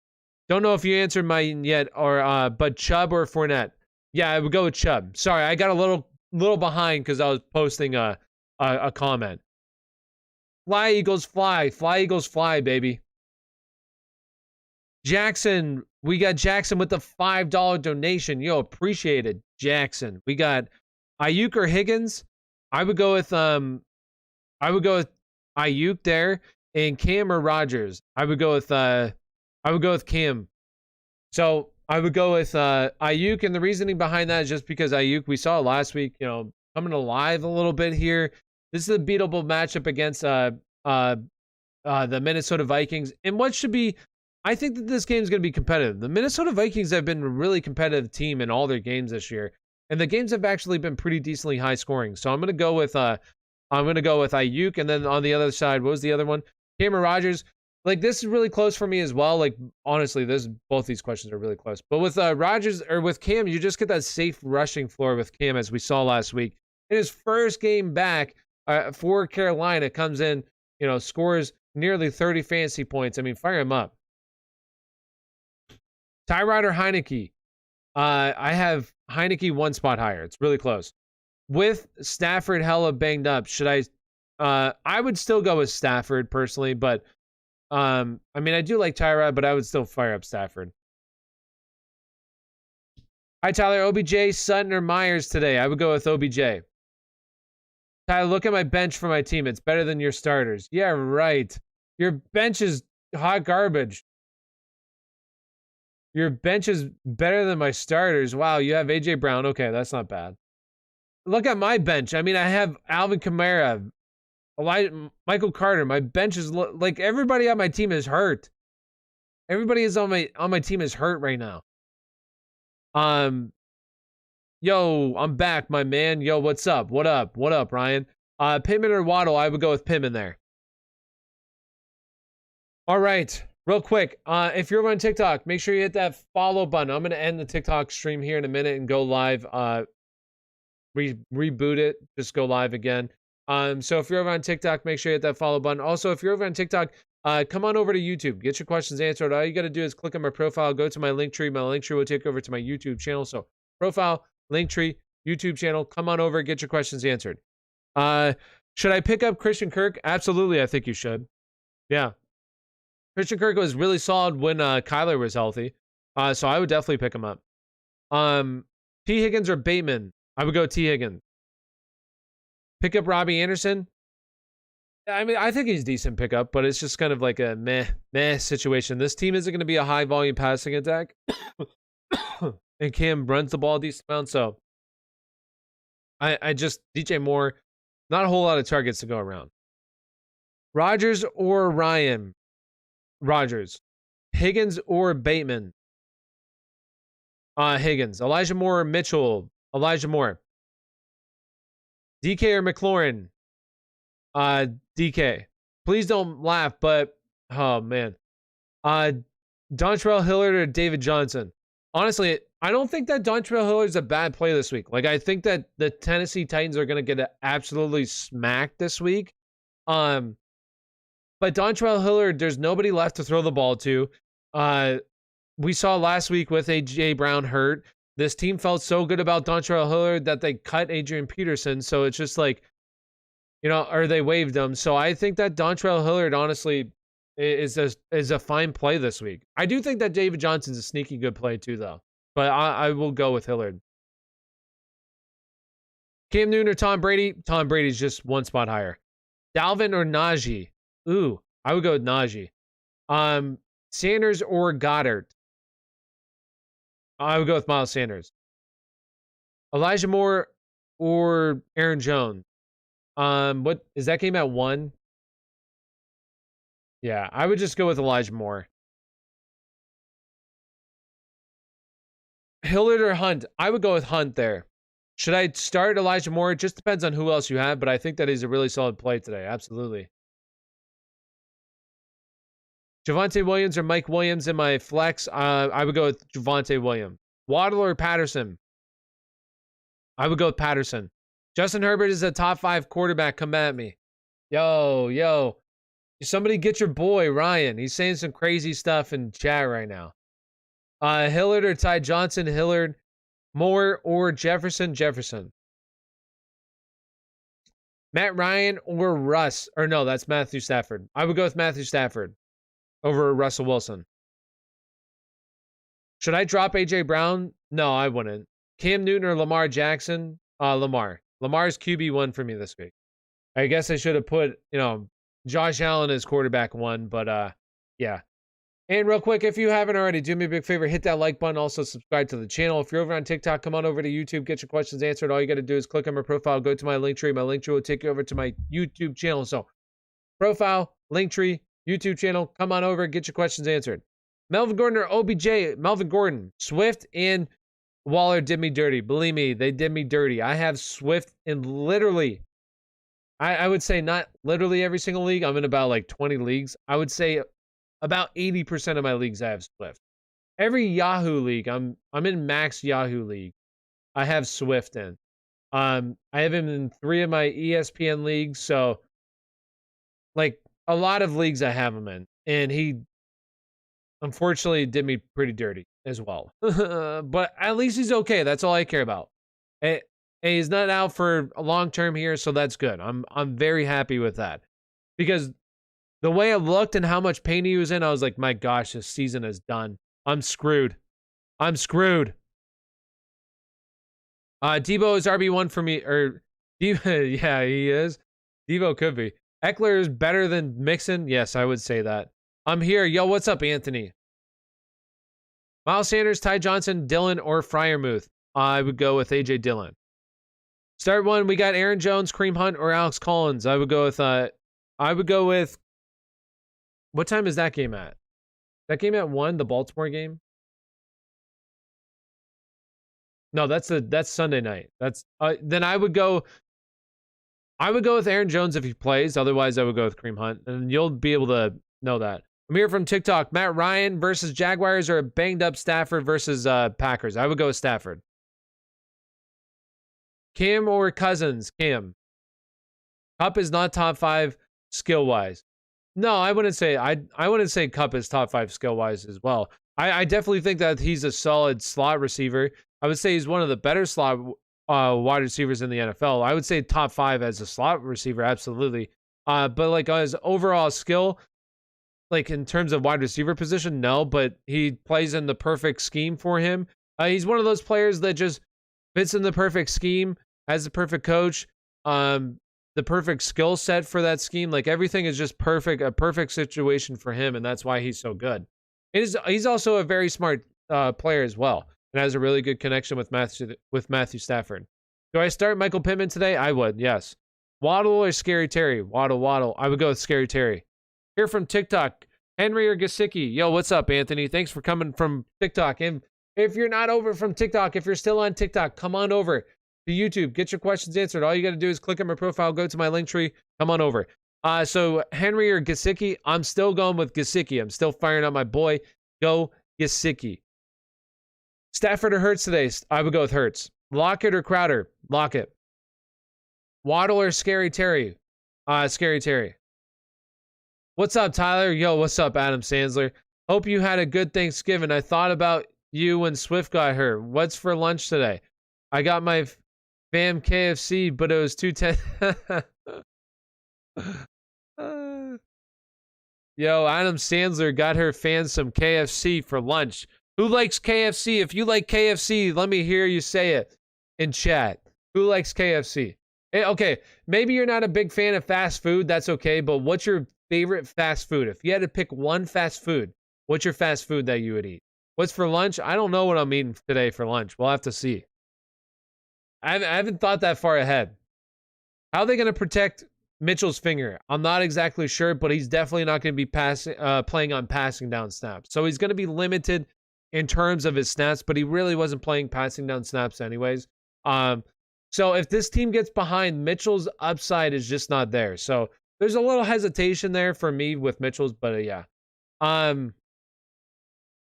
Don't know if you answered mine yet, or but Chubb or Fournette. Yeah, I would go with Chubb. Sorry, I got a little behind because I was posting a comment. Fly Eagles fly, fly Eagles fly, baby. Jackson, we got Jackson with the $5 donation. Yo, appreciate it, Jackson. We got Ayuk or Higgins. I would go with Ayuk there, and Cam or Rodgers. I would go with Cam. So I would go with Ayuk, and the reasoning behind that is just because Ayuk, we saw last week, coming alive a little bit here. This is a beatable matchup against the Minnesota Vikings, and what should be, I think that this game is going to be competitive. The Minnesota Vikings have been a really competitive team in all their games this year, and the games have actually been pretty decently high scoring. So I'm going to go with Ayuk, and then on the other side, what was the other one? Cam or Rodgers. Like, this is really close for me as well. Like, honestly, both these questions are really close. But with Rodgers or with Cam, you just get that safe rushing floor with Cam, as we saw last week. In his first game back for Carolina, comes in, scores nearly 30 fantasy points. I mean, fire him up. Tyrod or Heineke? I have Heineke 1 spot higher. It's really close. With Stafford hella banged up, should I would still go with Stafford personally, but I mean, I do like Tyrod, but I would still fire up Stafford. Hi, Tyler. OBJ, Sutton, or Myers today? I would go with OBJ. Tyler, look at my bench for my team. It's better than your starters. Yeah, right. Your bench is hot garbage. Your bench is better than my starters. Wow, you have AJ Brown. Okay, that's not bad. Look at my bench. I mean, I have Alvin Kamara, Michael Carter. My bench is like everybody on my team is hurt. Everybody is on my team is hurt right now. Yo, I'm back, my man. Yo, what's up? What up? What up, Ryan? Pittman or Waddle? I would go with Pittman there. All right, real quick. If you're on TikTok, make sure you hit that follow button. I'm gonna end the TikTok stream here in a minute and go live. Reboot it, just go live again. So if you're over on TikTok, make sure you hit that follow button. Also, if you're over on TikTok, come on over to YouTube, get your questions answered. All you got to do is click on my profile, go to my link tree. My link tree will take over to my YouTube channel. So profile, link tree, YouTube channel, come on over, get your questions answered. Should I pick up Christian Kirk? Absolutely, I think you should. Yeah. Christian Kirk was really solid when Kyler was healthy. So I would definitely pick him up. T. Higgins or Bateman? I would go T. Higgins. Pick up Robbie Anderson. I mean, I think he's decent pickup, but it's just kind of like a meh situation. This team isn't going to be a high volume passing attack. And Cam runs the ball a decent amount, so I just, DJ Moore, not a whole lot of targets to go around. Rodgers or Ryan? Rodgers. Higgins or Bateman? Higgins. Elijah Moore or Mitchell? Elijah Moore. DK or McLaurin? DK. Please don't laugh, but oh man. Dontrell Hillard or David Johnson? Honestly, I don't think that Dontrell Hillard's a bad play this week. Like, I think that the Tennessee Titans are going to get absolutely smacked this week. But Dontrell Hillard, there's nobody left to throw the ball to. We saw last week with A.J. Brown hurt. This team felt so good about Dontrell Hillard that they cut Adrian Peterson. So it's just like, or they waived him. So I think that Dontrell Hillard, honestly, is a fine play this week. I do think that David Johnson's a sneaky good play too, though. But I will go with Hillard. Cam Newton or Tom Brady? Tom Brady's just one spot higher. Dalvin or Najee? Ooh, I would go with Najee. Sanders or Goddard? I would go with Miles Sanders. Elijah Moore or Aaron Jones? What is that game at 1? Yeah, I would just go with Elijah Moore. Hillard or Hunt? I would go with Hunt there. Should I start Elijah Moore? It just depends on who else you have, but I think that he's a really solid play today. Absolutely. Javonte Williams or Mike Williams in my flex? I would go with Javonte Williams. Waddle or Patterson? I would go with Patterson. Justin Herbert is a top 5 quarterback. Come at me. Yo. Somebody get your boy, Ryan. He's saying some crazy stuff in chat right now. Hillard or Ty Johnson? Hillard. Moore or Jefferson? Jefferson. Matt Ryan or Russ? Or no, that's Matthew Stafford. I would go with Matthew Stafford over Russell Wilson. Should I drop A.J. Brown? No, I wouldn't. Cam Newton or Lamar Jackson? Lamar. Lamar's QB1 for me this week. I guess I should have put, Josh Allen as quarterback 1, but yeah. And real quick, if you haven't already, do me a big favor, hit that like button. Also, subscribe to the channel. If you're over on TikTok, come on over to YouTube, get your questions answered. All you got to do is click on my profile, go to my link tree. My link tree will take you over to my YouTube channel. So, profile, link tree, YouTube channel, come on over, get your questions answered. Melvin Gordon or OBJ? Melvin Gordon. Swift and Waller did me dirty. Believe me, they did me dirty. I have Swift in literally, I would say not literally every single league. I'm in about like 20 leagues. I would say about 80% of my leagues I have Swift. Every Yahoo league, I'm in max Yahoo league. I have Swift in. I have him in 3 of my ESPN leagues, so like a lot of leagues I have him in, and he unfortunately did me pretty dirty as well. But at least he's okay. That's all I care about. And he's not out for a long term here, so that's good. I'm very happy with that, because the way it looked and how much pain he was in, I was like, my gosh, this season is done. I'm screwed. Debo is RB1 for me, or yeah, he is. Debo could be. Eckler is better than Mixon. Yes, I would say that. I'm here. Yo, what's up, Anthony? Miles Sanders, Ty Johnson, Dillon, or Freiermuth? I would go with A.J. Dillon. Start 1, we got Aaron Jones, Kareem Hunt, or Alex Collins. I would go with, what time is that game at? That game at 1, the Baltimore game? No, that's Sunday night. That's then I would go with Aaron Jones if he plays. Otherwise, I would go with Kareem Hunt, and you'll be able to know that. I'm here from TikTok. Matt Ryan versus Jaguars, or a banged up Stafford versus Packers? I would go with Stafford. Cam or Cousins? Cam. Kupp is not top 5 skill wise. No, I wouldn't say Kupp is top 5 skill wise as well. I definitely think that he's a solid slot receiver. I would say he's one of the better slot wide receivers in the NFL. I would say top 5 as a slot receiver, absolutely. But like on his overall skill, like in terms of wide receiver position, no, but he plays in the perfect scheme for him. He's one of those players that just fits in the perfect scheme, has the perfect coach, the perfect skill set for that scheme. Like everything is just perfect, a perfect situation for him, and that's why he's so good. He's also a very smart player as well, and has a really good connection with Matthew Stafford. Do I start Michael Pittman today? I would, yes. Waddle or Scary Terry? Waddle. I would go with Scary Terry. Here from TikTok, Henry or Gesicki? Yo, what's up, Anthony? Thanks for coming from TikTok. And if you're not over from TikTok, if you're still on TikTok, come on over to YouTube. Get your questions answered. All you got to do is click on my profile, go to my link tree, come on over. So Henry or Gesicki? I'm still going with Gesicki. I'm still firing up my boy. Go Gesicki. Stafford or Hurts today? I would go with Hurts. Lockett or Crowder? Lockett. Waddle or Scary Terry? Scary Terry. What's up, Tyler? Yo, what's up, Adam Sandler? Hope you had a good Thanksgiving. I thought about you when Swift got hurt. What's for lunch today? I got my fam KFC, but it was $2.10. Uh, Yo, Adam Sandler got her fans some KFC for lunch. Who likes KFC? If you like KFC, let me hear you say it in chat. Who likes KFC? Okay, maybe you're not a big fan of fast food. That's okay, but what's your favorite fast food? If you had to pick one fast food, what's your fast food that you would eat? What's for lunch? I don't know what I'm eating today for lunch. We'll have to see. I haven't thought that far ahead. How are they going to protect Mitchell's finger? I'm not exactly sure, but he's definitely not going to be playing on passing down snaps. So he's going to be limited in terms of his snaps, but he really wasn't playing passing down snaps anyways. So if this team gets behind, Mitchell's upside is just not there. So there's a little hesitation there for me with Mitchell's, but yeah.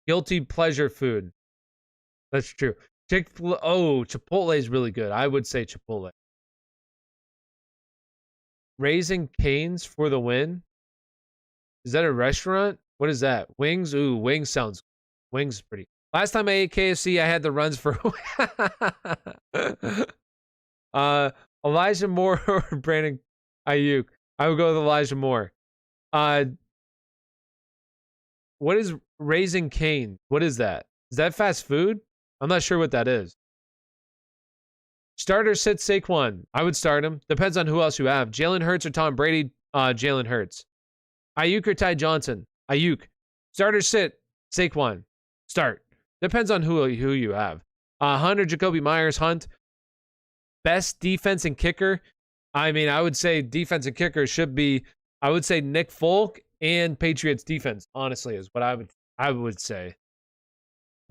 Guilty pleasure food. That's true. Chipotle is really good. I would say Chipotle. Raising Cane's for the win. Is that a restaurant? What is that? Wings? Ooh, wings sounds. Wings is pretty. Last time I ate KFC, I had the runs for. Elijah Moore or Brandon Ayuk. I would go with Elijah Moore. What is Raising Cane? What is that? Is that fast food? I'm not sure what that is. Starter sit Saquon. I would start him. Depends on who else you have. Jalen Hurts or Tom Brady. Jalen Hurts. Ayuk or Ty Johnson. Ayuk. Starter sit Saquon. Start. Depends on who you have. Hunt or Jacoby Myers. Hunt. Best defense and kicker. I mean, I would say defense and kicker should be. I would say Nick Folk and Patriots defense. Honestly, is what I would say.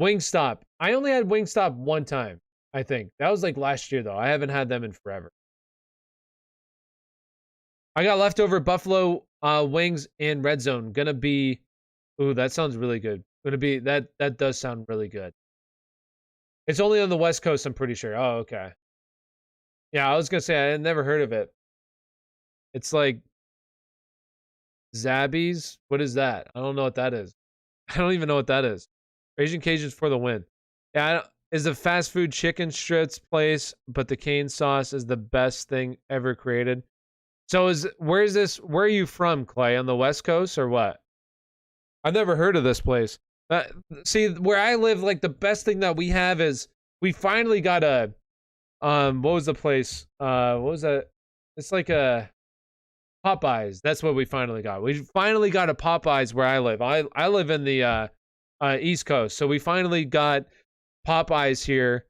Wingstop. I only had Wingstop one time. I think that was like last year though. I haven't had them in forever. I got leftover buffalo wings and red zone. Gonna be, ooh, that sounds really good. Gonna be that does sound really good. It's only on the West Coast, I'm pretty sure. Oh, okay. Yeah, I was gonna say I had never heard of it. It's like Zabby's. What is that? I don't know what that is. I don't even know what that is. Asian Cajuns for the win. Yeah, is a fast food chicken strips place, but the cane sauce is the best thing ever created. So where are you from, Clay? On the West Coast or what? I've never heard of this place. See, where I live, like the best thing that we have is we finally got a what was the place? What was that? It's like a Popeyes. That's what we finally got. We finally got a Popeyes where I live. I live in the East Coast, so we finally got Popeyes here.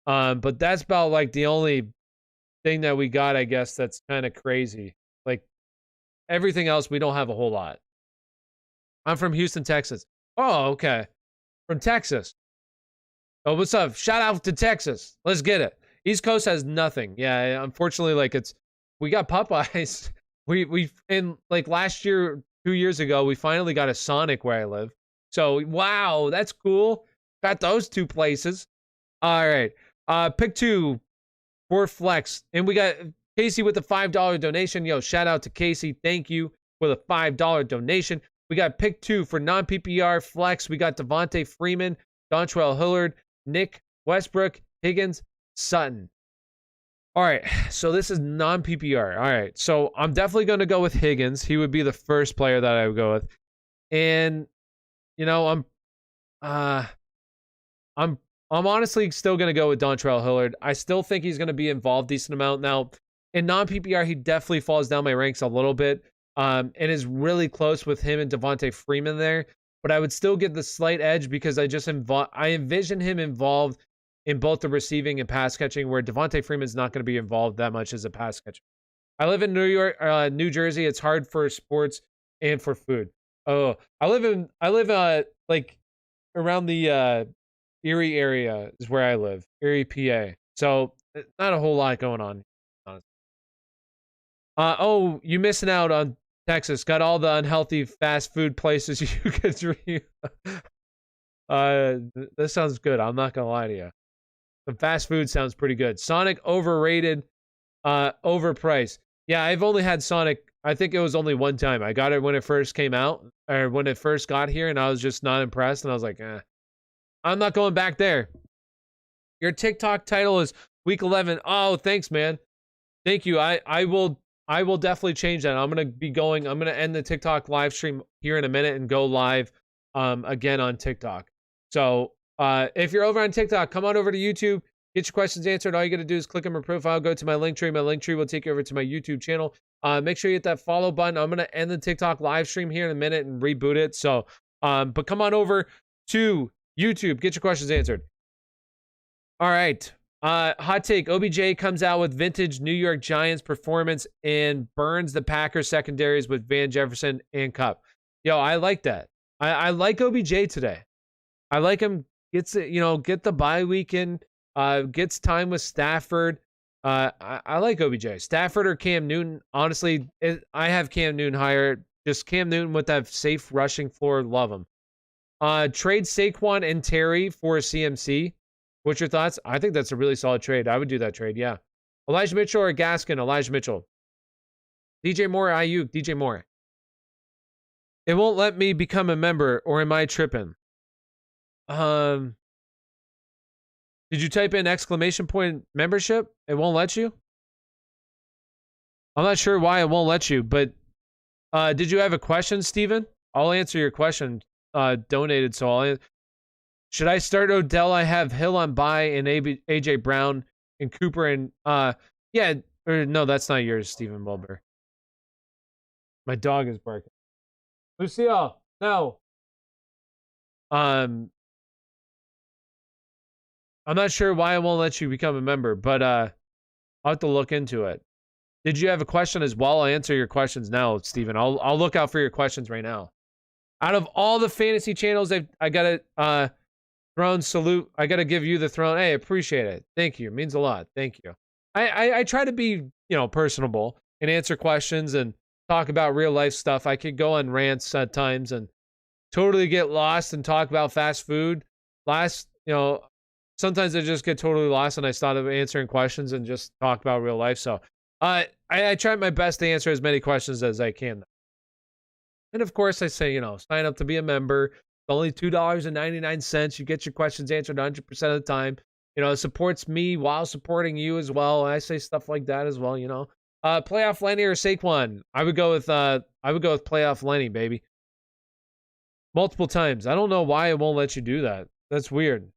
But that's about like the only thing that we got, I guess, that's kind of crazy. Like everything else, we don't have a whole lot. I'm from Houston, Texas. Oh, okay. From Texas. Oh, what's up? Shout out to Texas. Let's get it. East Coast has nothing. Yeah, unfortunately, like we got Popeyes. We in like last year, 2 years ago, we finally got a Sonic where I live. So wow, that's cool. Got those two places. All right. Pick 2 for flex. And we got Casey with the $5 donation. Yo, shout out to Casey. Thank you for the $5 donation. We got pick 2 for non-PPR flex. We got Devontae Freeman, Dontrell Hillard, Nick Westbrook, Higgins, Sutton. All right, so this is non-PPR. All right, so I'm definitely going to go with Higgins. He would be the first player that I would go with. And, you know, I'm honestly still going to go with Dontrell Hillard. I still think he's going to be involved a decent amount. Now, in non-PPR, he definitely falls down my ranks a little bit. And is really close with him and Devontae Freeman there. But I would still get the slight edge because I envision him involved in both the receiving and pass catching, where Devontae Freeman's not going to be involved that much as a pass catcher. I live in New Jersey. It's hard for sports and for food. Oh, I live like around the Erie area is where I live, Erie, PA. So not a whole lot going on. Oh, you missing out on Texas. Got all the unhealthy fast food places you could dream. This sounds good. I'm not gonna lie to you. The fast food sounds pretty good. Sonic overrated, overpriced. Yeah, I've only had Sonic. I think it was only one time. I got it when it first came out, or when it first got here, and I was just not impressed. And I was like, I'm not going back there. Your TikTok title is Week 11. Oh, thanks, man. Thank you. I will I will definitely change that. I'm going to end the TikTok live stream here in a minute and go live again on TikTok. So if you're over on TikTok, come on over to YouTube, get your questions answered. All you got to do is click on my profile, go to my link tree. My link tree will take you over to my YouTube channel. Make sure you hit that follow button. I'm going to end the TikTok live stream here in a minute and reboot it. So, but come on over to YouTube, get your questions answered. All right. Hot take. OBJ comes out with vintage New York Giants performance and burns the Packers secondaries with Van Jefferson and Cup. Yo, I like that. I like OBJ today. I like him. Gets it, get the bye weekend. Gets time with Stafford. I like OBJ. Stafford or Cam Newton. Honestly, I have Cam Newton higher. Just Cam Newton with that safe rushing floor. Love him. Trade Saquon and Terry for CMC. What's your thoughts? I think that's a really solid trade. I would do that trade, yeah. Elijah Mitchell or Gaskin? Elijah Mitchell. DJ Moore, Ayuk, DJ Moore. It won't let me become a member, or am I tripping? Did you type in exclamation point membership? It won't let you? I'm not sure why it won't let you, but did you have a question, Steven? I'll answer your question. Donated, so I'll answer. Should I start Odell? I have Hill on bye and AJ Brown and Cooper and yeah, or no, that's not yours, Stephen Wilbur. My dog is barking. Lucille, no. I'm not sure why it won't let you become a member, but I'll have to look into it. Did you have a question as well? I'll answer your questions now, Stephen. I'll look out for your questions right now. Out of all the fantasy channels, I gotta throne salute. I gotta give you the throne. Hey, appreciate it. Thank you. It means a lot. Thank you. I try to be, personable and answer questions and talk about real life stuff. I could go on rants at times and totally get lost and talk about fast food. Sometimes I just get totally lost and I start answering questions and just talk about real life. So I try my best to answer as many questions as I can. And of course, I say, sign up to be a member. It's only $2.99. You get your questions answered 100% of the time. It supports me while supporting you as well. I say stuff like that as well. Playoff Lenny or Saquon? I would go with Playoff Lenny, baby. Multiple times. I don't know why it won't let you do that. That's weird.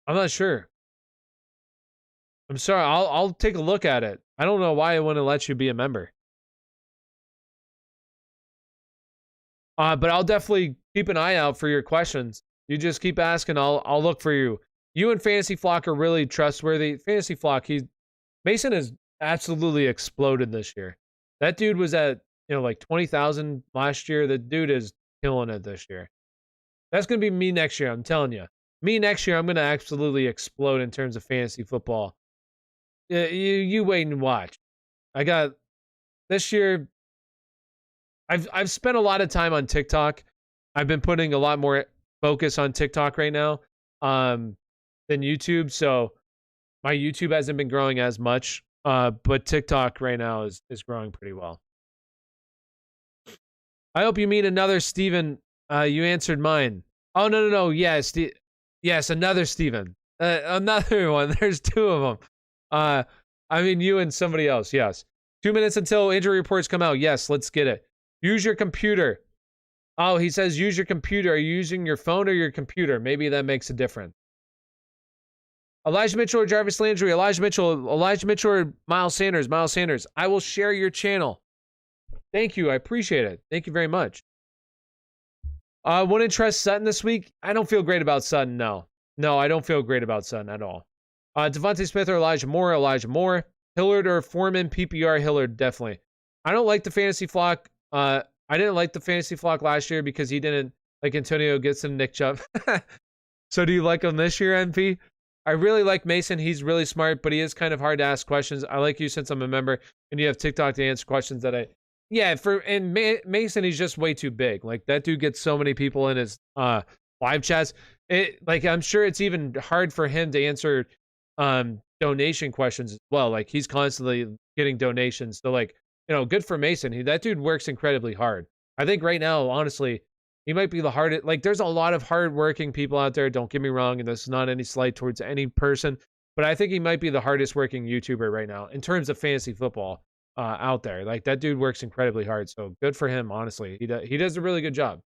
I'm not sure. I'm sorry. I'll take a look at it. I don't know why it wouldn't let you be a member. But I'll definitely keep an eye out for your questions. You just keep asking. I'll look for you. You and Fantasy Flock are really trustworthy. Fantasy Flock, Mason has absolutely exploded this year. That dude was at like 20,000 last year. The dude is killing it this year. That's gonna be me next year. I'm telling you. Me next year, I'm gonna absolutely explode in terms of fantasy football. You wait and watch. I got this year. I've spent a lot of time on TikTok. I've been putting a lot more focus on TikTok right now than YouTube. So my YouTube hasn't been growing as much, but TikTok right now is growing pretty well. I hope you meet another Steven. You answered mine. Oh, no. Yes, yes, another Steven. Another one. There's two of them. I mean, you and somebody else. Yes. 2 minutes until injury reports come out. Yes, let's get it. Use your computer. Oh, he says use your computer. Are you using your phone or your computer? Maybe that makes a difference. Elijah Mitchell or Jarvis Landry? Elijah Mitchell or Miles Sanders? Miles Sanders. I will share your channel. Thank you. I appreciate it. Thank you very much. Wouldn't trust Sutton this week? I don't feel great about Sutton, no. No, I don't feel great about Sutton at all. Devontae Smith or Elijah Moore? Elijah Moore. Hillard or Foreman? PPR Hillard, definitely. I don't like the fantasy flock. I didn't like the fantasy flock last year because he didn't like Antonio Gibson, Nick Chubb. So do you like him this year, MP? I really like Mason. He's really smart, but he is kind of hard to ask questions. I like you since I'm a member, and you have TikTok to answer questions that Mason, he's just way too big. Like, that dude gets so many people in his live chats. I'm sure it's even hard for him to answer donation questions as well. Like, he's constantly getting donations. So, like, good for Mason. That dude works incredibly hard. I think right now, honestly, he might be the hardest. Like, there's a lot of hardworking people out there. Don't get me wrong, and this is not any slight towards any person. but I think he might be the hardest working YouTuber right now in terms of fantasy football out there. Like that dude works incredibly hard. So good for him, honestly. He does a really good job.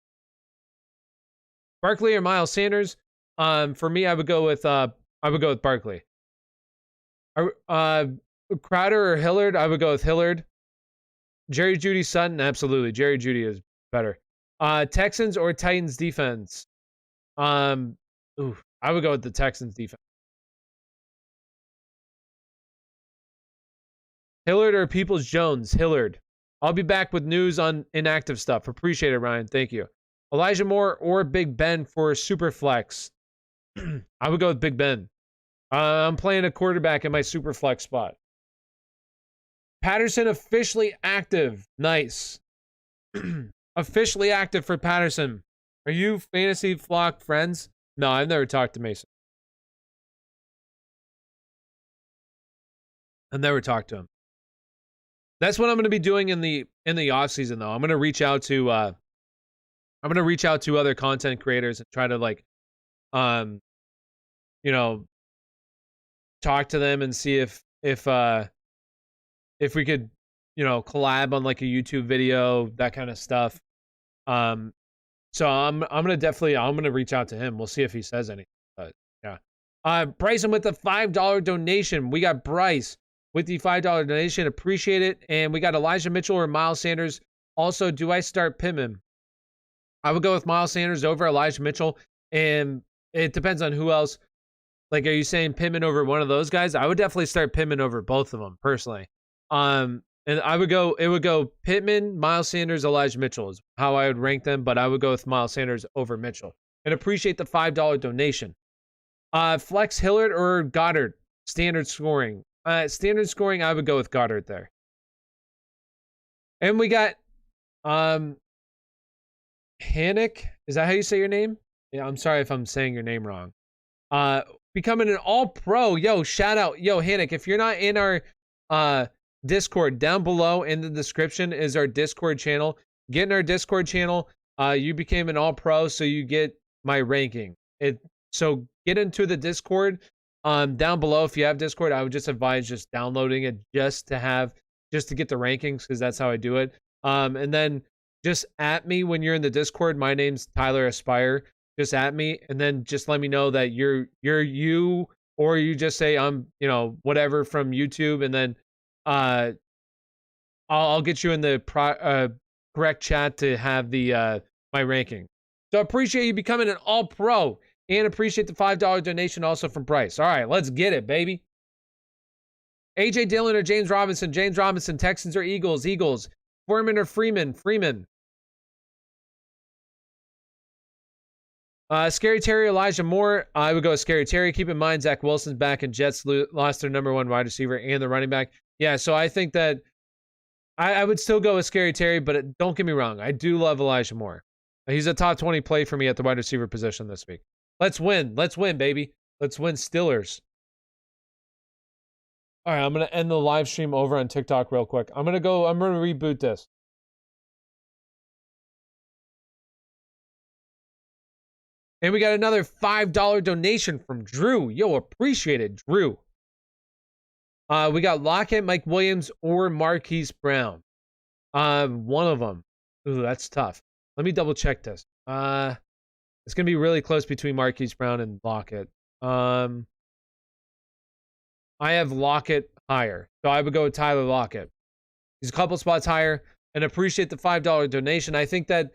Barkley or Miles Sanders? For me, I would go with Barkley. Crowder or Hillard? I would go with Hillard. Jerry Jeudy Sutton? Absolutely. Jerry Jeudy is better. Texans or Titans defense? I would go with the Texans defense. Hillard or Peoples Jones? Hillard. I'll be back with news on inactive stuff. Appreciate it, Ryan. Thank you. Elijah Moore or Big Ben for super flex? I would go with Big Ben. I'm playing a quarterback in my super flex spot. Patterson officially active. Nice. Officially active for Patterson. Are you fantasy flock friends? No, I've never talked to Mason. I've never talked to him. That's what I'm going to be doing in the off season, though. I'm going to reach out to other content creators and try to talk to them and see if we could, collab on like a YouTube video, that kind of stuff. So I'm gonna reach out to him. We'll see if he says anything. But yeah. Bryson with the $5 donation. We got Bryce with the $5 donation. Appreciate it. And we got Elijah Mitchell or Miles Sanders. Also, do I start Pittman? I would go with Miles Sanders over Elijah Mitchell. And it depends on who else. Like, are you saying Pittman over one of those guys? I would definitely start Pittman over both of them, personally. And it would go Pittman, Miles Sanders, Elijah Mitchell is how I would rank them, but I would go with Miles Sanders over Mitchell. And appreciate the $5 donation. Flex Hillard or Goddard? Standard scoring. Standard scoring, I would go with Goddard there. And we got Hannick. Is that how you say your name? Yeah, I'm sorry if I'm saying your name wrong. Becoming an all-pro. Yo, shout out. Yo, Hannick, if you're not in our Discord, down below in the description is our Discord channel. Get in our Discord channel. You became an all-pro, so you get my ranking. So get into the Discord. Down below, if you have Discord, I would just advise just downloading it just to get the rankings, because that's how I do it. And then just at me when you're in the Discord. My name's Tyler Aspire. Just at me, and then just let me know that you're you, or you just say I'm whatever from YouTube, and then I'll get you in the correct chat to have the my ranking. So appreciate you becoming an all-pro, and appreciate the $5 donation also from Bryce. All right, let's get it, baby. AJ Dillon or James Robinson? James Robinson. Texans or Eagles? Eagles. Foreman or Freeman? Freeman. Scary Terry, Elijah Moore. I would go with Scary Terry. Keep in mind, Zach Wilson's back, and Jets lost their number one wide receiver and the running back. Yeah, so I think that I would still go with Scary Terry, but don't get me wrong. I do love Elijah Moore. He's a top 20 play for me at the wide receiver position this week. Let's win. Let's win, baby. Let's win, Steelers. All right, I'm going to end the live stream over on TikTok real quick. I'm going to reboot this. And we got another $5 donation from Drew. Yo, appreciate it, Drew. We got Lockett, Mike Williams, or Marquise Brown. One of them. Ooh, that's tough. Let me double check this. It's going to be really close between Marquise Brown and Lockett. I have Lockett higher. So I would go with Tyler Lockett. He's a couple spots higher, and appreciate the $5 donation. I think that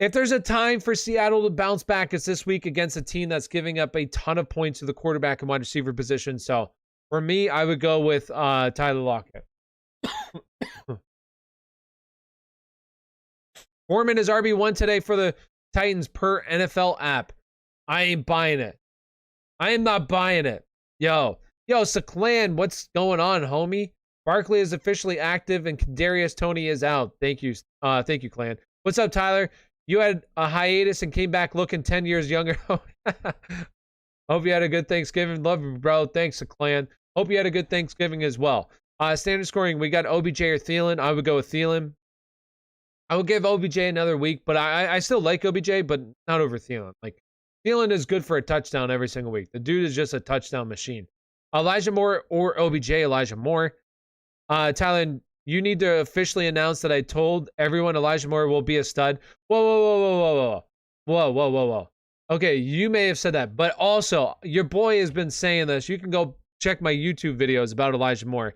if there's a time for Seattle to bounce back, it's this week against a team that's giving up a ton of points to the quarterback and wide receiver position. So for me, I would go with Tyler Lockett. Foreman is RB1 today for the Titans per NFL app. I ain't buying it. I am not buying it. Yo, Saklan, what's going on, homie? Barkley is officially active and Kadarius Toney is out. Thank you, Clan. What's up, Tyler? You had a hiatus and came back looking 10 years younger. Hope you had a good Thanksgiving. Love you, bro. Thanks, Clan. Hope you had a good Thanksgiving as well. Standard scoring, we got OBJ or Thielen. I would go with Thielen. I would give OBJ another week, but I still like OBJ, but not over Thielen. Like, Thielen is good for a touchdown every single week. The dude is just a touchdown machine. Elijah Moore or OBJ. Elijah Moore. Tyler, you need to officially announce that I told everyone Elijah Moore will be a stud. Whoa, whoa, whoa, whoa, whoa, whoa. Whoa, whoa, whoa, whoa. Okay, you may have said that, but also, your boy has been saying this. You can go check my YouTube videos about Elijah Moore.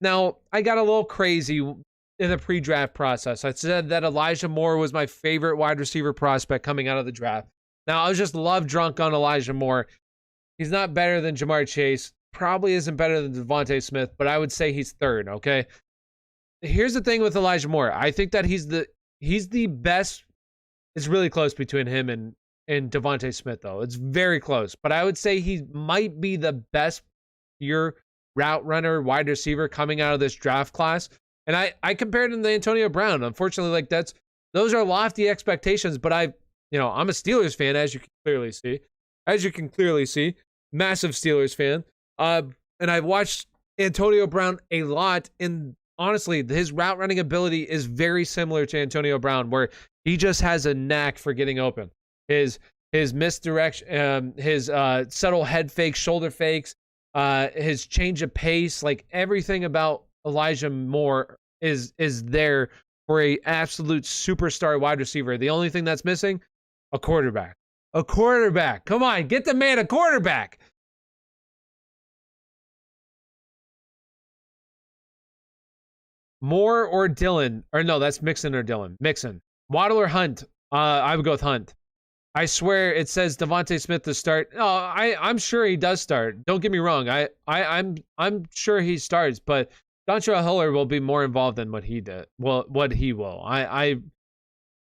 Now, I got a little crazy in the pre-draft process. I said that Elijah Moore was my favorite wide receiver prospect coming out of the draft. Now, I was just love drunk on Elijah Moore. He's not better than Jamar Chase. Probably isn't better than Devontae Smith, but I would say he's third, okay? Here's the thing with Elijah Moore. I think that he's the best. It's really close between him and Devontae Smith, though. It's very close. But I would say he might be the best pure route runner, wide receiver coming out of this draft class. And I compared him to Antonio Brown. Unfortunately, like those are lofty expectations, but I'm a Steelers fan, as you can clearly see. As you can clearly see, massive Steelers fan. And I've watched Antonio Brown a lot, and honestly, his route running ability is very similar to Antonio Brown, where he just has a knack for getting open. His misdirection, his subtle head fakes, shoulder fakes, his change of pace, like everything about Elijah Moore is there for a absolute superstar wide receiver. The only thing that's missing, a quarterback. A quarterback. Come on, get the man a quarterback. Moore or Dillon, or no, that's Mixon or Dillon. Mixon. Waddle or Hunt? I would go with Hunt. I swear it says Devontae Smith to start. No, I'm sure he does start. Don't get me wrong. I'm sure he starts, but Dontrell Hillard will be more involved than what he did. Well, what he will.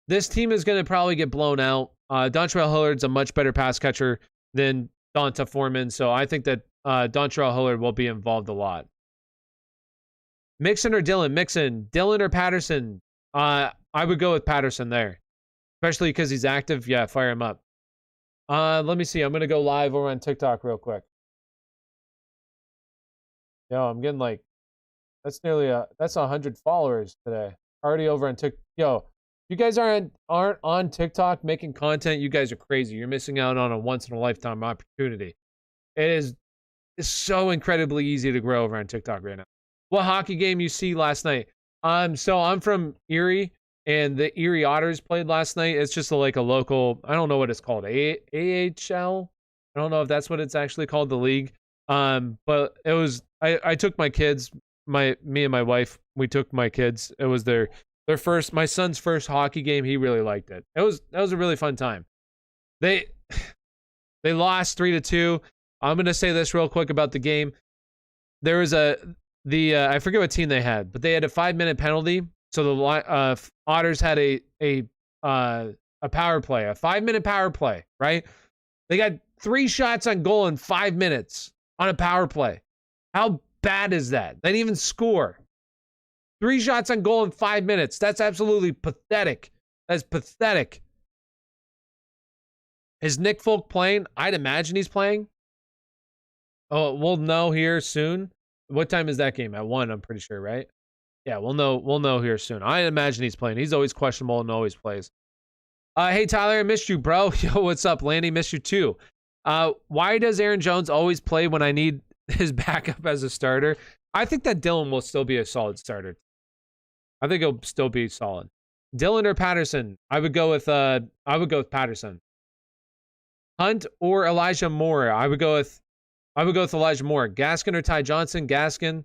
This team is going to probably get blown out. Dontrell Hillard's a much better pass catcher than Donta Foreman, so I think that Dontrell Hillard will be involved a lot. Mixon or Dillon? Mixon. Dillon or Patterson? I would go with Patterson there. Especially because he's active. Yeah, fire him up. Let me see. I'm going to go live over on TikTok real quick. Yo, I'm getting like, that's 100 followers today. Already over on TikTok. Yo, you guys aren't on TikTok making content, you guys are crazy. You're missing out on a once-in-a-lifetime opportunity. It's so incredibly easy to grow over on TikTok right now. What hockey game you see last night? So I'm from Erie, and the Erie Otters played last night. It's just like a local, I don't know what it's called, AHL? I don't know if that's what it's actually called, the league. But it was, I took my kids, me and my wife, we took my kids. It was their first, my son's first hockey game. He really liked it. That was a really fun time. They lost 3-2. I'm going to say this real quick about the game. There was I forget what team they had, but they had a 5-minute penalty. So the Otters had a power play, a 5-minute power play, right? They got 3 shots on goal in 5 minutes on a power play. How bad is that? They didn't even score. 3 shots on goal in 5 minutes. That's absolutely pathetic. That's pathetic. Is Nick Folk playing? I'd imagine he's playing. Oh, we'll know here soon. What time is that game? At 1, I'm pretty sure, right? Yeah, we'll know here soon. I imagine he's playing. He's always questionable and always plays. Hey, Tyler, I missed you, bro. Yo, what's up? Landy, missed you too. Why does Aaron Jones always play when I need his backup as a starter? I think that Dillon will still be a solid starter. I think he'll still be solid. Dillon or Patterson? I would go with Patterson. Hunt or Elijah Moore? I would go with Elijah Moore. Gaskin or Ty Johnson? Gaskin.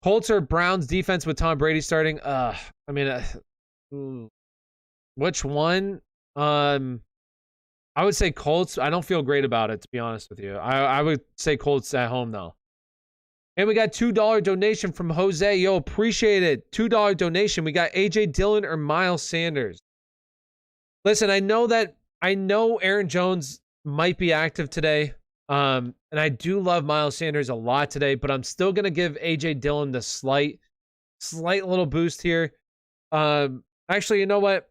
Colts or Browns defense with Tom Brady starting? Which one? I would say Colts. I don't feel great about it, to be honest with you. I would say Colts at home, though. And we got $2 donation from Jose. Yo, appreciate it. $2 donation. We got AJ Dillon or Miles Sanders. Listen, I know Aaron Jones might be active today. And I do love Miles Sanders a lot today, but I'm still going to give AJ Dillon the slight little boost here. Actually, you know what?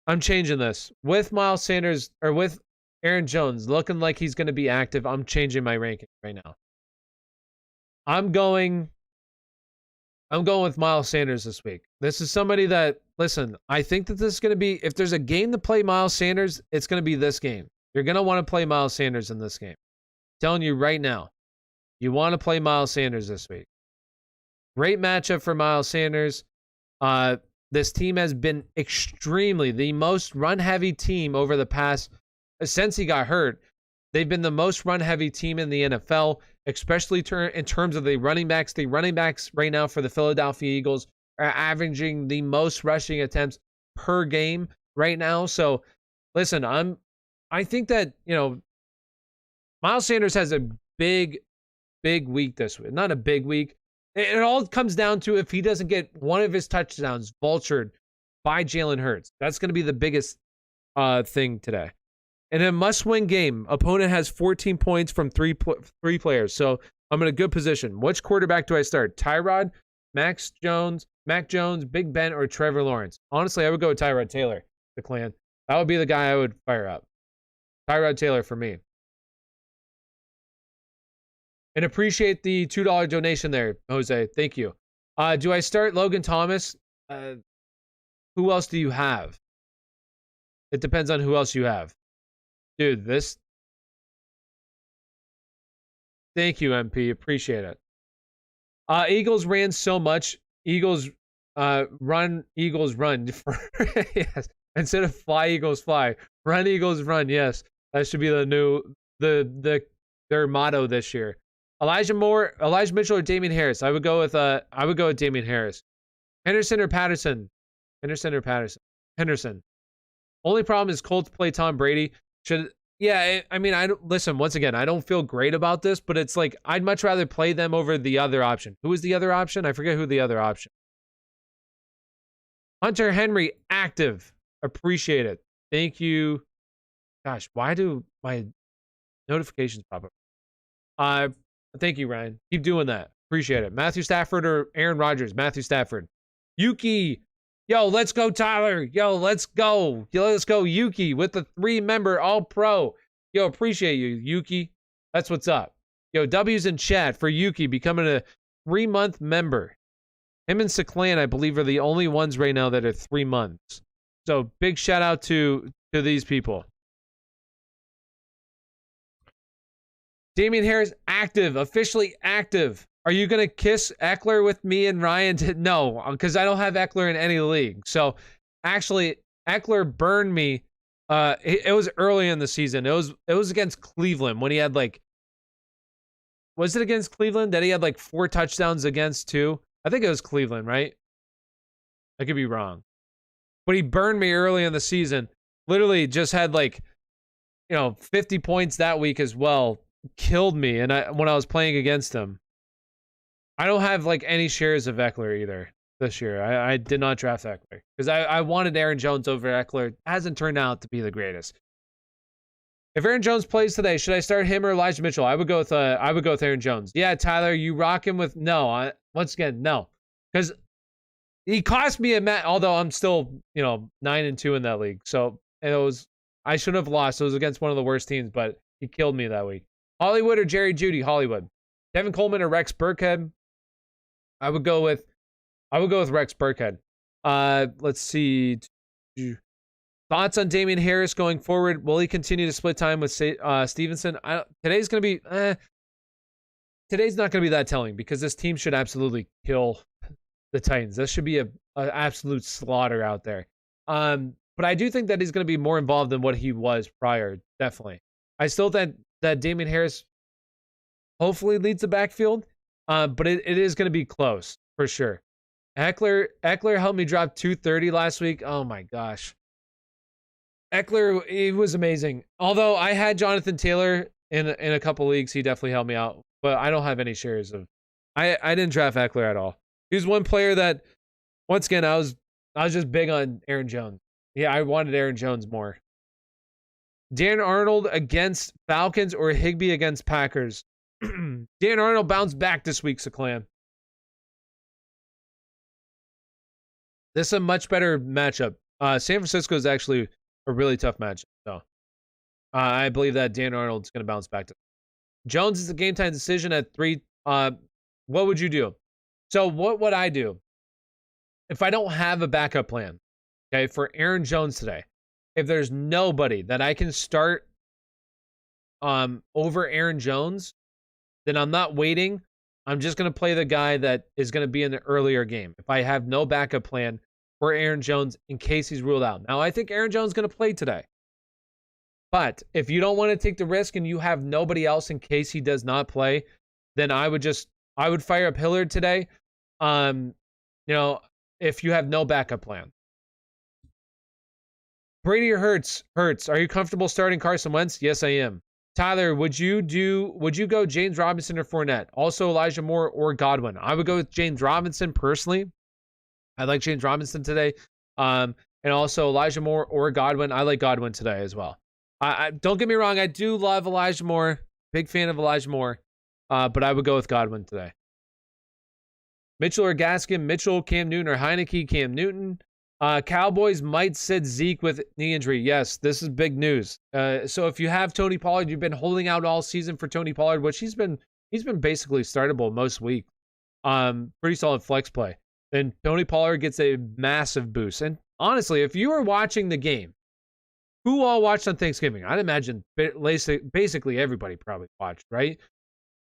I'm changing this. With Miles Sanders, or with Aaron Jones looking like he's going to be active, I'm changing my ranking right now. I'm going with Miles Sanders this week. This is somebody that, listen, I think that this is going to be, if there's a game to play Miles Sanders, it's going to be this game. You're going to want to play Miles Sanders in this game. Telling you right now, you want to play Miles Sanders this week. Great matchup for Miles Sanders. This team has been extremely the most run-heavy team over the past, since he got hurt. They've been the most run-heavy team in the NFL, especially in terms of the running backs. The running backs right now for the Philadelphia Eagles are averaging the most rushing attempts per game right now. So, listen, I think that, Miles Sanders has a big week this week. Not a big week. It all comes down to if he doesn't get one of his touchdowns vultured by Jalen Hurts. That's going to be the biggest thing today. In a must-win game, opponent has 14 points from three players. So I'm in a good position. Which quarterback do I start? Tyrod, Mac Jones, Big Ben, or Trevor Lawrence? Honestly, I would go with Tyrod Taylor, the clan. That would be the guy I would fire up. Tyrod Taylor for me. And appreciate the $2 donation there, Jose. Thank you. Do I start Logan Thomas? Who else do you have? It depends on who else you have. Dude, this... Thank you, MP. Appreciate it. Eagles ran so much. Eagles run, Eagles run. Yes. Instead of fly, Eagles fly. Run, Eagles run. Yes. That should be the new... their motto this year. Elijah Mitchell, or Damien Harris? I would go with Damien Harris. Henderson or Patterson? Henderson. Only problem is Colts play Tom Brady. Listen, once again, I don't feel great about this, but it's like I'd much rather play them over the other option. Who is the other option? I forget who the other option. Hunter Henry, active. Appreciate it. Thank you. Gosh, why do my notifications pop up? Thank you, Ryan. Keep doing that. Appreciate it. Matthew Stafford or Aaron Rodgers? Matthew Stafford. Yuki. Yo, let's go, Tyler. Yo, let's go. Let's go, Yuki, with the 3-member All-Pro. Yo, appreciate you, Yuki. That's what's up. Yo, W's in chat for Yuki becoming a 3-month member. Him and Saklan, I believe, are the only ones right now that are 3 months. So big shout out to these people. Damien Harris, active, officially active. Are you going to kiss Eckler with me and Ryan? No, because I don't have Eckler in any league. So, actually, Eckler burned me. It was early in the season. It was against Cleveland when he had was it against Cleveland that he had 4 touchdowns against too? I think it was Cleveland, right? I could be wrong. But he burned me early in the season. Literally just had 50 points that week as well. Killed me when I was playing against him. I don't have any shares of Eckler either this year. I did not draft Eckler because I wanted Aaron Jones over Eckler. It hasn't turned out to be the greatest. If Aaron Jones plays today, should I start him or Elijah Mitchell? I would go with Aaron Jones. Yeah, Tyler, you rock him with no. Once again, no, because he cost me a match. Although I'm still 9-2 in that league, so I shouldn't have lost. It was against one of the worst teams, but he killed me that week. Hollywood or Jerry Jeudy? Hollywood. Devin Coleman or Rex Burkhead? I would go with Rex Burkhead. Let's see. Thoughts on Damien Harris going forward? Will he continue to split time with Stevenson? Today's not going to be that telling because this team should absolutely kill the Titans. This should be an absolute slaughter out there. But I do think that he's going to be more involved than what he was prior. Definitely. I still think that Damien Harris hopefully leads the backfield, but it is going to be close for sure. Eckler helped me drop 230 last week. Oh my gosh. Eckler, he was amazing. Although I had Jonathan Taylor in a couple leagues, he definitely helped me out, but I don't have any shares of. I didn't draft Eckler at all. He was one player that, once again, I was just big on Aaron Jones. Yeah, I wanted Aaron Jones more. Dan Arnold against Falcons or Higbee against Packers? Dan Arnold bounced back this week, Saklan. This is a much better matchup. San Francisco is actually a really tough matchup. So I believe that Dan Arnold's going to bounce back. Jones is a game time decision at 3. What would you do? So what would I do if I don't have a backup plan? Okay, for Aaron Jones today. If there's nobody that I can start over Aaron Jones, then I'm not waiting. I'm just going to play the guy that is going to be in the earlier game if I have no backup plan for Aaron Jones in case he's ruled out. Now, I think Aaron Jones is going to play today. But if you don't want to take the risk and you have nobody else in case he does not play, then I would fire up Hillard today. If you have no backup plan. Brady or Hurts? Hurts. Are you comfortable starting Carson Wentz? Yes, I am. Tyler, would you go James Robinson or Fournette? Also Elijah Moore or Godwin? I would go with James Robinson personally. I like James Robinson today. And also Elijah Moore or Godwin. I like Godwin today as well. I don't get me wrong, I do love Elijah Moore. Big fan of Elijah Moore. But I would go with Godwin today. Mitchell or Gaskin? Mitchell, Cam Newton or Heineke? Cam Newton. Cowboys might sit Zeke with knee injury. Yes, this is big news. So if you have Tony Pollard, you've been holding out all season for Tony Pollard, which he's been basically startable most weeks. Pretty solid flex play. And Tony Pollard gets a massive boost. And honestly, if you were watching the game, who all watched on Thanksgiving? I'd imagine basically everybody probably watched, right?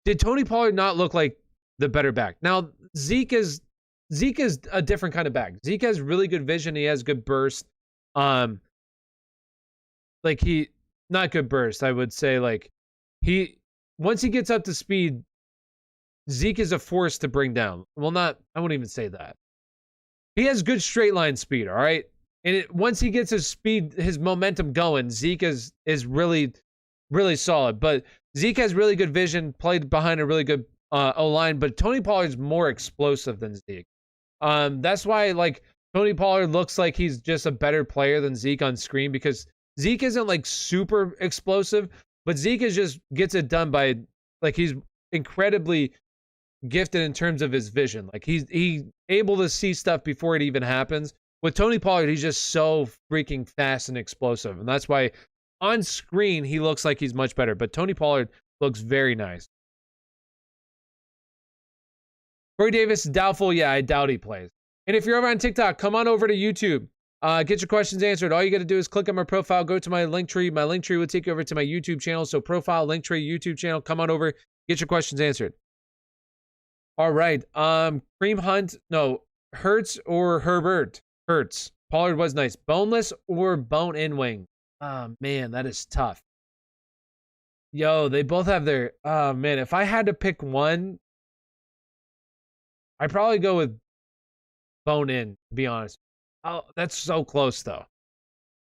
Did Tony Pollard not look like the better back? Now, Zeke is a different kind of back. Zeke has really good vision. He has good burst. Not good burst. I would say once he gets up to speed, Zeke is a force to bring down. Well, I won't even say that. He has good straight line speed. All right. And once he gets his speed, his momentum going, Zeke is really, really solid. But Zeke has really good vision, played behind a really good O-line, but Tony Pollard's more explosive than Zeke. That's why Tony Pollard looks like he's just a better player than Zeke on screen, because Zeke isn't super explosive, but Zeke just gets it done by he's incredibly gifted in terms of his vision. He's able to see stuff before it even happens. With Tony Pollard, he's just so freaking fast and explosive, and that's why on screen he looks like he's much better. But Tony Pollard looks very nice. Corey Davis, doubtful. Yeah, I doubt he plays. And if you're over on TikTok, come on over to YouTube. Get your questions answered. All you got to do is click on my profile, go to my link tree. My link tree will take you over to my YouTube channel. So profile, link tree, YouTube channel. Come on over, get your questions answered. All right. Cream Hunt. No, Hurts or Herbert? Hurts. Pollard was nice. Boneless or bone-in wing? Oh, man, that is tough. Yo, they both have their... Oh, man, if I had to pick one, I'd probably go with bone-in, to be honest. Oh, that's so close, though.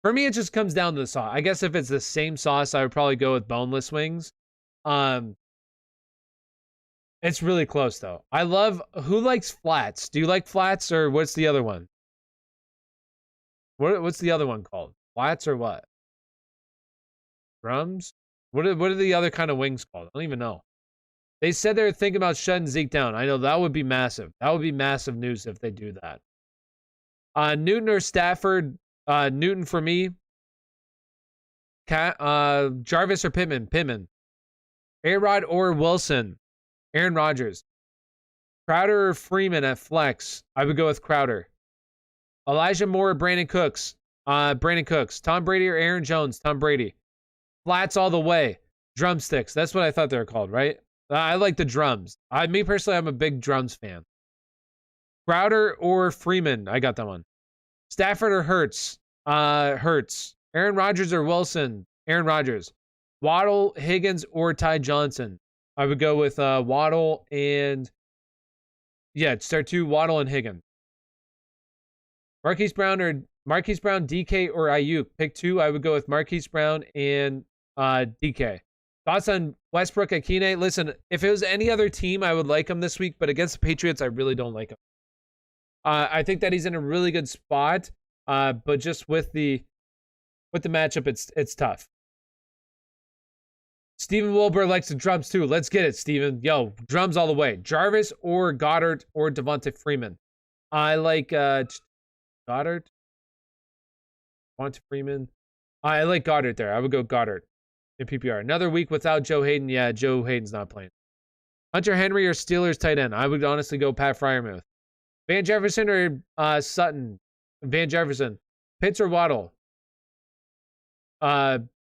For me, it just comes down to the sauce. I guess if it's the same sauce, I would probably go with boneless wings. It's really close, though. Who likes flats? Do you like flats, or what's the other one? What's the other one called? Flats or what? Drums? What are the other kind of wings called? I don't even know. They said they were thinking about shutting Zeke down. I know that would be massive. That would be massive news if they do that. Newton or Stafford? Newton for me. Jarvis or Pittman? Pittman. A-Rod or Wilson? Aaron Rodgers. Crowder or Freeman at flex? I would go with Crowder. Elijah Moore or Brandon Cooks? Brandon Cooks. Tom Brady or Aaron Jones? Tom Brady. Flats all the way. Drumsticks. That's what I thought they were called, right? I like the drums. Me personally, I'm a big drums fan. Crowder or Freeman? I got that one. Stafford or Hurts? Hurts. Aaron Rodgers or Wilson? Aaron Rodgers. Waddle, Higgins, or Ty Johnson? I would go with Waddle and... Yeah, start two, Waddle and Higgins. Marquise Brown, DK, or Ayuk? Pick two. I would go with Marquise Brown and DK. Thoughts on Westbrook Akine? Listen, if it was any other team, I would like him this week, but against the Patriots, I really don't like him. I think that he's in a really good spot, but just with the matchup, it's tough. Steven Wilbur likes the drums too. Let's get it, Steven. Yo, drums all the way. Jarvis or Goddard or Devonta Freeman? I like Goddard. Devonta Freeman. I like Goddard there. I would go Goddard in PPR. Another week without Joe Hayden. Yeah, Joe Hayden's not playing. Hunter Henry or Steelers tight end? I would honestly go Pat Freiermuth. Van Jefferson or Sutton? Van Jefferson. Pitts or Waddle?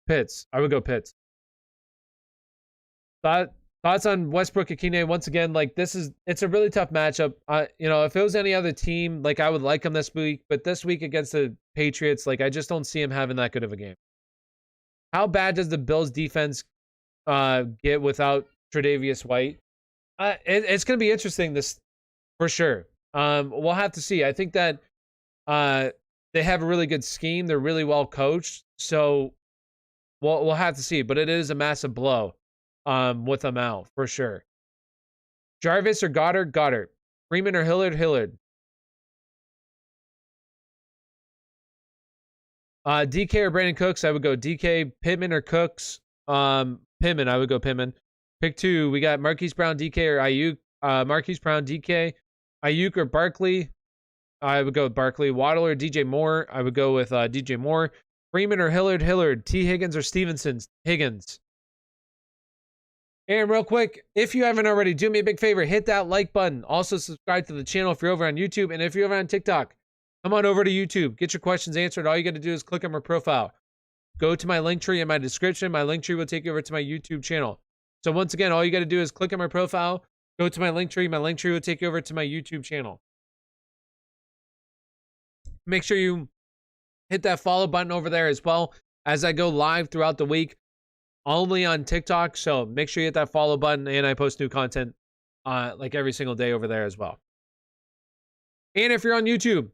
Pitts. I would go Pitts. Thoughts on Westbrook Akine? Once again, like it's a really tough matchup. If it was any other team, like I would like him this week, but this week against the Patriots, like I just don't see him having that good of a game. How bad does the Bills defense get without Tre'Davious White? It's going to be interesting this for sure. We'll have to see. I think that they have a really good scheme. They're really well coached, so we'll have to see. But it is a massive blow with them out for sure. Jarvis or Goddard? Goddard. Freeman or Hillard? Hillard. DK or Brandon Cooks? I would go DK. Pittman or Cooks? Pittman. I would go Pittman. Pick 2. We got Marquise Brown, DK or Ayuk. Marquise Brown, DK. Ayuk or Barkley? I would go with Barkley. Waddle or DJ Moore? I would go with DJ Moore. Freeman or Hillard? Hillard. T. Higgins or Stevenson? Higgins. And real quick, if you haven't already, do me a big favor. Hit that like button. Also, subscribe to the channel if you're over on YouTube. And if you're over on TikTok, come on over to YouTube. Get your questions answered. All you got to do is click on my profile. Go to my link tree in my description. My link tree will take you over to my YouTube channel. So once again, all you got to do is click on my profile. Go to my link tree. My link tree will take you over to my YouTube channel. Make sure you hit that follow button over there as well as I go live throughout the week, only on TikTok. So make sure you hit that follow button, and I post new content like every single day over there as well. And if you're on YouTube,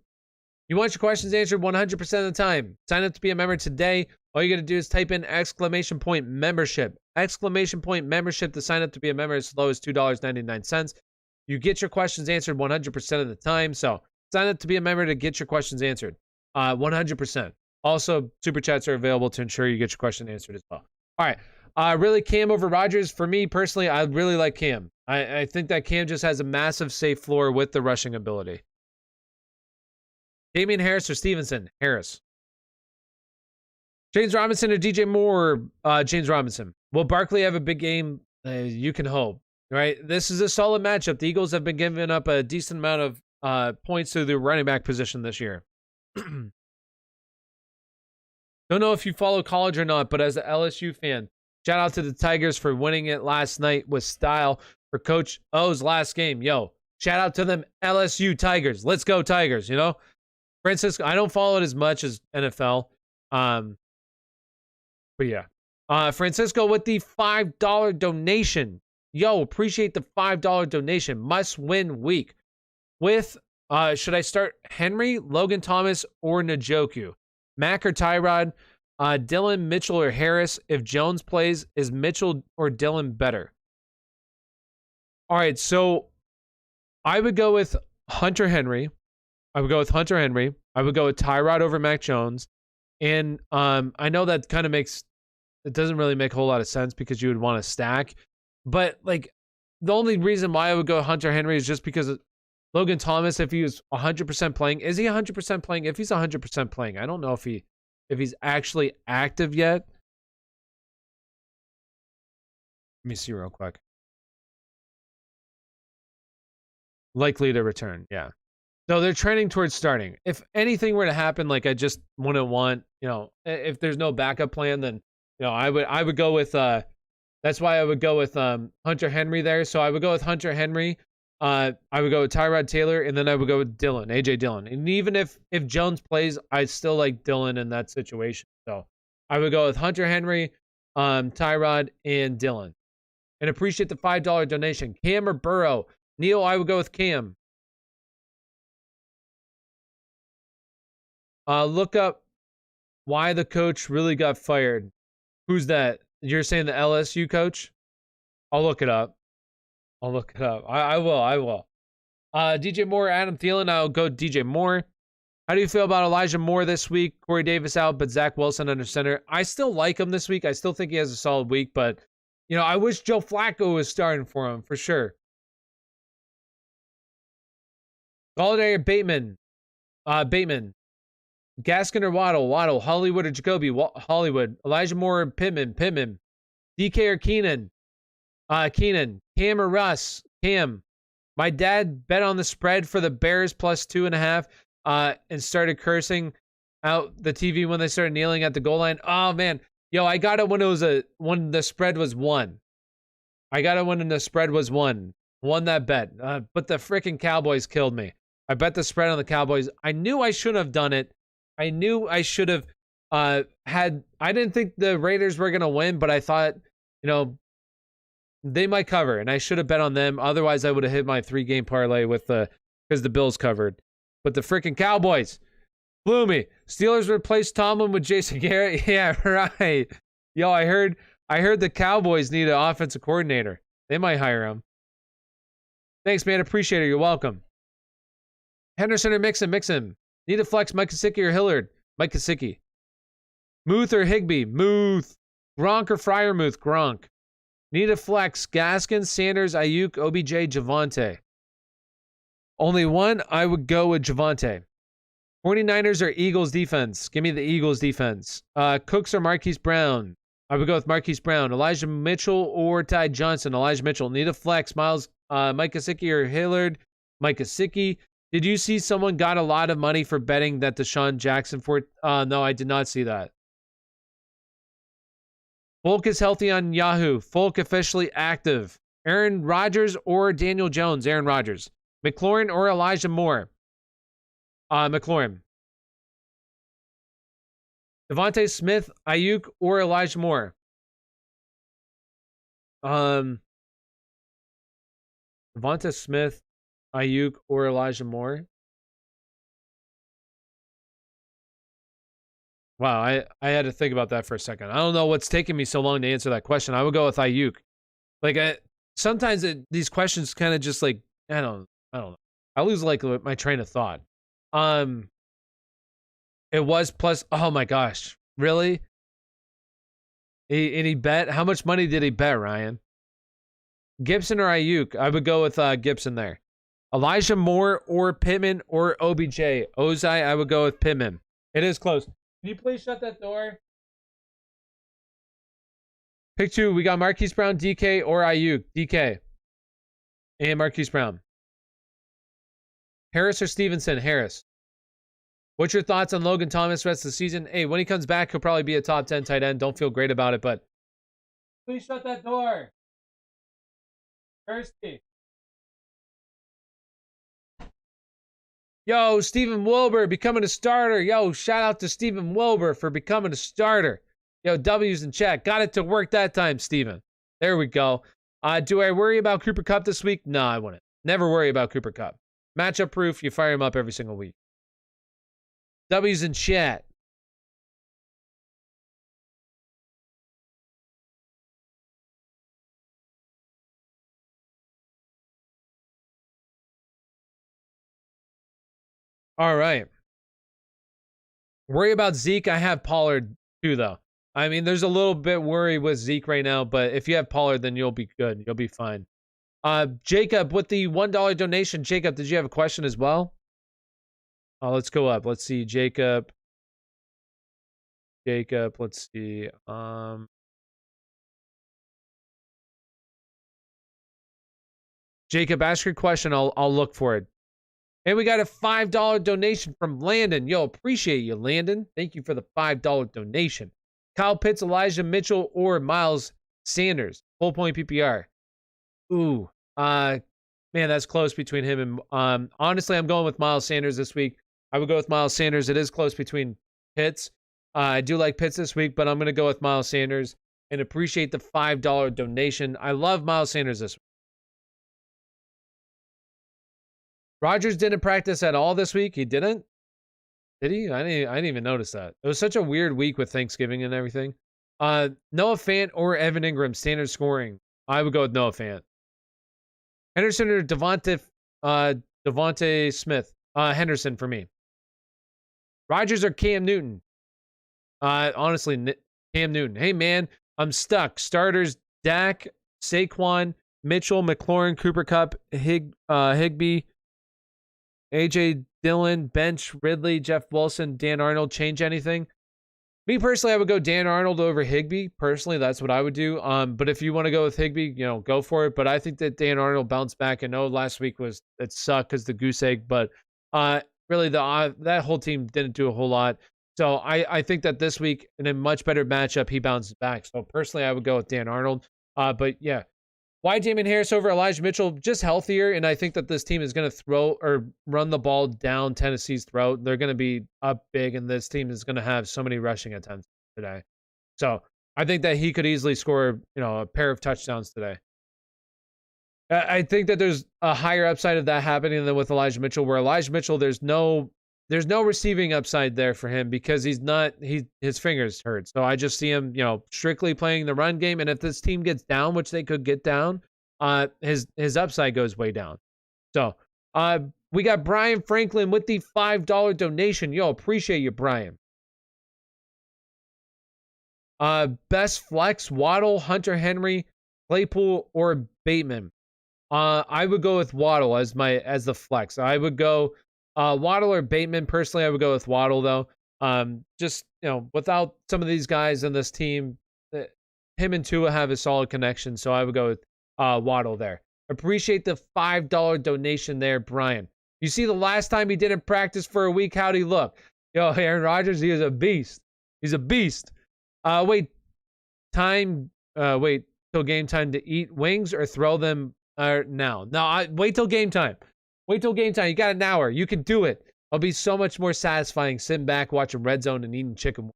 you want your questions answered 100% of the time, sign up to be a member today. All you got to do is type in !membership. !membership to sign up to be a member as low as $2.99. You get your questions answered 100% of the time. So sign up to be a member to get your questions answered 100%. Also, super chats are available to ensure you get your question answered as well. All right. Really, Cam over Rodgers? For me personally, I really like Cam. I think that Cam just has a massive safe floor with the rushing ability. Damien Harris or Stevenson? Harris. James Robinson or DJ Moore? James Robinson. Will Barkley have a big game? You can hope. Right? This is a solid matchup. The Eagles have been giving up a decent amount of points to the running back position this year. Don't know if you follow college or not, but as an LSU fan, shout out to the Tigers for winning it last night with style for Coach O's last game. Yo, shout out to them LSU Tigers. Let's go Tigers, you know? Francisco, I don't follow it as much as NFL. But yeah. Francisco with the $5 donation. Yo, appreciate the $5 donation. Must win week. With, should I start Henry, Logan Thomas, or Njoku? Mac or Tyrod? Dylan, Mitchell, or Harris? If Jones plays, is Mitchell or Dylan better? All right, so I would go with Hunter Henry. I would go with Tyrod over Mac Jones. And I know that kind of it doesn't really make a whole lot of sense because you would want to stack. But like the only reason why I would go Hunter Henry is just because Logan Thomas, if he was 100% playing, is he 100% playing? If he's 100% playing, I don't know if he's actually active yet. Let me see real quick. Likely to return, yeah. So they're trending towards starting. If anything were to happen, like I just wouldn't want, if there's no backup plan, then I would go with that's why I would go with Hunter Henry there. So I would go with Hunter Henry. I would go with Tyrod Taylor, and then I would go with Dylan, AJ Dillon. And even if Jones plays, I still like Dylan in that situation. So I would go with Hunter Henry, Tyrod, and Dylan. And appreciate the $5 donation. Cam or Burrow? Neil, I would go with Cam. Look up why the coach really got fired. Who's that? You're saying the LSU coach? I'll look it up. I will. DJ Moore, Adam Thielen. I'll go DJ Moore. How do you feel about Elijah Moore this week? Corey Davis out, but Zach Wilson under center. I still like him this week. I still think he has a solid week, but I wish Joe Flacco was starting for him for sure. Galladay or Bateman? Bateman. Gaskin or Waddle? Hollywood or Jacoby? Hollywood. Elijah Moore or Pittman? DK or Keenan? Keenan. Cam or Russ? Cam. My dad bet on the spread for the Bears plus 2.5 and started cursing out the TV when they started kneeling at the goal line. Oh man. Yo, I got it when the spread was 1. I got it when the spread was 1. Won that bet. But the freaking Cowboys killed me. I bet the spread on the Cowboys. I knew I shouldn't have done it. I knew I should have I didn't think the Raiders were going to win, but I thought, they might cover, and I should have bet on them. Otherwise, I would have hit my 3-game parlay because the Bills covered. But the freaking Cowboys blew me. Steelers replaced Tomlin with Jason Garrett. Yeah, right. Yo, I heard the Cowboys need an offensive coordinator. They might hire him. Thanks, man. Appreciate it. You're welcome. Henderson or Mixon. Need a flex Mike Gesicki or Hillard? Mike Gesicki. Muth or Higbee? Muth. Gronk or Freiermuth? Gronk. Need a flex Gaskins, Sanders, Ayuk, OBJ, Javonte. Only one, I would go with Javonte. 49ers or Eagles defense? Give me the Eagles defense. Cooks or Marquise Brown? I would go with Marquise Brown. Elijah Mitchell or Ty Johnson? Elijah Mitchell. Need a flex. Miles, Mike Gesicki or Hillard? Mike Gesicki. Did you see someone got a lot of money for betting that Deshaun Jackson for? No, I did not see that. Folk is healthy on Yahoo. Folk officially active. Aaron Rodgers or Daniel Jones? Aaron Rodgers. McLaurin or Elijah Moore? McLaurin. Devontae Smith, Ayuk, or Elijah Moore? Devontae Smith, Ayuk, or Elijah Moore? Wow, I had to think about that for a second. I don't know what's taking me so long to answer that question. I would go with Ayuk. Sometimes these questions kind of just I don't know. I lose my train of thought. It was plus. Oh my gosh, really? He bet. How much money did he bet, Ryan? Gibson or Ayuk? I would go with Gibson there. Elijah Moore or Pittman or OBJ? Ozai, I would go with Pittman. It is close. Can you please shut that door? Pick 2. We got Marquise Brown, DK, or Ayuk. DK. And Marquise Brown. Harris or Stevenson? Harris. What's your thoughts on Logan Thomas rest of the season? Hey, when he comes back, he'll probably be a top 10 tight end. Don't feel great about it, but please shut that door. Thirsty. Yo, Stephen Wilbur becoming a starter. Yo, shout out to Stephen Wilbur for becoming a starter. Yo, W's in chat. Got it to work that time, Stephen. There we go. Do I worry about Cooper Kupp this week? No, I wouldn't. Never worry about Cooper Kupp. Matchup proof. You fire him up every single week. W's in chat. All right. Worry about Zeke. I have Pollard too, though. I mean, there's a little bit worry with Zeke right now, but if you have Pollard, then you'll be good. You'll be fine. Jacob, with the $1 donation, Jacob, did you have a question as well? Let's go up. Let's see, Jacob. Let's see. Jacob, ask your question. I'll look for it. And we got a $5 donation from Landon. Yo, appreciate you, Landon. Thank you for the $5 donation. Kyle Pitts, Elijah Mitchell, or Miles Sanders. Full point PPR. Ooh. Man, that's close between him and honestly, I'm going with Miles Sanders this week. I would go with Miles Sanders. It is close between Pitts. I do like Pitts this week, but I'm going to go with Miles Sanders and appreciate the $5 donation. I love Miles Sanders this week. Rodgers didn't practice at all this week. He didn't? Did he? I didn't even notice that. It was such a weird week with Thanksgiving and everything. Noah Fant or Evan Ingram, standard scoring. I would go with Noah Fant. Henderson or Devontae Smith. Henderson for me. Rodgers or Cam Newton. Honestly, Cam Newton. Hey, man, I'm stuck. Starters, Dak, Saquon, Mitchell, McLaurin, Cooper Kupp, Higbee, A.J. Dillon, bench, Ridley, Jeff Wilson, Dan Arnold. Change anything? Me personally, I would go Dan Arnold over Higbee. Personally, that's what I would do. But if you want to go with Higbee, go for it. But I think that Dan Arnold bounced back. I know last week it sucked because the goose egg, but really that whole team didn't do a whole lot. So I think that this week in a much better matchup, he bounces back. So personally, I would go with Dan Arnold. But yeah, Why Damien Harris over Elijah Mitchell? Just healthier, and I think that this team is going to throw or run the ball down Tennessee's throat. They're going to be up big, and this team is going to have so many rushing attempts today. So I think that he could easily score, a pair of touchdowns today. I think that there's a higher upside of that happening than with Elijah Mitchell, where Elijah Mitchell, there's no receiving upside there for him because his fingers hurt. So I just see him, strictly playing the run game. And if this team gets down, which they could get down, his upside goes way down. So we got Brian Franklin with the $5 donation. Yo, appreciate you, Brian. Best flex, Waddle, Hunter Henry, Claypool, or Bateman. I would go with Waddle as the flex. I would go Waddle or Bateman. Personally, I would go with Waddle though. Just without some of these guys in this team, him and Tua have a solid connection, so I would go with Waddle there. Appreciate the $5 donation there, Brian. You see, the last time he didn't practice for a week, how'd he look? Yo, Aaron Rodgers, he is a beast. He's a beast. Wait till game time to eat wings or throw them now. No, wait till game time. Wait till game time. You got an hour. You can do it. It'll be so much more satisfying sitting back watching Red Zone and eating chicken.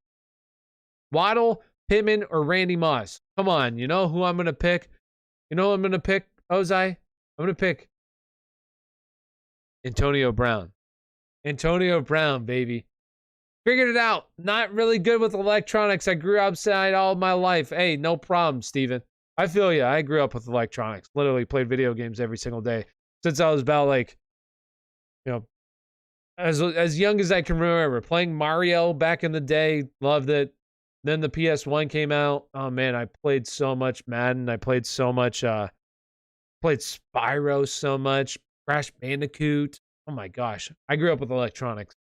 Waddle, Pittman, or Randy Moss? Come on. You know who I'm going to pick? You know who I'm going to pick, Ozai? I'm going to pick Antonio Brown. Antonio Brown, baby. Figured it out. Not really good with electronics. I grew outside all my life. Hey, no problem, Steven. I feel you. I grew up with electronics. Literally played video games every single day since I was about as young as I can remember. Playing Mario back in the day. Loved it. Then the PS1 came out. Oh man, I played so much Madden. I played so much played Spyro so much. Crash Bandicoot. Oh my gosh. I grew up with electronics.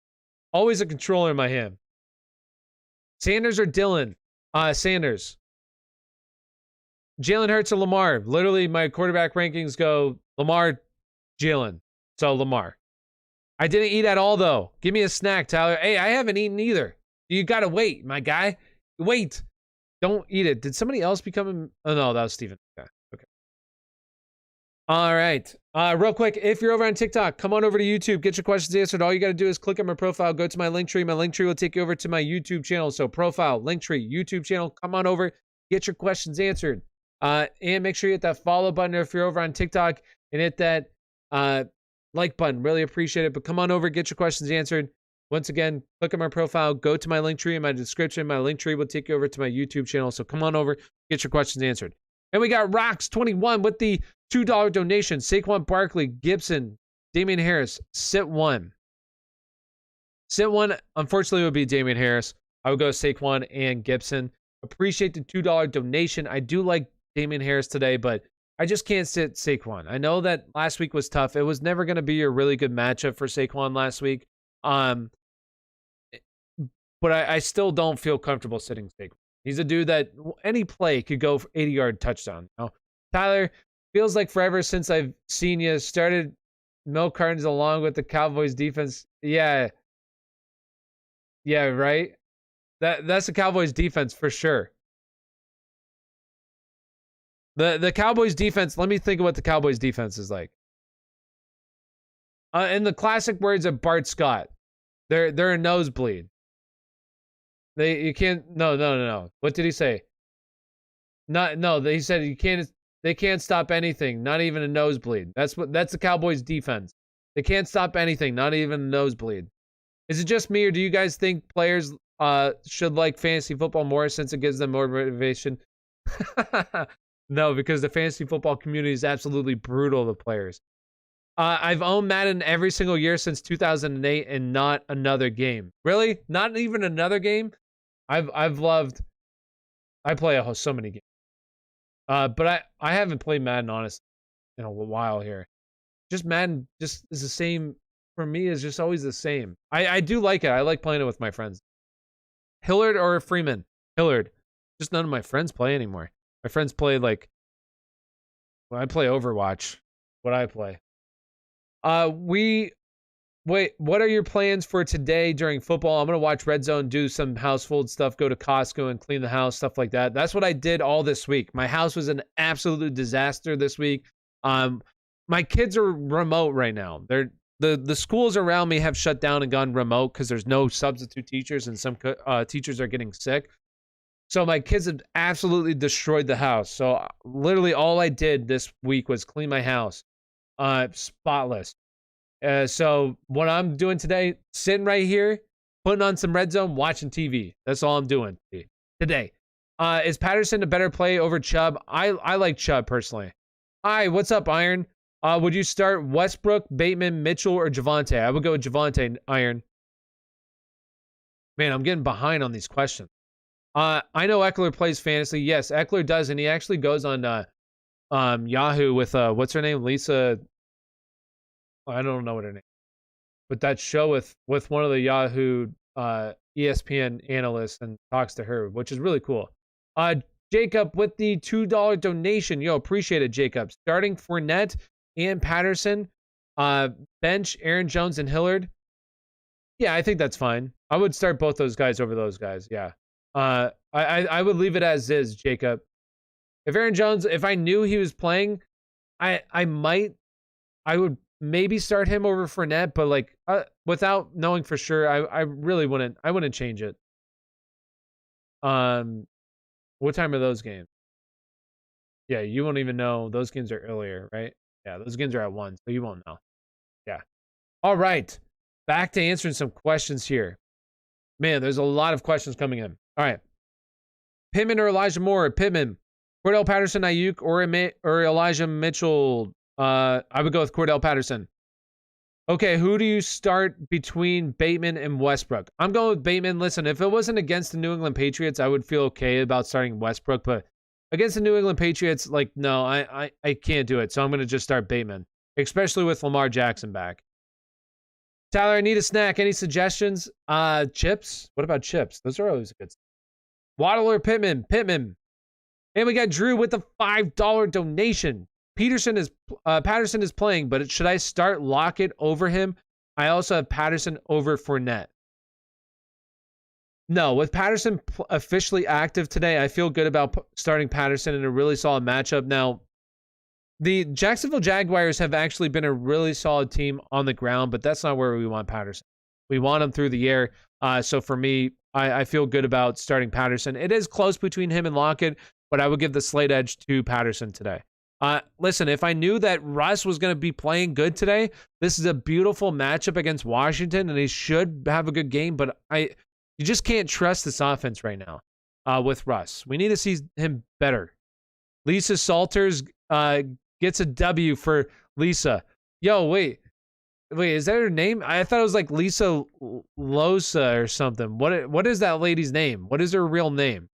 Always a controller in my hand. Sanders or Dylan? Sanders. Jalen Hurts or Lamar? Literally, my quarterback rankings go Lamar, Jalen. So Lamar. I didn't eat at all, though. Give me a snack, Tyler. Hey, I haven't eaten either. You got to wait, my guy. Wait. Don't eat it. Did somebody else become... Oh, no, that was Steven. Okay. All right. Real quick, if you're over on TikTok, come on over to YouTube. Get your questions answered. All you got to do is click on my profile. Go to my link tree. My link tree will take you over to my YouTube channel. So profile, link tree, YouTube channel. Come on over. Get your questions answered. And make sure you hit that follow button if you're over on TikTok and hit that like button. Really appreciate it. But come on over, get your questions answered. Once again, click on my profile, go to my link tree in my description. My link tree will take you over to my YouTube channel. So come on over, get your questions answered. And we got Rocks21 with the $2 donation. Saquon Barkley, Gibson, Damien Harris, sit one. Sit one, unfortunately, would be Damien Harris. I would go Saquon and Gibson. Appreciate the $2 donation. I do like Damien Harris today, but I just can't sit Saquon. I know that last week was tough. It was never going to be a really good matchup for Saquon last week. But I still don't feel comfortable sitting Saquon. He's a dude that any play could go for 80-yard touchdown. Tyler, feels like forever since I've seen you. Started milk cartons along with the Cowboys defense. Yeah, right? That's the Cowboys defense for sure. The Cowboys defense, let me think of what the Cowboys defense is like. In the classic words of Bart Scott, they're a nosebleed. You can't no. What did he say? He said they can't stop anything, not even a nosebleed. That's the Cowboys defense. They can't stop anything, not even a nosebleed. Is it just me, or do you guys think players should like fantasy football more since it gives them more motivation? No, because the fantasy football community is absolutely brutal to players. I've owned Madden every single year since 2008 and not another game. Really? Not even another game? I play so many games. But I haven't played Madden, honestly, in a while here. Just Madden just is the same, for me, is just always the same. I do like it. I like playing it with my friends. Hillard or Freeman? Hillard. Just none of my friends play anymore. My friends play I play Overwatch. What I play. wait, what are your plans for today during football? I'm gonna watch Red Zone, do some household stuff, go to Costco and clean the house, stuff like that. That's what I did all this week. My house was an absolute disaster this week. My kids are remote right now. The schools around me have shut down and gone remote because there's no substitute teachers and some teachers are getting sick. So my kids have absolutely destroyed the house. So literally all I did this week was clean my house, spotless. So what I'm doing today, sitting right here, putting on some Red Zone, watching TV. That's all I'm doing today. Is Patterson a better play over Chubb? I like Chubb personally. Hi, what's up, Iron? Would you start Westbrook, Bateman, Mitchell, or Javonte? I would go with Javonte, Iron. Man, I'm getting behind on these questions. I know Eckler plays fantasy. Yes, Eckler does, and he actually goes on Yahoo with what's her name, Lisa. I don't know what her name, but that show with one of the Yahoo ESPN analysts and talks to her, which is really cool. Jacob with the $2 donation. Yo, appreciate it, Jacob. Starting Fournette and Patterson, bench Aaron Jones and Hillard. Yeah, I think that's fine. I would start both those guys over those guys. Yeah. I would leave it as is, Jacob. If Aaron Jones, if I knew he was playing, I would maybe start him over Fournette, but like without knowing for sure, I really wouldn't. I wouldn't change it. What time are those games? Yeah, you won't even know. Those games are earlier, right? Yeah, those games are at 1, so you won't know. Yeah. All right, back to answering some questions here. Man, there's a lot of questions coming in. All right. Pittman or Elijah Moore? Pittman. Cordell Patterson, Ayuk, or Elijah Mitchell? I would go with Cordell Patterson. Okay, who do you start between Bateman and Westbrook? I'm going with Bateman. Listen, if it wasn't against the New England Patriots, I would feel okay about starting Westbrook. But against the New England Patriots, like, no, I can't do it. So I'm going to just start Bateman, especially with Lamar Jackson back. Tyler, I need a snack. Any suggestions? Chips? What about chips? Those are always good. Waddle or Pittman? Pittman. And we got Drew with the $5 donation. Patterson is playing, but should I start Lockett over him? I also have Patterson over Fournette. No, with Patterson officially active today, I feel good about starting Patterson in a really solid matchup. Now, the Jacksonville Jaguars have actually been a really solid team on the ground, but that's not where we want Patterson. We want him through the air. So for me, I feel good about starting Patterson. It is close between him and Lockett, but I would give the slight edge to Patterson today. Listen, if I knew that Russ was going to be playing good today, this is a beautiful matchup against Washington, and he should have a good game, but you just can't trust this offense right now with Russ. We need to see him better. Lisa Salters gets a W for Lisa. Yo, wait, is that her name? I thought it was like Lisa Losa or something. What is that lady's name? What is her real name?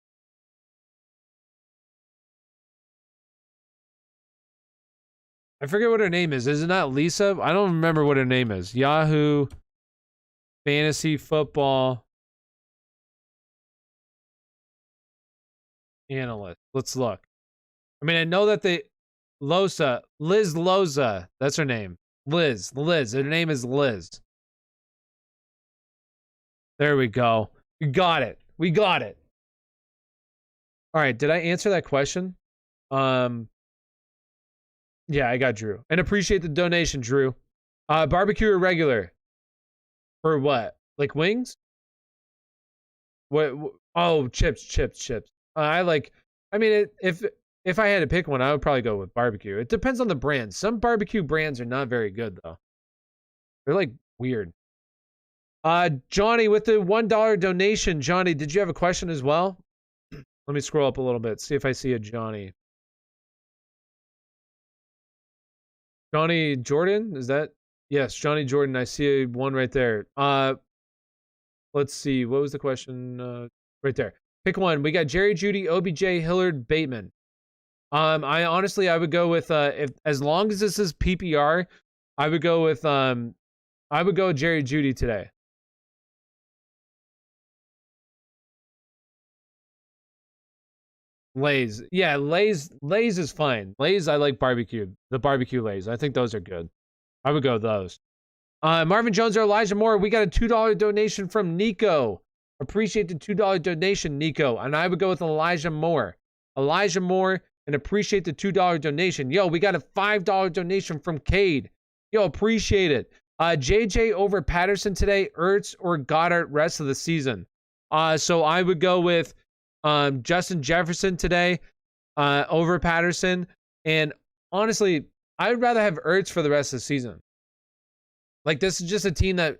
I forget what her name is. Is it not Lisa? I don't remember what her name is. Yahoo Fantasy Football Analyst. Let's look. I mean, I know that Liz Loza. That's her name. Liz. Her name is Liz. There we go. We got it. All right. Did I answer that question? Yeah, I got Drew. And appreciate the donation, Drew. Barbecue or regular? For what? Like wings? What? Oh, chips. If I had to pick one, I would probably go with barbecue. It depends on the brand. Some barbecue brands are not very good, though. They're like weird. Johnny with the $1 donation. Johnny, did you have a question as well? Let me scroll up a little bit, see if I see a Johnny. Johnny Jordan, is that? Yes, Johnny Jordan. I see one right there. Let's see. What was the question? Right there. Pick one. We got Jerry Jeudy, OBJ, Hillard, Bateman. I would go with if as long as this is PPR, I would go with Jerry Jeudy today. Lay's. Yeah, Lay's is fine. Lay's, I like barbecue. The barbecue Lay's. I think those are good. I would go with those. Marvin Jones or Elijah Moore. We got a $2 donation from Nico. Appreciate the $2 donation, Nico. And I would go with Elijah Moore. Elijah Moore, and appreciate the $2 donation. Yo, we got a $5 donation from Cade. Yo, appreciate it. JJ over Patterson today. Ertz or Goddard rest of the season. So I would go with Justin Jefferson today over Patterson. And honestly, I would rather have Ertz for the rest of the season. Like, this is just a team that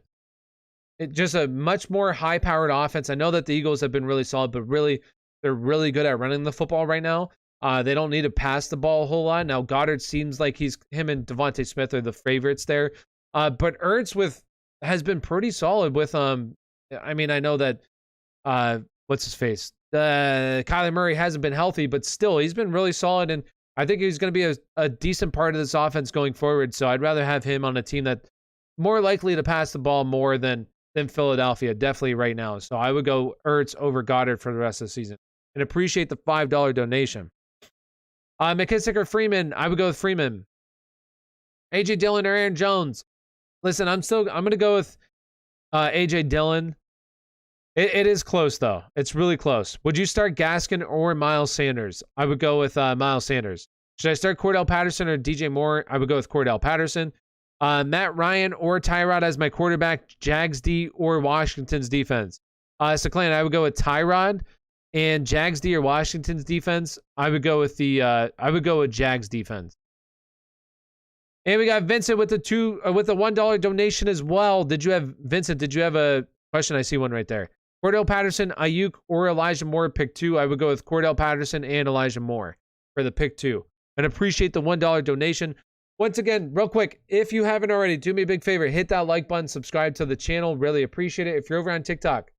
just a much more high-powered offense. I know that the Eagles have been really solid, but really, they're really good at running the football right now. They don't need to pass the ball a whole lot. Now, Goddard seems like him and Devontae Smith are the favorites there. But Ertz has been pretty solid with, I mean, I know that, what's his face? Kyler Murray hasn't been healthy, but still, he's been really solid, and I think he's going to be a decent part of this offense going forward. So I'd rather have him on a team that's more likely to pass the ball more than Philadelphia, definitely right now. So I would go Ertz over Goddard for the rest of the season. And appreciate the $5 donation. McKissick or Freeman? I would go with Freeman. A.J. Dillon or Aaron Jones? Listen, I'm going to go with A.J. Dillon. It is close, though. It's really close. Would you start Gaskin or Miles Sanders? I would go with Miles Sanders. Should I start Cordell Patterson or DJ Moore? I would go with Cordell Patterson. Matt Ryan or Tyrod as my quarterback, Jags D or Washington's defense. So Clan, I would go with Tyrod and Jags D or Washington's defense. I would go with Jags defense. And we got Vincent with the $1 donation as well. Did you have a question? I see one right there. Cordell Patterson, Ayuk or Elijah Moore, pick 2. I would go with Cordell Patterson and Elijah Moore for the pick 2. And appreciate the $1 donation. Once again, real quick, if you haven't already, do me a big favor. Hit that like button, subscribe to the channel. Really appreciate it. If you're over on TikTok,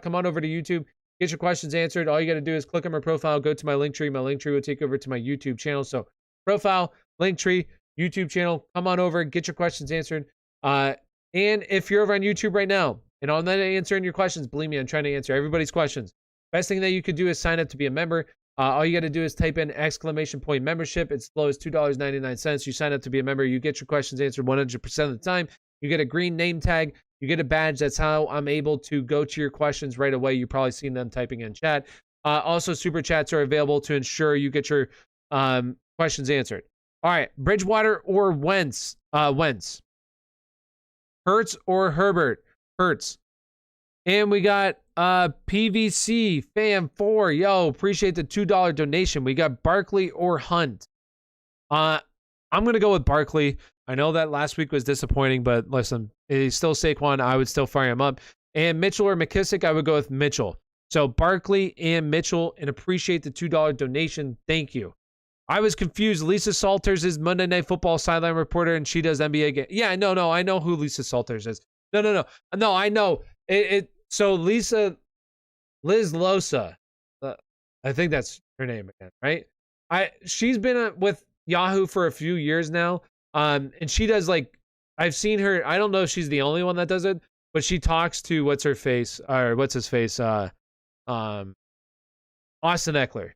come on over to YouTube. Get your questions answered. All you got to do is click on my profile, go to my link tree. My link tree will take over to my YouTube channel. So profile, link tree, YouTube channel. Come on over, get your questions answered. And if you're over on YouTube right now, and I'm not answering your questions, believe me, I'm trying to answer everybody's questions. Best thing that you could do is sign up to be a member. All you got to do is type in ! membership. It's as low as $2.99. You sign up to be a member. You get your questions answered 100% of the time. You get a green name tag. You get a badge. That's how I'm able to go to your questions right away. You've probably seen them typing in chat. Also, super chats are available to ensure you get your questions answered. All right, Bridgewater or Wentz? Wentz. Hurts or Herbert? Hurts. And we got PVC Fam 4. Yo, appreciate the $2 donation. We got Barkley or Hunt. I'm going to go with Barkley. I know that last week was disappointing, but listen, he's still Saquon. I would still fire him up. And Mitchell or McKissick, I would go with Mitchell. So Barkley and Mitchell, and appreciate the $2 donation. Thank you. I was confused. Lisa Salters is Monday Night Football sideline reporter, and she does NBA games. Yeah, no, I know who Lisa Salters is. No, I know. So Liz Losa, I think that's her name again, right? She's been with Yahoo for a few years now, and she does, like, I've seen her. I don't know if she's the only one that does it, but she talks to what's his face, Austin Eckler,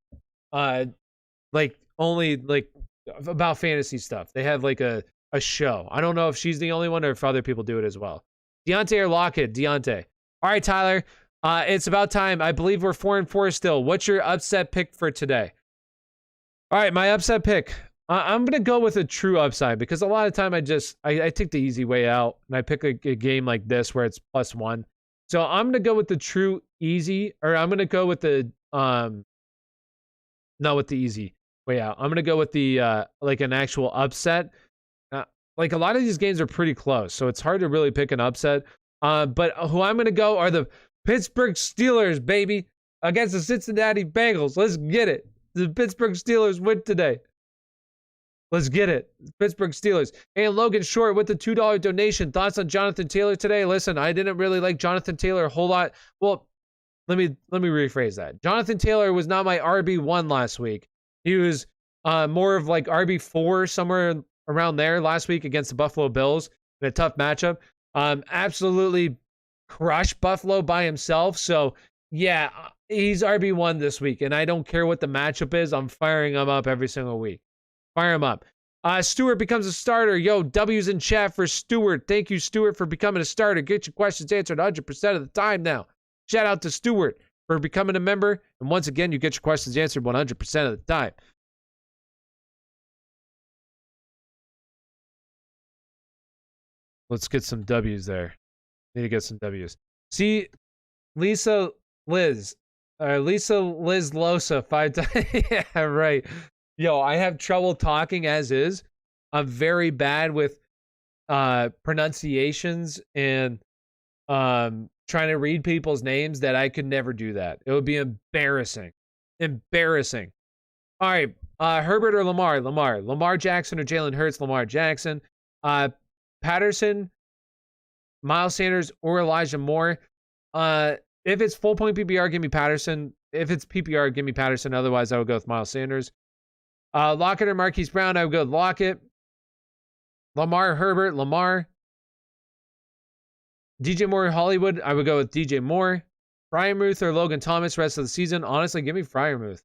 like only like about fantasy stuff. They have like a show. I don't know if she's the only one or if other people do it as well. Deontay or Lockett? Deontay. All right, Tyler. It's about time. I believe we're 4-4 still. What's your upset pick for today? All right, my upset pick. I'm going to go with a true upside because a lot of time I take the easy way out and I pick a game like this where it's +1. So I'm going to go with the true easy, or I'm going to go with the, not with the easy way out. I'm going to go with the, like an actual upset. Like a lot of these games are pretty close, so it's hard to really pick an upset. But who I'm going to go are the Pittsburgh Steelers, baby, against the Cincinnati Bengals. Let's get it. The Pittsburgh Steelers win today. Let's get it. Pittsburgh Steelers. And Logan Short with the $2 donation. Thoughts on Jonathan Taylor today? Listen, I didn't really like Jonathan Taylor a whole lot. Well, let me rephrase that. Jonathan Taylor was not my RB1 last week. He was more of like RB4, somewhere around there last week against the Buffalo Bills in a tough matchup. Absolutely crushed Buffalo by himself. So, yeah, he's RB1 this week. And I don't care what the matchup is. I'm firing him up every single week. Fire him up. Stewart becomes a starter. Yo, W's in chat for Stewart. Thank you, Stewart, for becoming a starter. Get your questions answered 100% of the time now. Shout out to Stewart for becoming a member. And once again, you get your questions answered 100% of the time. Let's get some W's there. Need to get some W's. See, Lisa Liz Losa 5 times. Yeah, right. Yo, I have trouble talking as is. I'm very bad with pronunciations and trying to read people's names that I could never do that. It would be embarrassing. Embarrassing. All right. Herbert or Lamar? Lamar. Lamar Jackson or Jalen Hurts? Lamar Jackson. Patterson, Miles Sanders, or Elijah Moore. If it's full point PPR, give me Patterson. If it's PPR, give me Patterson. Otherwise, I would go with Miles Sanders. Lockett or Marquise Brown, I would go with Lockett. Lamar, Herbert, Lamar. DJ Moore, Hollywood, I would go with DJ Moore. Freiermuth or Logan Thomas rest of the season. Honestly, give me Freiermuth.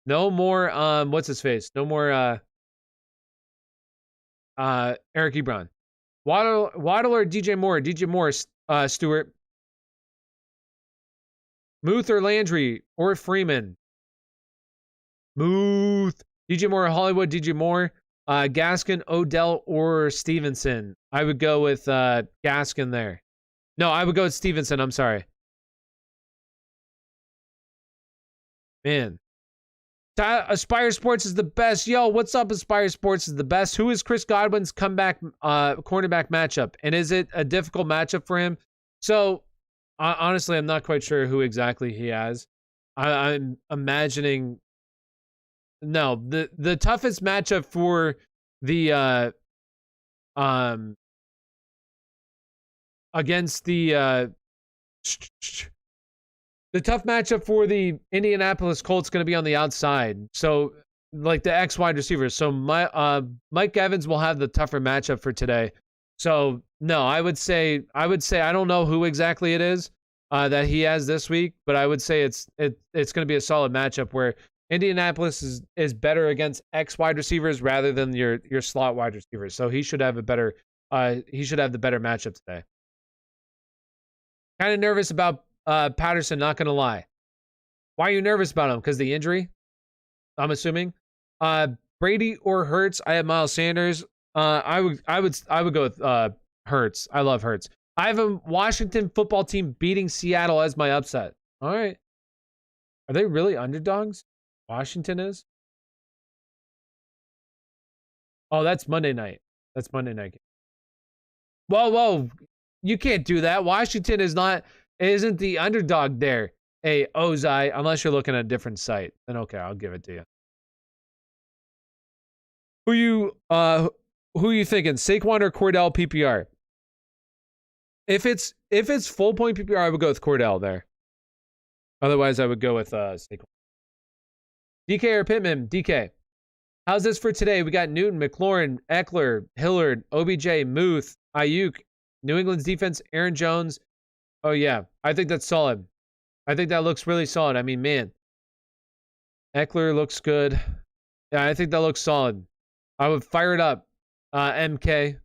No more, what's his face? No more, Eric Ebron. Waddle or DJ Moore? DJ Moore, Stewart. Muth or Landry or Freeman? Muth. DJ Moore or Hollywood? DJ Moore. Gaskin, Odell, or Stevenson? I would go with Gaskin there. No, I would go with Stevenson. I'm sorry. Man. Aspire Sports is the best. Yo, what's up? Aspire Sports is the best. Who is Chris Godwin's comeback cornerback matchup? And is it a difficult matchup for him? So, honestly, I'm not quite sure who exactly he has. I'm imagining... No, the toughest matchup for the against the tough matchup for the Indianapolis Colts going to be on the outside. So like the X wide receivers. So Mike Evans will have the tougher matchup for today. So no, I would say I don't know who exactly it is that he has this week, but I would say it's going to be a solid matchup where Indianapolis is better against X wide receivers rather than your slot wide receivers. So he should have the better matchup today. Kind of nervous about Patterson, not gonna lie. Why are you nervous about him? Because the injury? I'm assuming. Brady or Hurts? I have Miles Sanders. I would go with Hurts. I love Hurts. I have a Washington football team beating Seattle as my upset. All right. Are they really underdogs? Washington is? Oh, that's Monday night. That's Monday night. Whoa. You can't do that. Washington isn't the underdog there. Hey, Ozai, unless you're looking at a different site. Then okay, I'll give it to you. Who you thinking? Saquon or Cordell PPR? If it's full point PPR, I would go with Cordell there. Otherwise, I would go with Saquon. DK or Pittman? DK. How's this for today? We got Newton, McLaurin, Eckler, Hillard, OBJ, Muth, Ayuk, New England's defense, Aaron Jones. Oh, yeah. I think that's solid. I think that looks really solid. I mean, man. Eckler looks good. Yeah, I think that looks solid. I would fire it up. MK.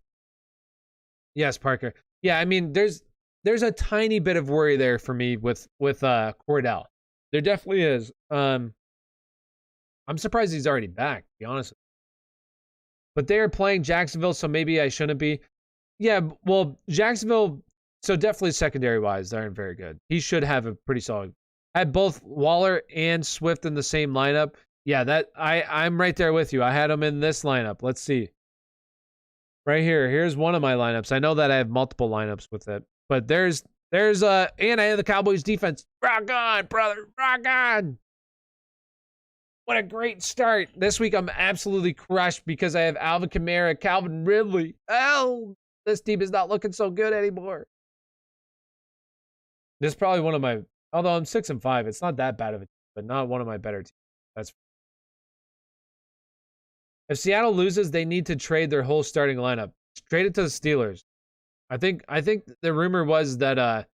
Yes, Parker. Yeah, I mean, there's a tiny bit of worry there for me with Cordell. There definitely is. I'm surprised he's already back, to be honest. But they are playing Jacksonville, so maybe I shouldn't be. Yeah, well, Jacksonville, so definitely secondary-wise, they aren't very good. He should have a pretty solid. I had both Waller and Swift in the same lineup. Yeah, that I'm right there with you. I had him in this lineup. Let's see. Right here. Here's one of my lineups. I know that I have multiple lineups with it. But there's and I have the Cowboys defense. Rock on, brother. Rock on. What a great start. This week I'm absolutely crushed because I have Alvin Kamara, Calvin Ridley. Oh, this team is not looking so good anymore. This is probably one of my, although I'm 6-5, it's not that bad of a team, but not one of my better teams. That's. If Seattle loses, they need to trade their whole starting lineup. Trade it to the Steelers. I think the rumor was that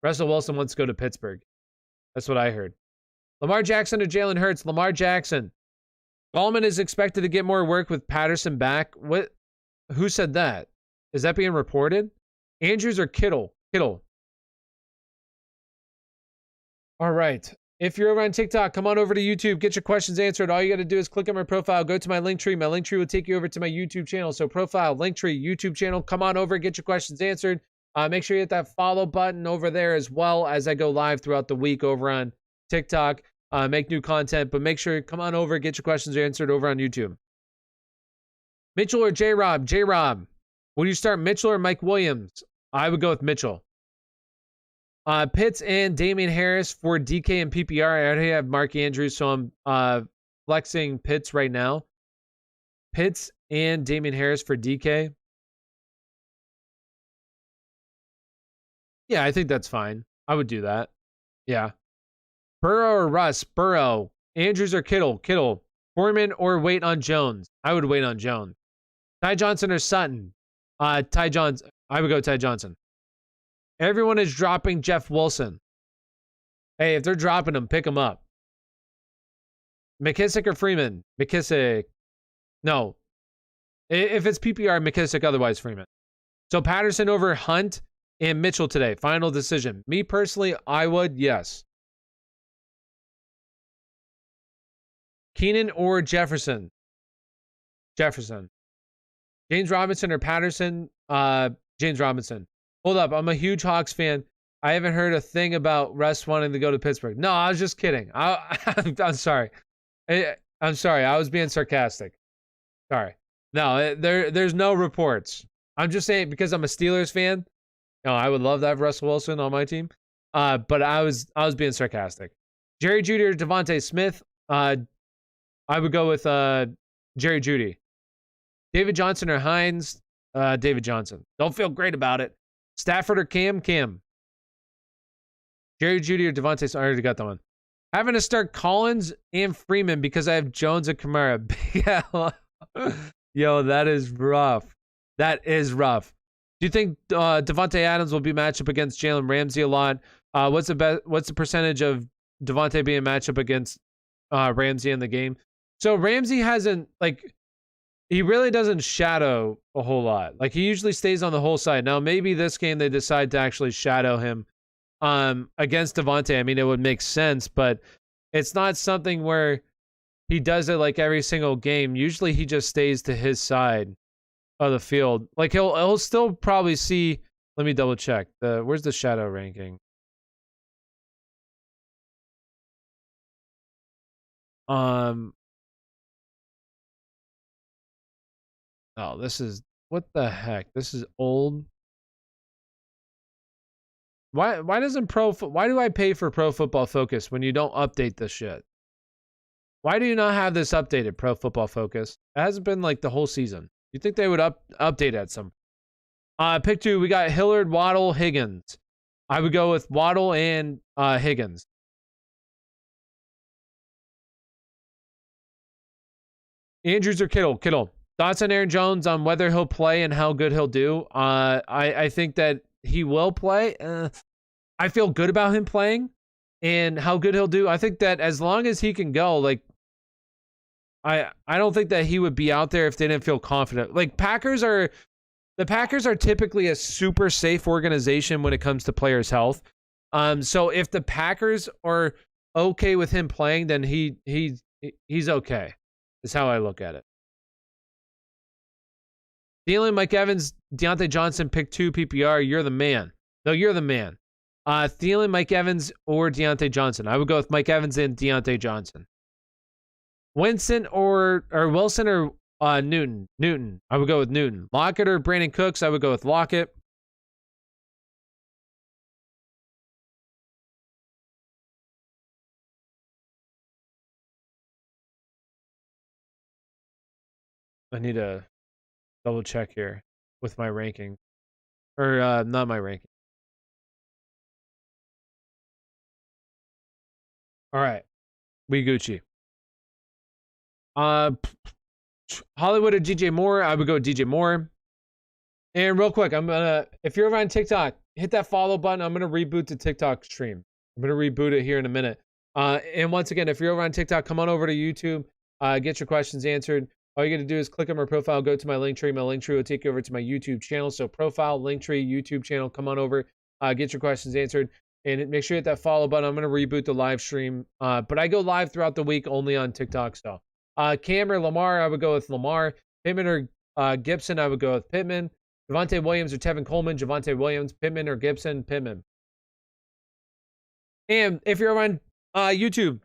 Russell Wilson wants to go to Pittsburgh. That's what I heard. Lamar Jackson or Jalen Hurts? Lamar Jackson. Gallman is expected to get more work with Patterson back. What? Who said that? Is that being reported? Andrews or Kittle? Kittle. All right. If you're over on TikTok, come on over to YouTube. Get your questions answered. All you got to do is click on my profile. Go to my link tree. My link tree will take you over to my YouTube channel. So profile, link tree, YouTube channel. Come on over. Get your questions answered. Make sure you hit that follow button over there as well as I go live throughout the week over on TikTok. Make new content. But make sure you come on over. Get your questions answered over on YouTube. Mitchell or J-Rob? J-Rob. Would you start Mitchell or Mike Williams? I would go with Mitchell. Pitts and Damien Harris for DK and PPR. I already have Mark Andrews, so I'm flexing Pitts right now. Pitts and Damien Harris for DK. Yeah, I think that's fine. I would do that. Yeah. Burrow or Russ? Burrow. Andrews or Kittle? Kittle. Foreman or wait on Jones? I would wait on Jones. Ty Johnson or Sutton? Ty Johnson. I would go Ty Johnson. Everyone is dropping Jeff Wilson. Hey, if they're dropping him, pick him up. McKissick or Freeman? McKissick. No. If it's PPR, McKissick, otherwise Freeman. So Patterson over Hunt and Mitchell today. Final decision. Me personally, I would, yes. Keenan or Jefferson? Jefferson. James Robinson or Patterson? James Robinson. Hold up, I'm a huge Hawks fan. I haven't heard a thing about Russ wanting to go to Pittsburgh. No, I was just kidding. I'm sorry. I'm sorry. I was being sarcastic. Sorry. No, there's no reports. I'm just saying because I'm a Steelers fan. No, I would love to have Russell Wilson on my team. But I was being sarcastic. Jerry Jeudy or Devontae Smith? I would go with Jerry Jeudy. David Johnson or Hines? David Johnson. Don't feel great about it. Stafford or Cam? Cam. Jerry Jeudy or Devontae? I already got that one. Having to start Collins and Freeman because I have Jones and Kamara. Yo, that is rough. That is rough. Do you think Devontae Adams will be matched up against Jalen Ramsey a lot? What's the percentage of Devontae being matched up against Ramsey in the game? So Ramsey hasn't he really doesn't shadow a whole lot. Like he usually stays on the whole side. Now maybe this game they decide to actually shadow him against Devontae. I mean, it would make sense, but it's not something where he does it like every single game. Usually he just stays to his side of the field. Like he'll still probably see. Let me double check. Where's the shadow ranking? Oh, this is what the heck? This is old. Why do I pay for Pro Football Focus when you don't update this shit? Why do you not have this updated, Pro Football Focus? It hasn't been like the whole season. You think they would update it at some? Pick 2, we got Hillard, Waddle, Higgins. I would go with Waddle and Higgins. Andrews or Kittle? Kittle. Thoughts on Aaron Jones on whether he'll play and how good he'll do? I think that he will play. I feel good about him playing and how good he'll do. I think that as long as he can go, I don't think that he would be out there if they didn't feel confident. The Packers are typically a super safe organization when it comes to players' health. So if the Packers are okay with him playing, then he's okay. Is how I look at it. Thielen, Mike Evans, Deontay Johnson, pick 2 PPR. You're the man. No, you're the man. Thielen, Mike Evans, or Deontay Johnson. I would go with Mike Evans and Deontay Johnson. Winston or Wilson or Newton. Newton. I would go with Newton. Lockett or Brandon Cooks. I would go with Lockett. I need to double check here with my ranking. Or not my ranking. All right. We Gucci. Hollywood or DJ Moore? I would go with DJ Moore. And real quick, if you're over on TikTok, hit that follow button. I'm gonna reboot the TikTok stream. I'm gonna reboot it here in a minute. And once again, if you're over on TikTok, come on over to YouTube. get your questions answered. All you got to do is click on my profile, go to my link tree. My link tree will take you over to my YouTube channel. So profile, link tree, YouTube channel. Come on over, get your questions answered, and make sure you hit that follow button. I'm going to reboot the live stream, but I go live throughout the week only on TikTok. So Cam or Lamar, I would go with Lamar. Pittman or Gibson, I would go with Pittman. Javonte Williams or Tevin Coleman, Javonte Williams. Pittman or Gibson, Pittman. And if you're on YouTube,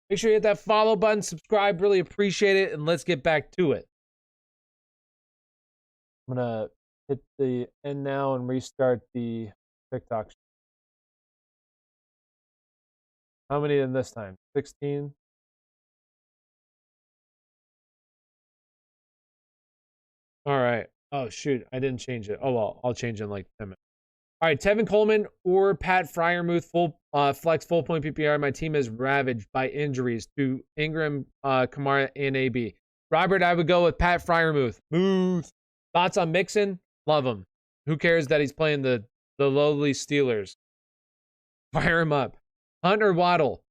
make sure you hit that follow button, subscribe, really appreciate it, and let's get back to it. I'm going to hit the end now and restart the TikTok. How many in this time? 16? All right. Oh, shoot. I didn't change it. Oh, well, I'll change it in like 10 minutes. All right, Tevin Coleman or Pat Freiermuth, full flex, full point PPR. My team is ravaged by injuries to Ingram, Kamara, and AB. Robert, I would go with Pat Freiermuth. Muth. Thoughts on Mixon? Love him. Who cares that he's playing the lowly Steelers? Fire him up. Hunt or Waddle?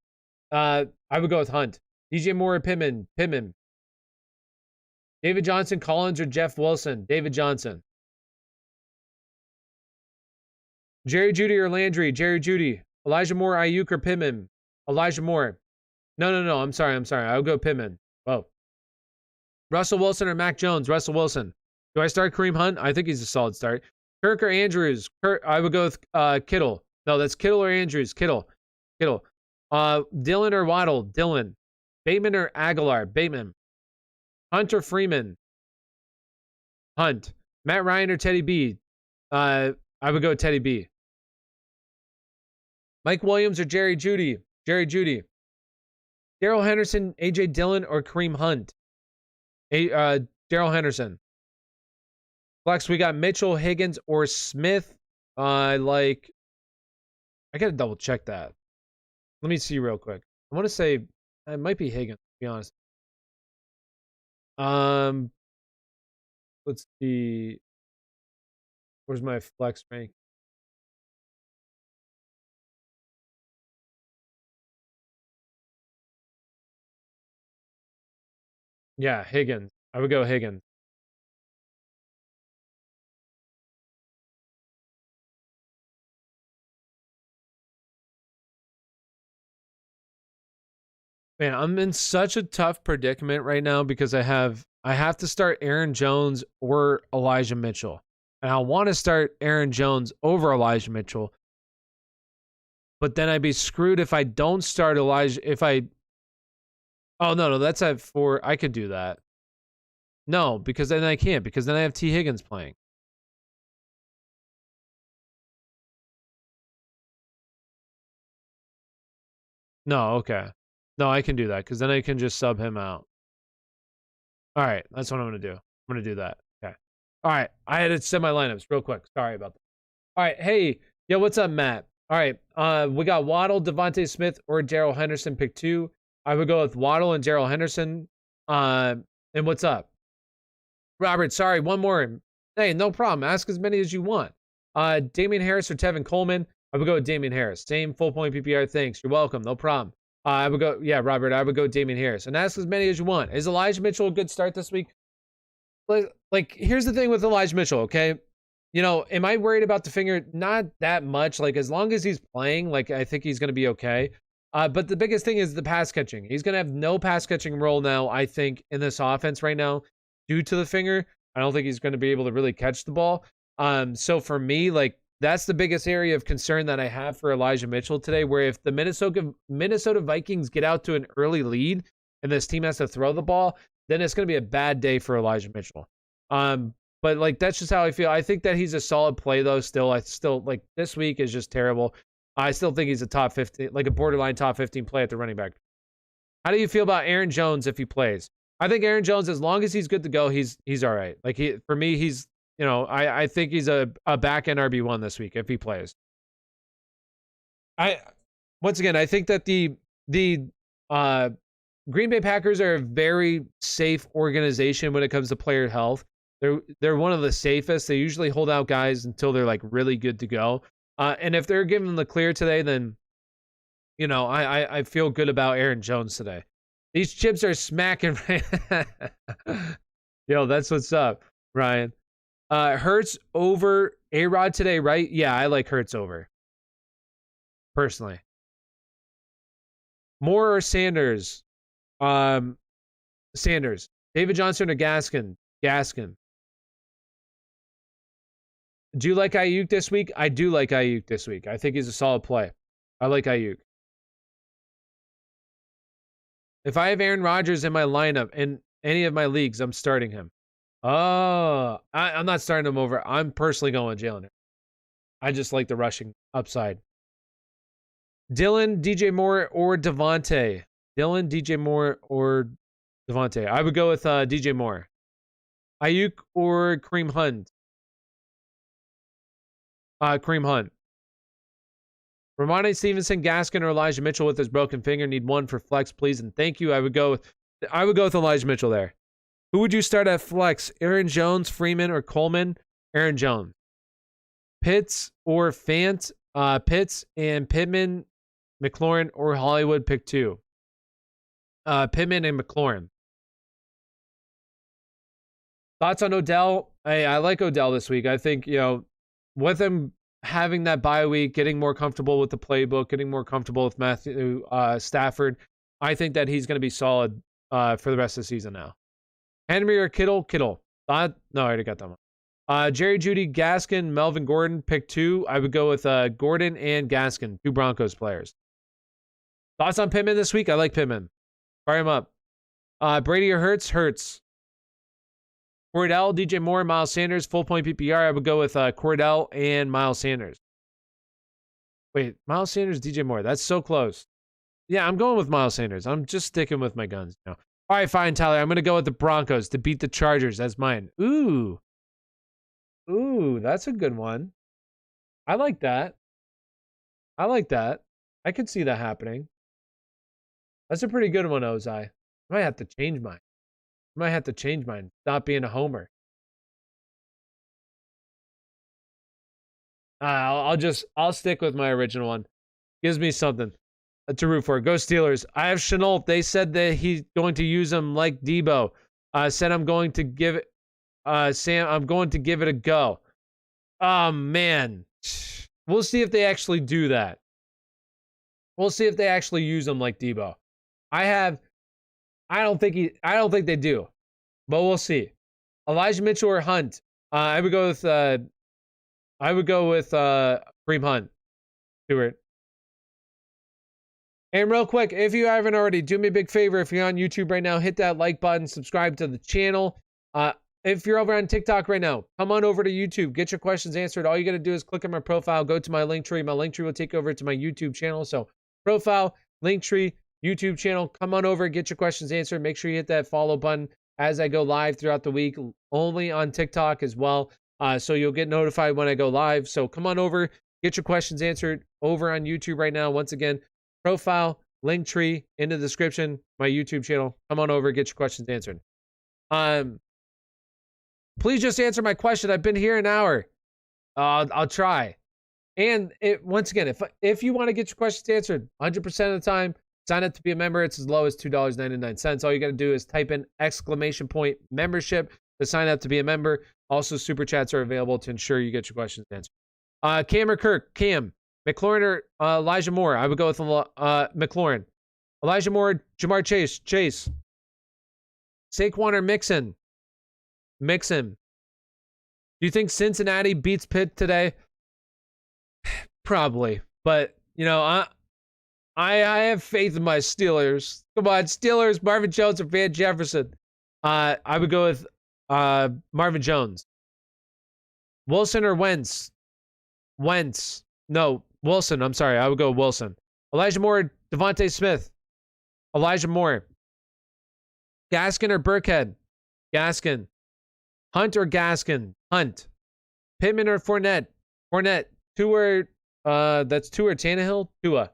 I would go with Hunt. DJ Moore or Pittman? Pittman. David Johnson, Collins, or Jeff Wilson? David Johnson. Jerry Jeudy or Landry? Jerry Jeudy. Elijah Moore, Ayuk, or Pittman? Elijah Moore. No. I'm sorry. I'll go Pittman. Whoa. Russell Wilson or Mac Jones? Russell Wilson. Do I start Kareem Hunt? I think he's a solid start. Kirk or Andrews? I would go with Kittle. No, that's Kittle or Andrews. Kittle. Dylan or Waddle? Dylan. Bateman or Aguilar? Bateman. Hunt or Freeman? Hunt. Matt Ryan or Teddy B? I would go with Teddy B. Mike Williams or Jerry Jeudy? Jerry Jeudy. Darrell Henderson, AJ Dillon, or Kareem Hunt? Darrell Henderson. Flex, we got Mitchell, Higgins, or Smith. I gotta double check that. Let me see real quick. I want to say it might be Higgins, to be honest. Let's see. Where's my flex rank? Yeah, Higgins. I would go Higgins. Man, I'm in such a tough predicament right now because I have to start Aaron Jones or Elijah Mitchell. And I want to start Aaron Jones over Elijah Mitchell. But then I'd be screwed if I don't start Elijah. Oh, no, that's at 4. I could do that. No, because then I can't, because then I have T. Higgins playing. No, okay. No, I can do that, because then I can just sub him out. All right, that's what I'm going to do. I'm going to do that. Okay. All right, I had to set my lineups real quick. Sorry about that. All right, hey, yo, what's up, Matt? All right, we got Waddle, Devontae Smith, or Darrell Henderson, pick 2. I would go with Waddle and Darrell Henderson. And what's up? Robert, sorry, one more. Hey, no problem. Ask as many as you want. Damien Harris or Tevin Coleman? I would go with Damien Harris. Same full point PPR. Thanks. You're welcome. No problem. I would go, yeah, Robert, I would go Damien Harris. And ask as many as you want. Is Elijah Mitchell a good start this week? Like, here's the thing with Elijah Mitchell, okay? You know, am I worried about the finger? Not that much. Like, as long as he's playing, like, I think he's going to be okay. But the biggest thing is the pass catching. He's going to have no pass catching role now, I think, in this offense right now due to the finger. I don't think he's going to be able to really catch the ball. So for me, like, that's the biggest area of concern that I have for Elijah Mitchell today, where if the Minnesota Vikings get out to an early lead and this team has to throw the ball, then it's going to be a bad day for Elijah Mitchell. But like, that's just how I feel. I think that he's a solid play though. I still like, this week is just terrible. I still think he's a top 15, like a borderline top 15 play at the running back. How do you feel about Aaron Jones if he plays? I think Aaron Jones, as long as he's good to go, he's all right. Like, for me, he's, you know, I think he's a back end RB1 this week if he plays. Once again, I think that the Green Bay Packers are a very safe organization when it comes to player health. They're one of the safest. They usually hold out guys until they're like really good to go. And if they're giving them the clear today, then, you know, I feel good about Aaron Jones today. These chips are smacking. Yo, that's what's up, Ryan. Hurts over A-Rod today, right? Yeah, I like Hurts over. Personally. Moore or Sanders? Sanders. David Johnson or Gaskin? Gaskin. Do you like Ayuk this week? I do like Ayuk this week. I think he's a solid play. I like Ayuk. If I have Aaron Rodgers in my lineup in any of my leagues, I'm starting him. Oh, I'm not starting him over. I'm personally going Jalen. I just like the rushing upside. Dylan, DJ Moore, or Devontae? Dylan, DJ Moore, or Devontae? I would go with DJ Moore. Ayuk or Kareem Hunt? Kareem Hunt. Ramondre Stevenson, Gaskin, or Elijah Mitchell with his broken finger. Need one for flex, please, and thank you. I would go with Elijah Mitchell there. Who would you start at flex? Aaron Jones, Freeman, or Coleman? Aaron Jones. Pitts or Fant? Pitts and Pittman, McLaurin, or Hollywood. Pick two. Pittman and McLaurin. Thoughts on Odell? I like Odell this week. I think, with him having that bye week, getting more comfortable with the playbook, getting more comfortable with Matthew Stafford, I think that he's going to be solid for the rest of the season now. Henry or Kittle? Kittle. No, I already got that one. Jerry Jeudy, Gaskin, Melvin Gordon, pick two. I would go with Gordon and Gaskin, two Broncos players. Thoughts on Pittman this week? I like Pittman. Fire him up. Brady or Hurts? Hurts. Cordell, DJ Moore, Miles Sanders, full point PPR. I would go with Cordell and Miles Sanders. Wait, Miles Sanders, DJ Moore. That's so close. Yeah, I'm going with Miles Sanders. I'm just sticking with my guns. All right, fine, Tyler. I'm going to go with the Broncos to beat the Chargers. That's mine. Ooh, that's a good one. I like that. I could see that happening. That's a pretty good one, Ozai. I might have to change mine. Stop being a homer. I'll stick with my original one. Gives me something to root for. Go Steelers. I have Chenault. They said that he's going to use him like Debo. Said I'm going to give it. Sam, I'm going to give it a go. Oh man, we'll see if they actually do that. We'll see if they actually use him like Debo. I don't think they do, but we'll see. Elijah Mitchell or Hunt? I would go with Kareem Hunt. Stewart. And real quick, if you haven't already, do me a big favor. If you're on YouTube right now, hit that like button, subscribe to the channel. If you're over on TikTok right now, come on over to YouTube. Get your questions answered. All you got to do is click on my profile, go to my link tree. My link tree will take over to my YouTube channel. So profile, link tree, YouTube channel. Come on over, get your questions answered. Make sure you hit that follow button as I go live throughout the week, only on TikTok as well. So you'll get notified when I go live. So come on over, get your questions answered over on YouTube right now. Once again, profile, link tree in the description, my YouTube channel. Come on over, get your questions answered. Please just answer my question. I've been here an hour. I'll try. And once again, if you want to get your questions answered 100% of the time, sign up to be a member. It's as low as $2.99. All you got to do is type in !membership to sign up to be a member. Also, super chats are available to ensure you get your questions answered. Cam or Kirk? Cam. McLaurin or Elijah Moore? I would go with McLaurin. Elijah Moore, Jamar Chase. Chase. Saquon or Mixon? Mixon. Do you think Cincinnati beats Pitt today? Probably. But, I have faith in my Steelers. Come on, Steelers, Marvin Jones or Van Jefferson. I would go with Marvin Jones. Wilson or Wentz? Wentz. No, Wilson. I'm sorry. I would go Wilson. Elijah Moore, Devontae Smith. Elijah Moore. Gaskin or Burkhead? Gaskin. Hunt or Gaskin? Hunt. Pittman or Fournette? Fournette. That's Tua. Tannehill? Tua.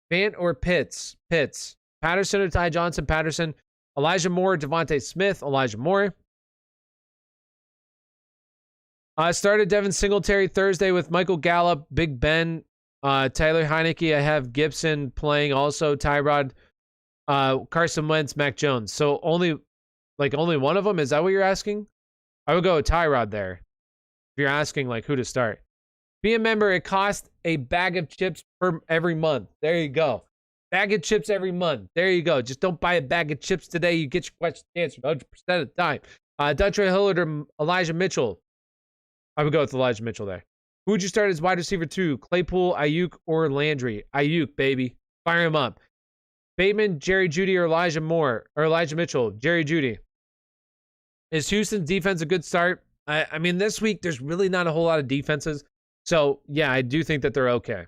Fant or Pitts? Pitts. Patterson or Ty Johnson? Patterson. Elijah Moore, Devontae Smith? Elijah Moore. I started Devin Singletary Thursday with Michael Gallup, Big Ben, Tyler Heineke. I have Gibson playing also. Tyrod. Carson Wentz, Mac Jones. So only one of them? Is that what you're asking? I would go with Tyrod there. If you're asking like who to start. Be a member, it costs a bag of chips every month. There you go. Bag of chips every month. There you go. Just don't buy a bag of chips today. You get your question answered 100% of the time. Dontrell Hillard or Elijah Mitchell. I would go with Elijah Mitchell there. Who would you start as wide receiver 2? Claypool, Ayuk, or Landry? Ayuk, baby. Fire him up. Bateman, Jerry Jeudy, or Elijah Moore? Or Elijah Mitchell? Jerry Jeudy. Is Houston's defense a good start? I mean, this week, there's really not a whole lot of defenses. So, yeah, I do think that they're okay.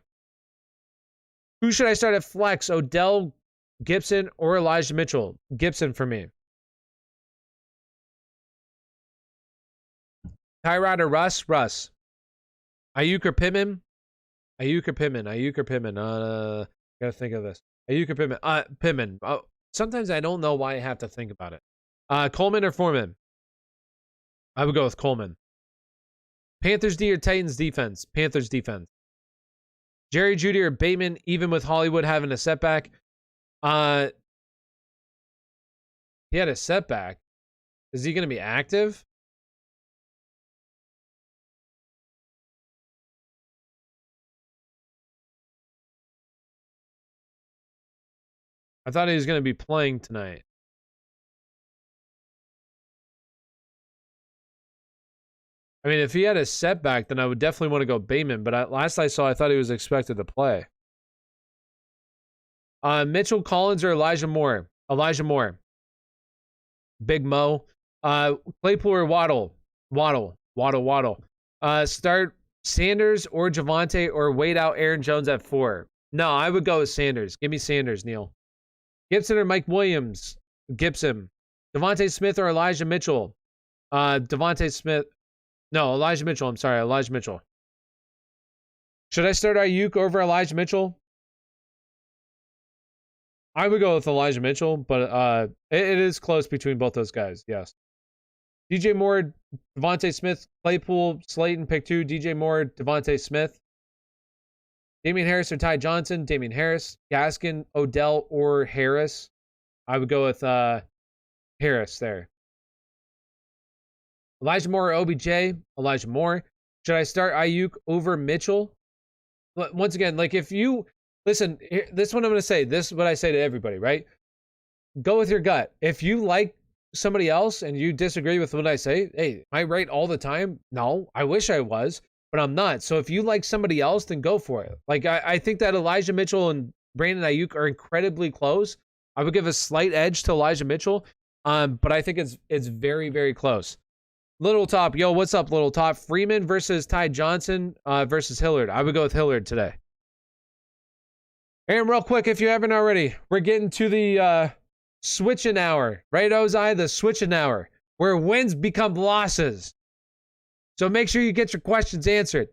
Who should I start at flex? Odell, Gibson, or Elijah Mitchell? Gibson for me. Tyrod or Russ? Russ. Ayuk or Pittman? Ayuk or Pittman? Ayuk or Pittman? Gotta think of this. Ayuk or Pittman? Pittman. Sometimes I don't know why I have to think about it. Coleman or Foreman? I would go with Coleman. Panthers D or Titans defense? Panthers defense. Jerry Jeudy or Bateman, even with Hollywood having a setback? He had a setback. Is he going to be active? I thought he was going to be playing tonight. I mean, if he had a setback, then I would definitely want to go Bateman. But last I saw, I thought he was expected to play. Mitchell Collins or Elijah Moore? Elijah Moore. Big Mo. Claypool or Waddle? Waddle. Start Sanders or Javonte or wait out Aaron Jones at 4. No, I would go with Sanders. Give me Sanders, Neil. Gibson or Mike Williams? Gibson. Devontae Smith or Elijah Mitchell? Devontae Smith. No, Elijah Mitchell. I'm sorry, Elijah Mitchell. Should I start Ayuk over Elijah Mitchell? I would go with Elijah Mitchell, but it is close between both those guys, yes. DJ Moore, Devontae Smith, Claypool, Slayton, pick 2. DJ Moore, Devontae Smith. Damien Harris or Ty Johnson? Damien Harris. Gaskin, Odell, or Harris? I would go with Harris there. Elijah Moore or OBJ? Elijah Moore. Should I start Ayuk over Mitchell? Once again, like if you... Listen, this is what I'm going to say. This is what I say to everybody, right? Go with your gut. If you like somebody else and you disagree with what I say, hey, am I right all the time? No, I wish I was, but I'm not. So if you like somebody else, then go for it. Like I think that Elijah Mitchell and Brandon Ayuk are incredibly close. I would give a slight edge to Elijah Mitchell, but I think it's very, very close. Little Top, yo, what's up, Little Top? Freeman versus Ty Johnson versus Hillard. I would go with Hillard today. And real quick, if you haven't already, we're getting to the switching hour, right, Ozai? The switching hour, where wins become losses. So make sure you get your questions answered.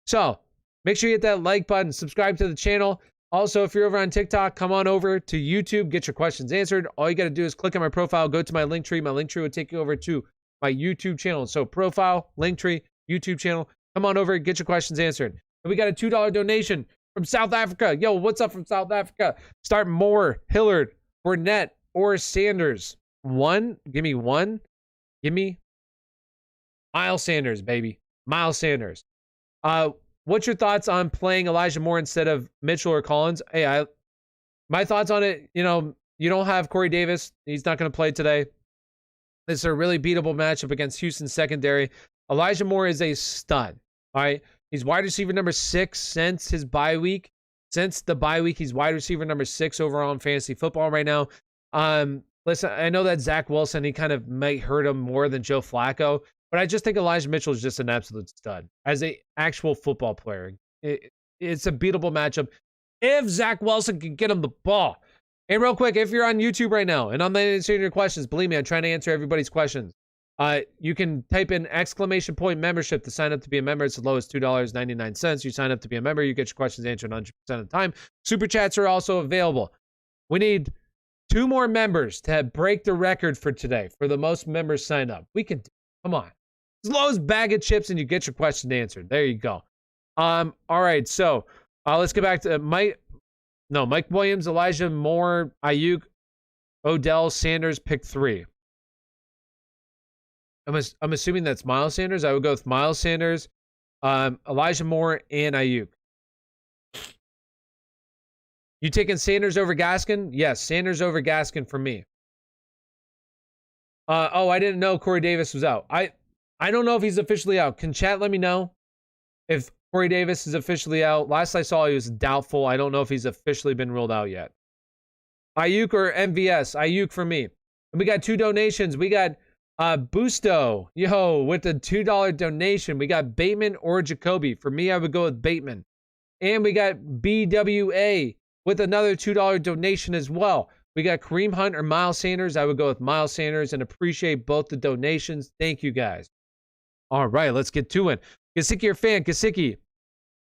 So make sure you hit that like button, subscribe to the channel. Also, if you're over on TikTok, come on over to YouTube, get your questions answered. All you got to do is click on my profile, go to my link tree. My link tree will take you over to my YouTube channel. So profile, link tree, YouTube channel. Come on over, get your questions answered. And we got a $2 donation from South Africa. Yo, what's up from South Africa? Start Moore, Hillard, Fournette, or Sanders. Give me one. Give me Miles Sanders, baby. Miles Sanders. What's your thoughts on playing Elijah Moore instead of Mitchell or Collins? Hey, my thoughts on it, you don't have Corey Davis. He's not going to play today. It's a really beatable matchup against Houston's secondary. Elijah Moore is a stud. All right. He's wide receiver number 6 since his bye week. Since the bye week, he's wide receiver number 6 overall in fantasy football right now. Listen, I know that Zach Wilson, he kind of might hurt him more than Joe Flacco, but I just think Elijah Mitchell is just an absolute stud as an actual football player. It's a beatable matchup if Zach Wilson can get him the ball. And real quick, if you're on YouTube right now and I'm not answering your questions, believe me, I'm trying to answer everybody's questions. You can type in ! membership to sign up to be a member. It's as low as $2.99. You sign up to be a member, you get your questions answered 100% of the time. Super chats are also available. We need 2 more members to break the record for today for the most members signed up. We can, come on. As low as bag of chips and you get your question answered. There you go. All right, so let's get back to Mike Williams, Elijah Moore, Ayuk. Odell, Sanders, pick 3. I'm assuming that's Miles Sanders. I would go with Miles Sanders, Elijah Moore, and Ayuk. You taking Sanders over Gaskin? Yes, Sanders over Gaskin for me. Oh, I didn't know Corey Davis was out. I don't know if he's officially out. Can chat let me know if Corey Davis is officially out? Last I saw, he was doubtful. I don't know if he's officially been ruled out yet. Ayuk or MVS? Ayuk for me. And we got 2 donations. We got Busto, yo, with the $2 donation. We got Bateman or Jacoby. For me, I would go with Bateman. And we got BWA with another $2 donation as well. We got Kareem Hunt or Miles Sanders. I would go with Miles Sanders and appreciate both the donations. Thank you, guys. All right, let's get to it. Gesicki or fan? Gesicki.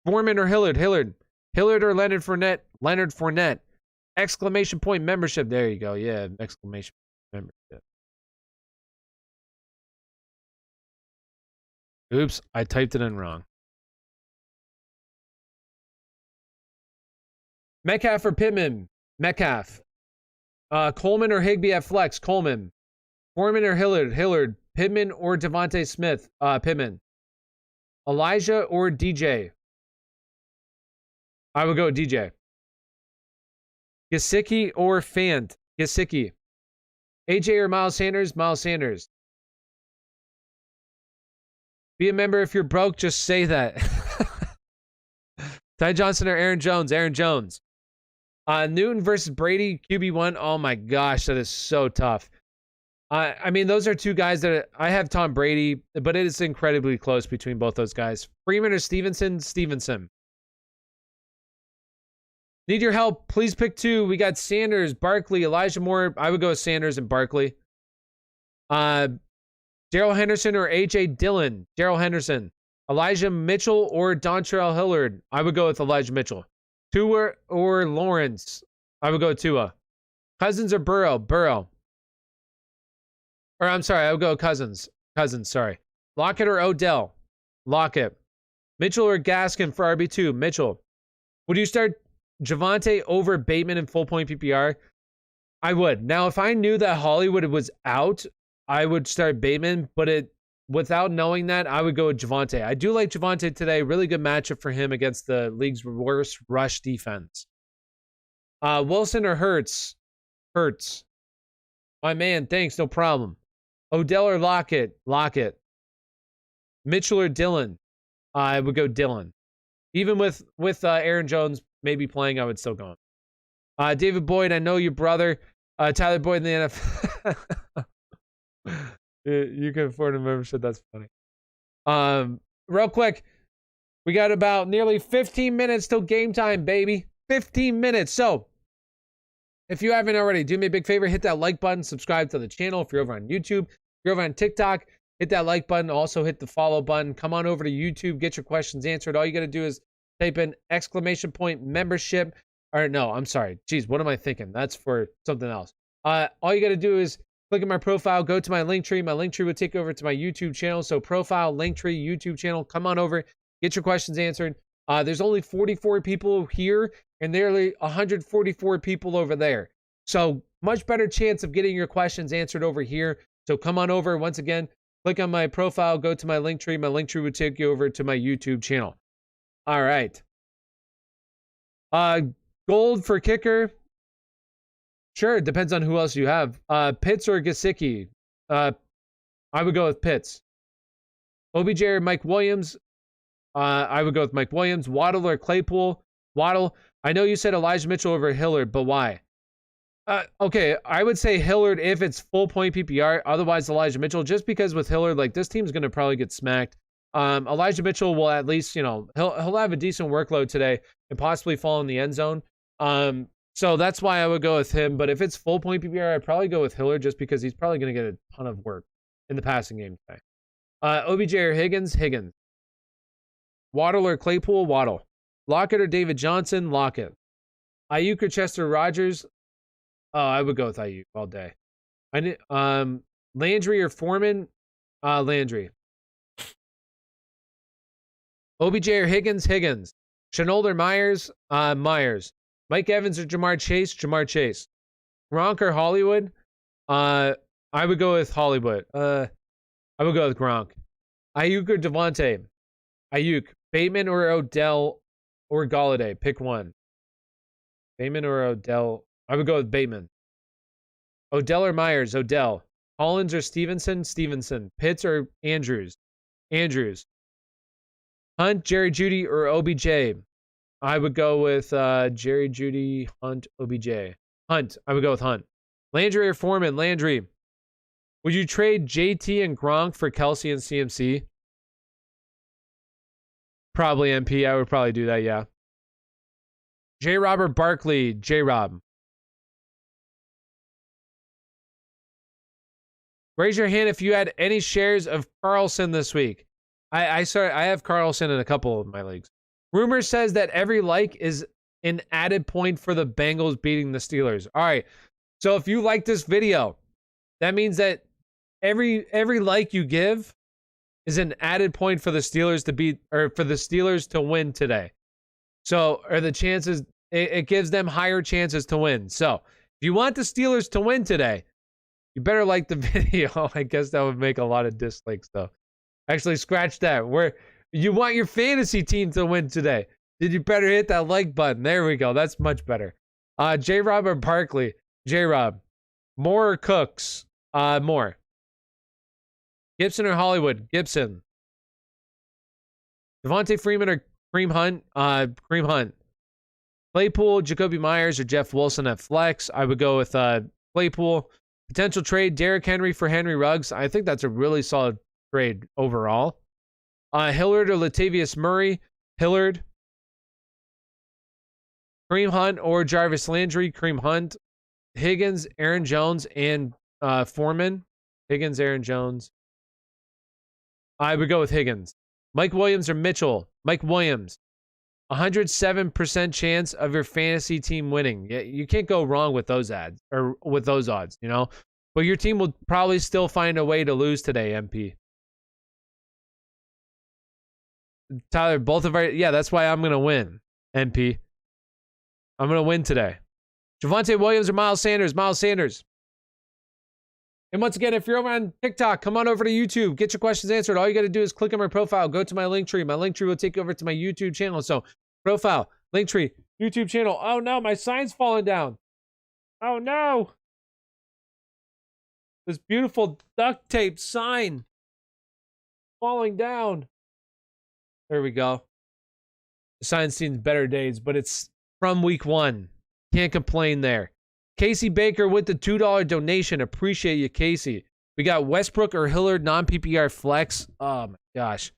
Foreman or Hillard? Hillard. Hillard or Leonard Fournette? Leonard Fournette. Exclamation point membership. There you go. Yeah, exclamation membership. Oops, I typed it in wrong. Metcalf or Pittman? Metcalf. Coleman or Higbee at flex? Coleman. Foreman or Hillard? Hillard. Pittman or Devontae Smith? Pittman. Elijah or DJ? I would go with DJ. Gesicki or Fant? Gesicki. AJ or Miles Sanders? Miles Sanders. Be a member if you're broke, just say that. Ty Johnson or Aaron Jones? Aaron Jones. Newton versus Brady, QB1. Oh my gosh, that is so tough. I mean, those are 2 guys that I have Tom Brady, but it is incredibly close between both those guys. Freeman or Stevenson? Stevenson. Need your help? Please pick 2. We got Sanders, Barkley, Elijah Moore. I would go with Sanders and Barkley. Daryl Henderson or AJ Dillon? Daryl Henderson. Elijah Mitchell or Dontrell Hillard? I would go with Elijah Mitchell. Tua or Lawrence? I would go with Tua. Cousins or Burrow? Burrow. Or I'm sorry, I would go Cousins. Cousins, sorry. Lockett or Odell? Lockett. Mitchell or Gaskin for RB2? Mitchell. Would you start Javonte over Bateman in full point PPR? I would. Now, if I knew that Hollywood was out, I would start Bateman, but without knowing that, I would go with Javonte. I do like Javonte today. Really good matchup for him against the league's worst rush defense. Wilson or Hurts? Hurts. My man, thanks, no problem. Odell or Lockett? Lockett. Mitchell or Dillon? I would go Dillon. Even with Aaron Jones maybe playing, I would still go him. David Boyd, I know your brother. Tyler Boyd in the NFL. You can afford a membership. That's funny. Real quick, we got about nearly 15 minutes till game time, baby. 15 minutes. So, if you haven't already, do me a big favor, hit that like button, subscribe to the channel. If you're over on YouTube, if you're over on TikTok, hit that like button. Also, hit the follow button. Come on over to YouTube, get your questions answered. All you got to do is type in exclamation point membership. Or no, I'm sorry. Jeez, what am I thinking? That's for something else. All you got to do is click at my profile, go to my link tree. My link tree would take over to my YouTube channel. So profile, link tree, YouTube channel. Come on over, get your questions answered. There's only 44 people here and nearly 144 people over there. So much better chance of getting your questions answered over here. So come on over. Once again, click on my profile, go to my link tree. My link tree would take you over to my YouTube channel. All right. Gold for kicker. Sure, it depends on who else you have. Pitts or Gesicki? I would go with Pitts. OBJ or Mike Williams? I would go with Mike Williams. Waddle or Claypool? Waddle. I know you said Elijah Mitchell over Hillard, but why? Okay, I would say Hillard if it's full point PPR. Otherwise, Elijah Mitchell. Just because with Hillard, like this team's going to probably get smacked. Elijah Mitchell will at least, he'll have a decent workload today and possibly fall in the end zone. So that's why I would go with him. But if it's full point PPR, I'd probably go with Hillard just because he's probably going to get a ton of work in the passing game today. OBJ or Higgins? Higgins. Waddle or Claypool? Waddle. Lockett or David Johnson? Lockett. Ayuk or Chester Rogers? Oh, I would go with Ayuk all day. Landry or Foreman? Landry. OBJ or Higgins? Higgins. Shenault or Myers? Myers. Mike Evans or Jamar Chase? Jamar Chase. Gronk or Hollywood? I would go with Hollywood. I would go with Gronk. Ayuk or Devontae? Ayuk. Bateman or Odell or Galladay? Pick one. Bateman or Odell? I would go with Bateman. Odell or Myers? Odell. Hollins or Stevenson? Stevenson. Pitts or Andrews? Andrews. Hunt, Jerry Jeudy, or OBJ? I would go with Jerry Jeudy, Hunt, OBJ. Hunt. I would go with Hunt. Landry or Foreman? Landry. Would you trade JT and Gronk for Kelsey and CMC? Probably MP. I would probably do that, yeah. J-Rob or Barkley? J-Rob. Raise your hand if you had any shares of Carlson this week. I have Carlson in a couple of my leagues. Rumor says that every like is an added point for the Bengals beating the Steelers. All right. So if you like this video, that means that every like you give is an added point for the Steelers to beat, or for the Steelers to win today. So are the chances, it gives them higher chances to win. So if you want the Steelers to win today, you better like the video. I guess that would make a lot of dislikes though. Actually, scratch that. Where you want your fantasy team to win today, then you better hit that like button. There we go. That's much better. J-Rob or Barkley? J-Rob. Moore or Cooks? Moore. Gibson or Hollywood? Gibson. Devontae Freeman or Kareem Hunt? Kareem Hunt. Claypool, Jacoby Myers, or Jeff Wilson at flex? I would go with Claypool. Potential trade, Derrick Henry for Henry Ruggs. I think that's a really solid trade overall. Hillard or Latavius Murray? Hillard. Kareem Hunt or Jarvis Landry? Kareem Hunt. Higgins, Aaron Jones, and Foreman. Higgins, Aaron Jones. I would go with Higgins. Mike Williams or Mitchell? Mike Williams. 107% chance of your fantasy team winning. You can't go wrong with those ads, or with those odds, you know? But your team will probably still find a way to lose today, MP. Tyler, both of our... Yeah, that's why I'm going to win, MP. I'm going to win today. Javonte Williams or Miles Sanders? Miles Sanders. And once again, if you're over on TikTok, come on over to YouTube. Get your questions answered. All you got to do is click on my profile. Go to my link tree. My link tree will take you over to my YouTube channel. So, profile, link tree, YouTube channel. Oh, no, my sign's falling down. Oh, no. This beautiful duct tape sign falling down. There we go. The sign's seen better days, but it's from week 1. Can't complain there. Casey Baker with the $2 donation. Appreciate you, Casey. We got Westbrook or Hillard non-PPR flex. Oh my gosh.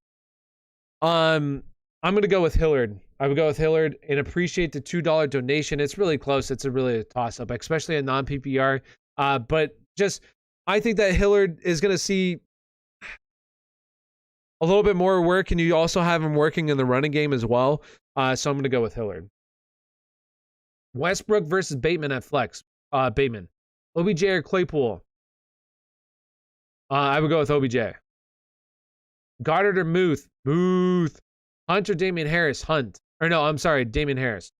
I'm gonna go with Hillard. I would go with Hillard and appreciate the $2 donation. It's really close. It's a toss-up, especially a non-PPR. But just I think that Hillard is gonna see a little bit more work, and you also have him working in the running game as well. So I'm gonna go with Hillard. Westbrook versus Bateman at flex. Bateman. OBJ or Claypool? I would go with OBJ. Goddard or Muth? Muth. Hunt or Damien Harris? Hunt. Or no, I'm sorry, Damien Harris.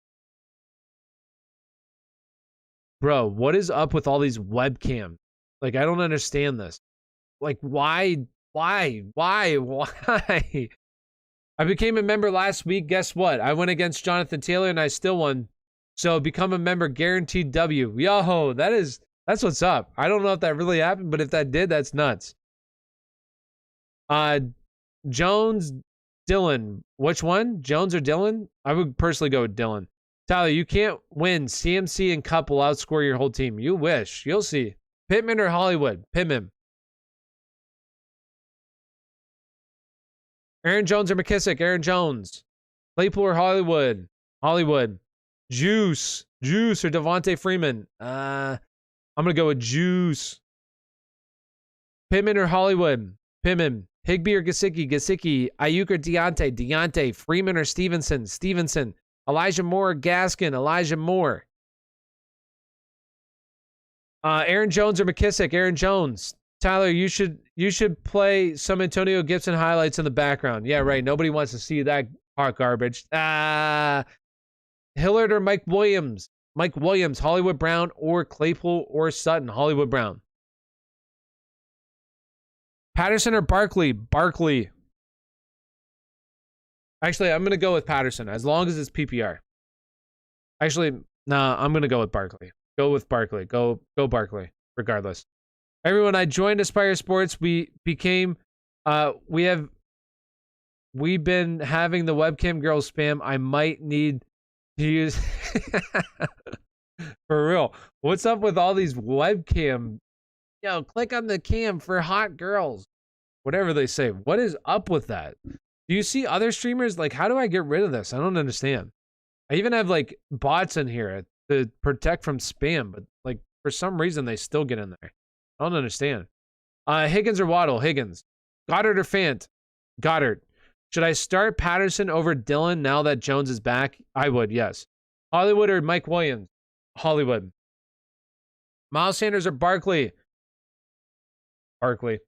Bro, what is up with all these webcams? Like, I don't understand this. Like, why? I became a member last week. Guess what? I went against Jonathan Taylor and I still won. So become a member, guaranteed W. Yo, that's what's up. I don't know if that really happened, but if that did, that's nuts. Jones, Dylan. Which one? Jones or Dylan? I would personally go with Dylan. Tyler, you can't win. CMC and Cup will outscore your whole team. You wish. You'll see. Pittman or Hollywood? Pittman. Aaron Jones or McKissick? Aaron Jones. Claypool or Hollywood? Hollywood. Juice or Devontae Freeman? I'm going to go with Juice. Pittman or Hollywood? Pittman. Higbee or Gesicki? Ayuk or Deontay? Freeman or Stevenson? Elijah Moore or Gaskin? Elijah Moore. Aaron Jones or McKissick? Aaron Jones. Tyler, you should play some Antonio Gibson highlights in the background. Yeah, right. Nobody wants to see that hot garbage. Hillard or Mike Williams? Mike Williams, Hollywood Brown, or Claypool or Sutton. Hollywood Brown. Patterson or Barkley? Barkley. Actually, I'm going to go with Patterson as long as it's PPR. Actually, nah, I'm going to go with Barkley. Go with Barkley. Go Barkley, regardless. Everyone, I joined Aspire Sports. We've been having the webcam girls spam. I might need to use for real. What's up with all these webcam? Yo, click on the cam for hot girls. Whatever they say. What is up with that? Do you see other streamers? Like, how do I get rid of this? I don't understand. I even have like bots in here to protect from spam, but like for some reason they still get in there. I don't understand. Higgins or Waddle? Higgins. Goddard or Fant? Goddard. Should I start Patterson over Dillon now that Jones is back? I would, yes. Hollywood or Mike Williams? Hollywood. Miles Sanders or Barkley? Barkley.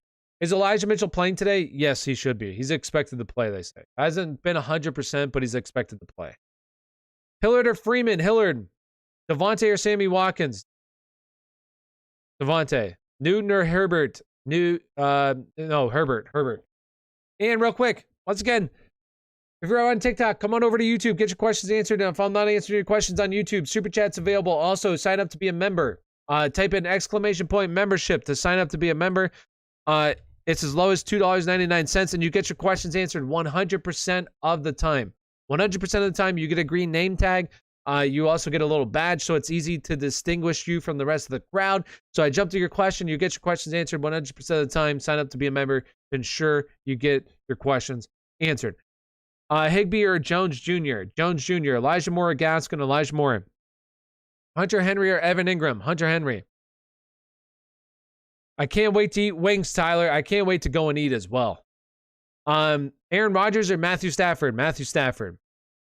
Is Elijah Mitchell playing today? Yes, he should be. He's expected to play, they say. Hasn't been 100%, but he's expected to play. Hillard or Freeman? Hillard. Devontae or Sammy Watkins? Devontae. Newton or Herbert? Herbert. And real quick, once again, if you're on TikTok, come on over to YouTube. Get your questions answered. And if I'm not answering your questions on YouTube, Super Chat's available. Also, sign up to be a member. Type in / membership to sign up to be a member. It's as low as $2.99, and you get your questions answered 100% of the time. 100% of the time, you get a green name tag. You also get a little badge, so it's easy to distinguish you from the rest of the crowd. So I jump to your question. You get your questions answered 100% of the time. Sign up to be a member to ensure you get your questions answered. Higbee or Jones Jr.? Jones Jr. Elijah Moore or Gaskin? Elijah Moore. Hunter Henry or Evan Ingram? Hunter Henry. I can't wait to eat wings, Tyler. I can't wait to go and eat as well. Aaron Rodgers or Matthew Stafford? Matthew Stafford.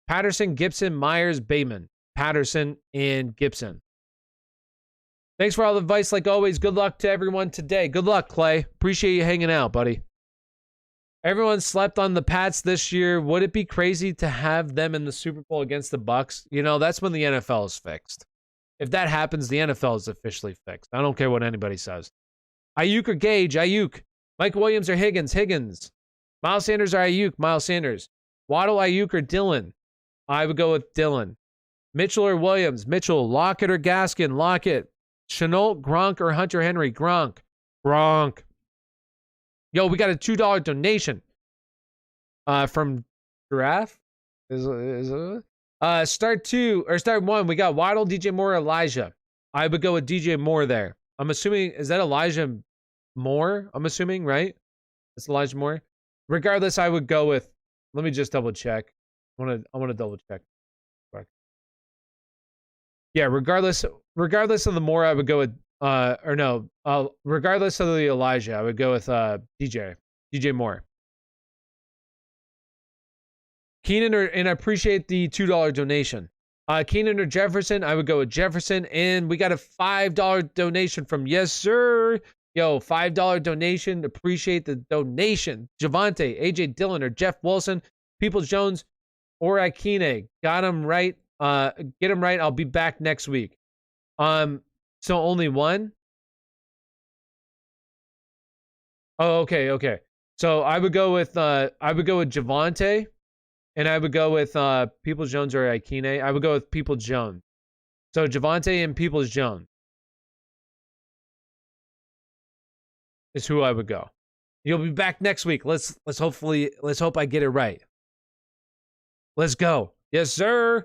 Patterson, Gibson, Myers, Bateman. Patterson and Gibson. Thanks for all the advice, like always. Good luck to everyone today. Good luck, Clay. Appreciate you hanging out, buddy. Everyone slept on the Pats this year. Would it be crazy to have them in the Super Bowl against the Bucs? You know, that's when the NFL is fixed. If that happens, the NFL is officially fixed. I don't care what anybody says. Ayuk or Gage? Ayuk. Mike Williams or Higgins? Higgins. Miles Sanders or Ayuk? Miles Sanders. Waddle, Ayuk or Dillon? I would go with Dillon. Mitchell or Williams? Mitchell. Lockett or Gaskin? Lockett. Chenault, Gronk or Hunter Henry? Gronk. Gronk. Yo, we got a $2 donation from Giraffe. Start one. We got Waddle, DJ Moore, Elijah. I would go with DJ Moore there. I'm assuming, is that Elijah Moore? I'm assuming, right? It's Elijah Moore. Regardless, I would go with, let me just double check. I want to double check. Yeah, regardless of the Moore, I would go with, regardless of the Elijah, I would go with DJ Moore. Keenan and I appreciate the $2 donation. Keenan or Jefferson, I would go with Jefferson. And we got a $5 donation from Yes Sir. Yo, $5 donation. Appreciate the donation. Javonte, AJ Dillon, or Jeff Wilson, Peoples-Jones, or Akine. Got him right. Get him right. I'll be back next week. So only one? Oh, okay. So I would go with Javonte. And I would go with Peoples-Jones or Akine. I would go with Peoples-Jones. So Javonte and Peoples-Jones is who I would go. You'll be back next week. Let's hope I get it right. Let's go. Yes, sir.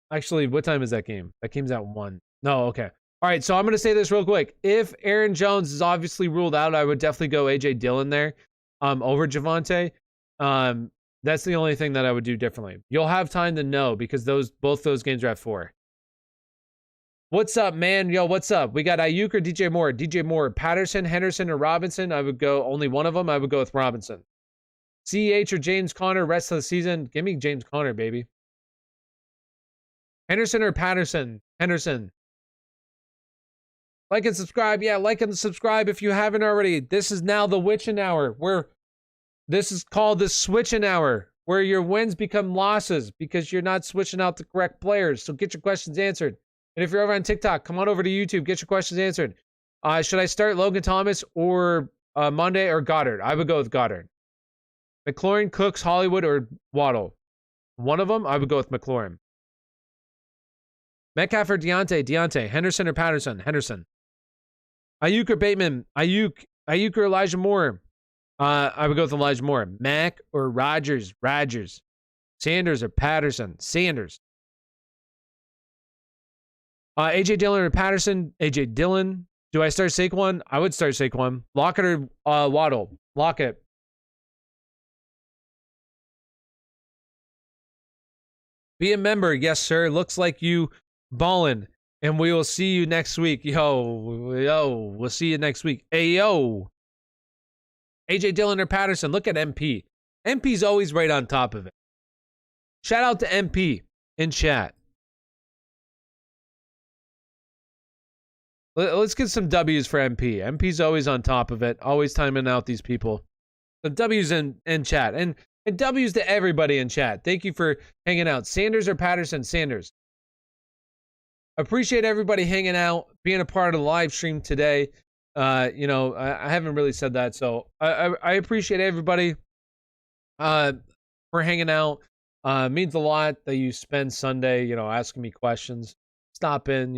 Actually, what time is that game? That game's at 1. No, okay. All right, so I'm going to say this real quick. If Aaron Jones is obviously ruled out, I would definitely go AJ Dillon there over Javonte. That's the only thing that I would do differently. You'll have time to know because both those games are at 4. What's up, man? Yo, what's up? We got Ayuk or DJ Moore? DJ Moore. Patterson, Henderson, or Robinson? I would go only one of them. I would go with Robinson. CEH or James Conner rest of the season? Give me James Conner, baby. Henderson or Patterson? Henderson. Like and subscribe. Yeah, like and subscribe if you haven't already. This is now the witching hour. This is called the switching hour, where your wins become losses because you're not switching out the correct players. So get your questions answered. And if you're over on TikTok, come on over to YouTube. Get your questions answered. Should I start Logan Thomas or Monday or Goddard? I would go with Goddard. McLaurin, Cooks, Hollywood, or Waddle. One of them, I would go with McLaurin. Metcalf or Deontay, Henderson or Patterson, Henderson. Ayuk or Bateman, Ayuk or Elijah Moore. I would go with Elijah Moore. Mack or Rodgers, Sanders or Patterson, Sanders. AJ Dillon or Patterson, AJ Dillon. Do I start Saquon? I would start Saquon. Lockett or Waddle, Lockett. Be a member, yes sir. Looks like you ballin', and we will see you next week. Yo, we'll see you next week. Hey yo, AJ Dillon or Patterson. Look at MP. MP's always right on top of it. Shout out to MP in chat. Let's get some W's for MP. MP's always on top of it, always timing out these people. Some W's in chat. And W's to everybody in chat. Thank you for hanging out. Sanders or Patterson? Sanders. Appreciate everybody hanging out, being a part of the live stream today. I haven't really said that, so I appreciate everybody for hanging out. Means a lot that you spend Sunday, asking me questions, stop in,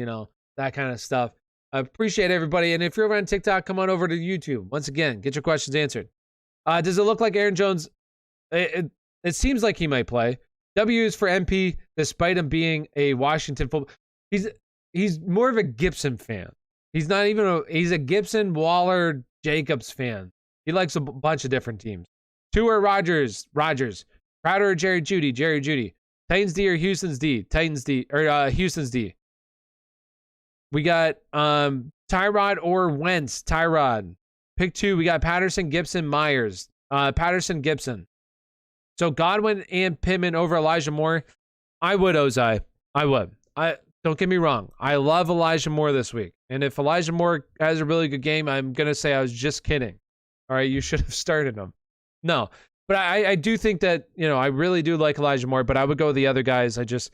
that kind of stuff. I appreciate everybody. And if you're over on TikTok, come on over to YouTube. Once again, get your questions answered. Does it look like Aaron Jones? It seems like he might play. W is for MP, despite him being a Washington football. He's more of a Gibson fan. He's not even he's a Gibson, Waller, Jacobs fan. He likes a bunch of different teams. Tua or Rodgers. Crowder or Jerry Jeudy. Titans D or Houston's D. Houston's D. We got Tyrod or Wentz. Tyrod. Pick 2. We got Patterson, Gibson, Myers. Patterson, Gibson. So Godwin and Pittman over Elijah Moore. I would, Ozai. I would. Don't get me wrong. I love Elijah Moore this week. And if Elijah Moore has a really good game, I'm going to say I was just kidding. All right, you should have started him. No. But I do think that, I really do like Elijah Moore, but I would go with the other guys. I just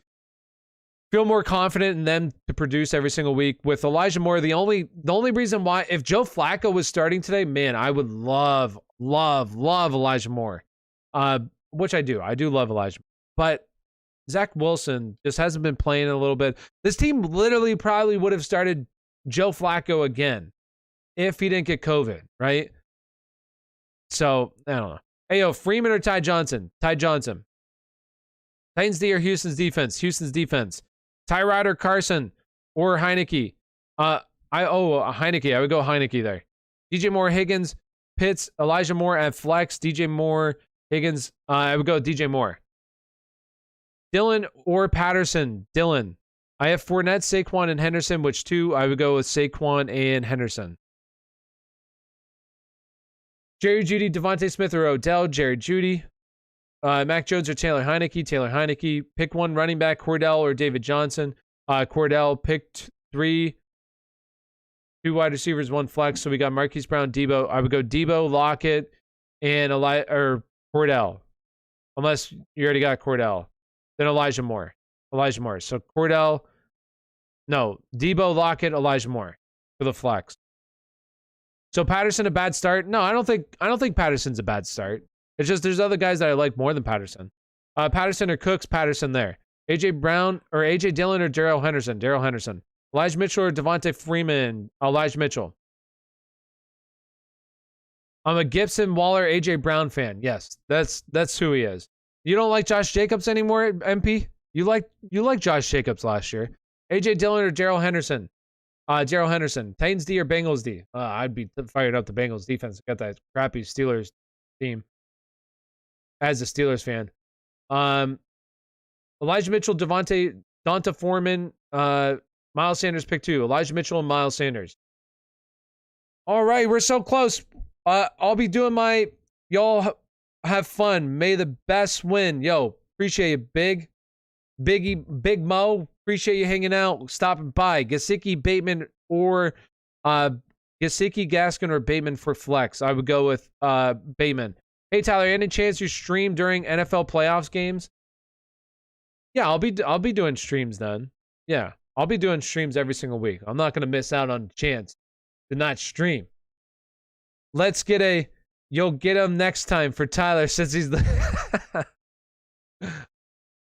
feel more confident in them to produce every single week. With Elijah Moore, the only reason why, if Joe Flacco was starting today, man, I would love Elijah Moore. Which I do. I do love Elijah. But Zach Wilson just hasn't been playing a little bit. This team literally probably would have started Joe Flacco again if he didn't get COVID, right? So, I don't know. Hey, yo, Freeman or Ty Johnson? Ty Johnson. Titans D or Houston's defense? Houston's defense. Tyrod or Carson or Heineke? Heineke. I would go Heineke there. DJ Moore, Higgins, Pitts, Elijah Moore at flex. DJ Moore, Higgins. I would go DJ Moore. Dillon or Patterson? Dillon. I have Fournette, Saquon, and Henderson, which 2? I would go with Saquon and Henderson. Jerry Jeudy, Devontae Smith, or Odell? Jerry Jeudy. Mac Jones or Taylor Heineke? Taylor Heineke. Pick 1 running back, Cordell or David Johnson? Cordell. Pick 3. 2 wide receivers, 1 flex. So we got Marquise Brown, Debo. I would go Debo, Lockett, and Cordell. Unless you already got Cordell. Then Elijah Moore. So Cordell. No. Debo, Lockett, Elijah Moore for the flex. So Patterson a bad start? No, I don't think Patterson's a bad start. It's just there's other guys that I like more than Patterson. Patterson or Cooks? Patterson there. AJ Brown or AJ Dillon or Darrell Henderson? Darrell Henderson. Elijah Mitchell or Devontae Freeman? Elijah Mitchell. I'm a Gibson, Waller, AJ Brown fan. Yes, that's who he is. You don't like Josh Jacobs anymore, MP? You like Josh Jacobs last year. AJ Dillon or Darrell Henderson? Darrell Henderson. Titans D or Bengals D? I'd be fired up the Bengals defense. Got that crappy Steelers team. As a Steelers fan. Elijah Mitchell, Donta Foreman, Miles Sanders, pick 2. Elijah Mitchell and Miles Sanders. All right, we're so close. I'll be doing my... Y'all have fun. May the best win. Yo, appreciate you, Big Mo. Appreciate you hanging out, stopping by. Gesicki, Bateman, or Gesicki, Gaskin, or Bateman for flex. I would go with Bateman. Hey Tyler, any chance you stream during NFL playoffs games? Yeah, I'll be doing streams then. Yeah, I'll be doing streams every single week. I'm not going to miss out on a chance to not stream. Let's get a, you'll get him next time for Tyler since he's the...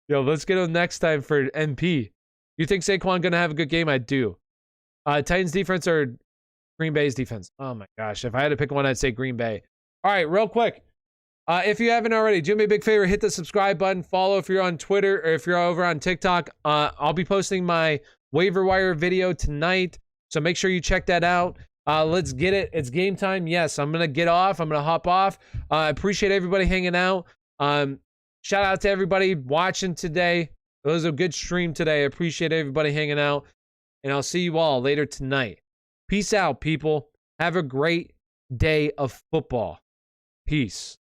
Yo, let's get him next time for NP. You think Saquon going to have a good game? I do. Titans defense or Green Bay's defense? Oh my gosh. If I had to pick one, I'd say Green Bay. All right, real quick. If you haven't already, do me a big favor, hit the subscribe button, follow if you're on Twitter or if you're over on TikTok. I'll be posting my waiver wire video tonight, so make sure you check that out. Let's get it. It's game time. Yes, I'm going to get off. I'm going to hop off. I appreciate everybody hanging out. Shout out to everybody watching today. It was a good stream today. I appreciate everybody hanging out, and I'll see you all later tonight. Peace out, people. Have a great day of football. Peace.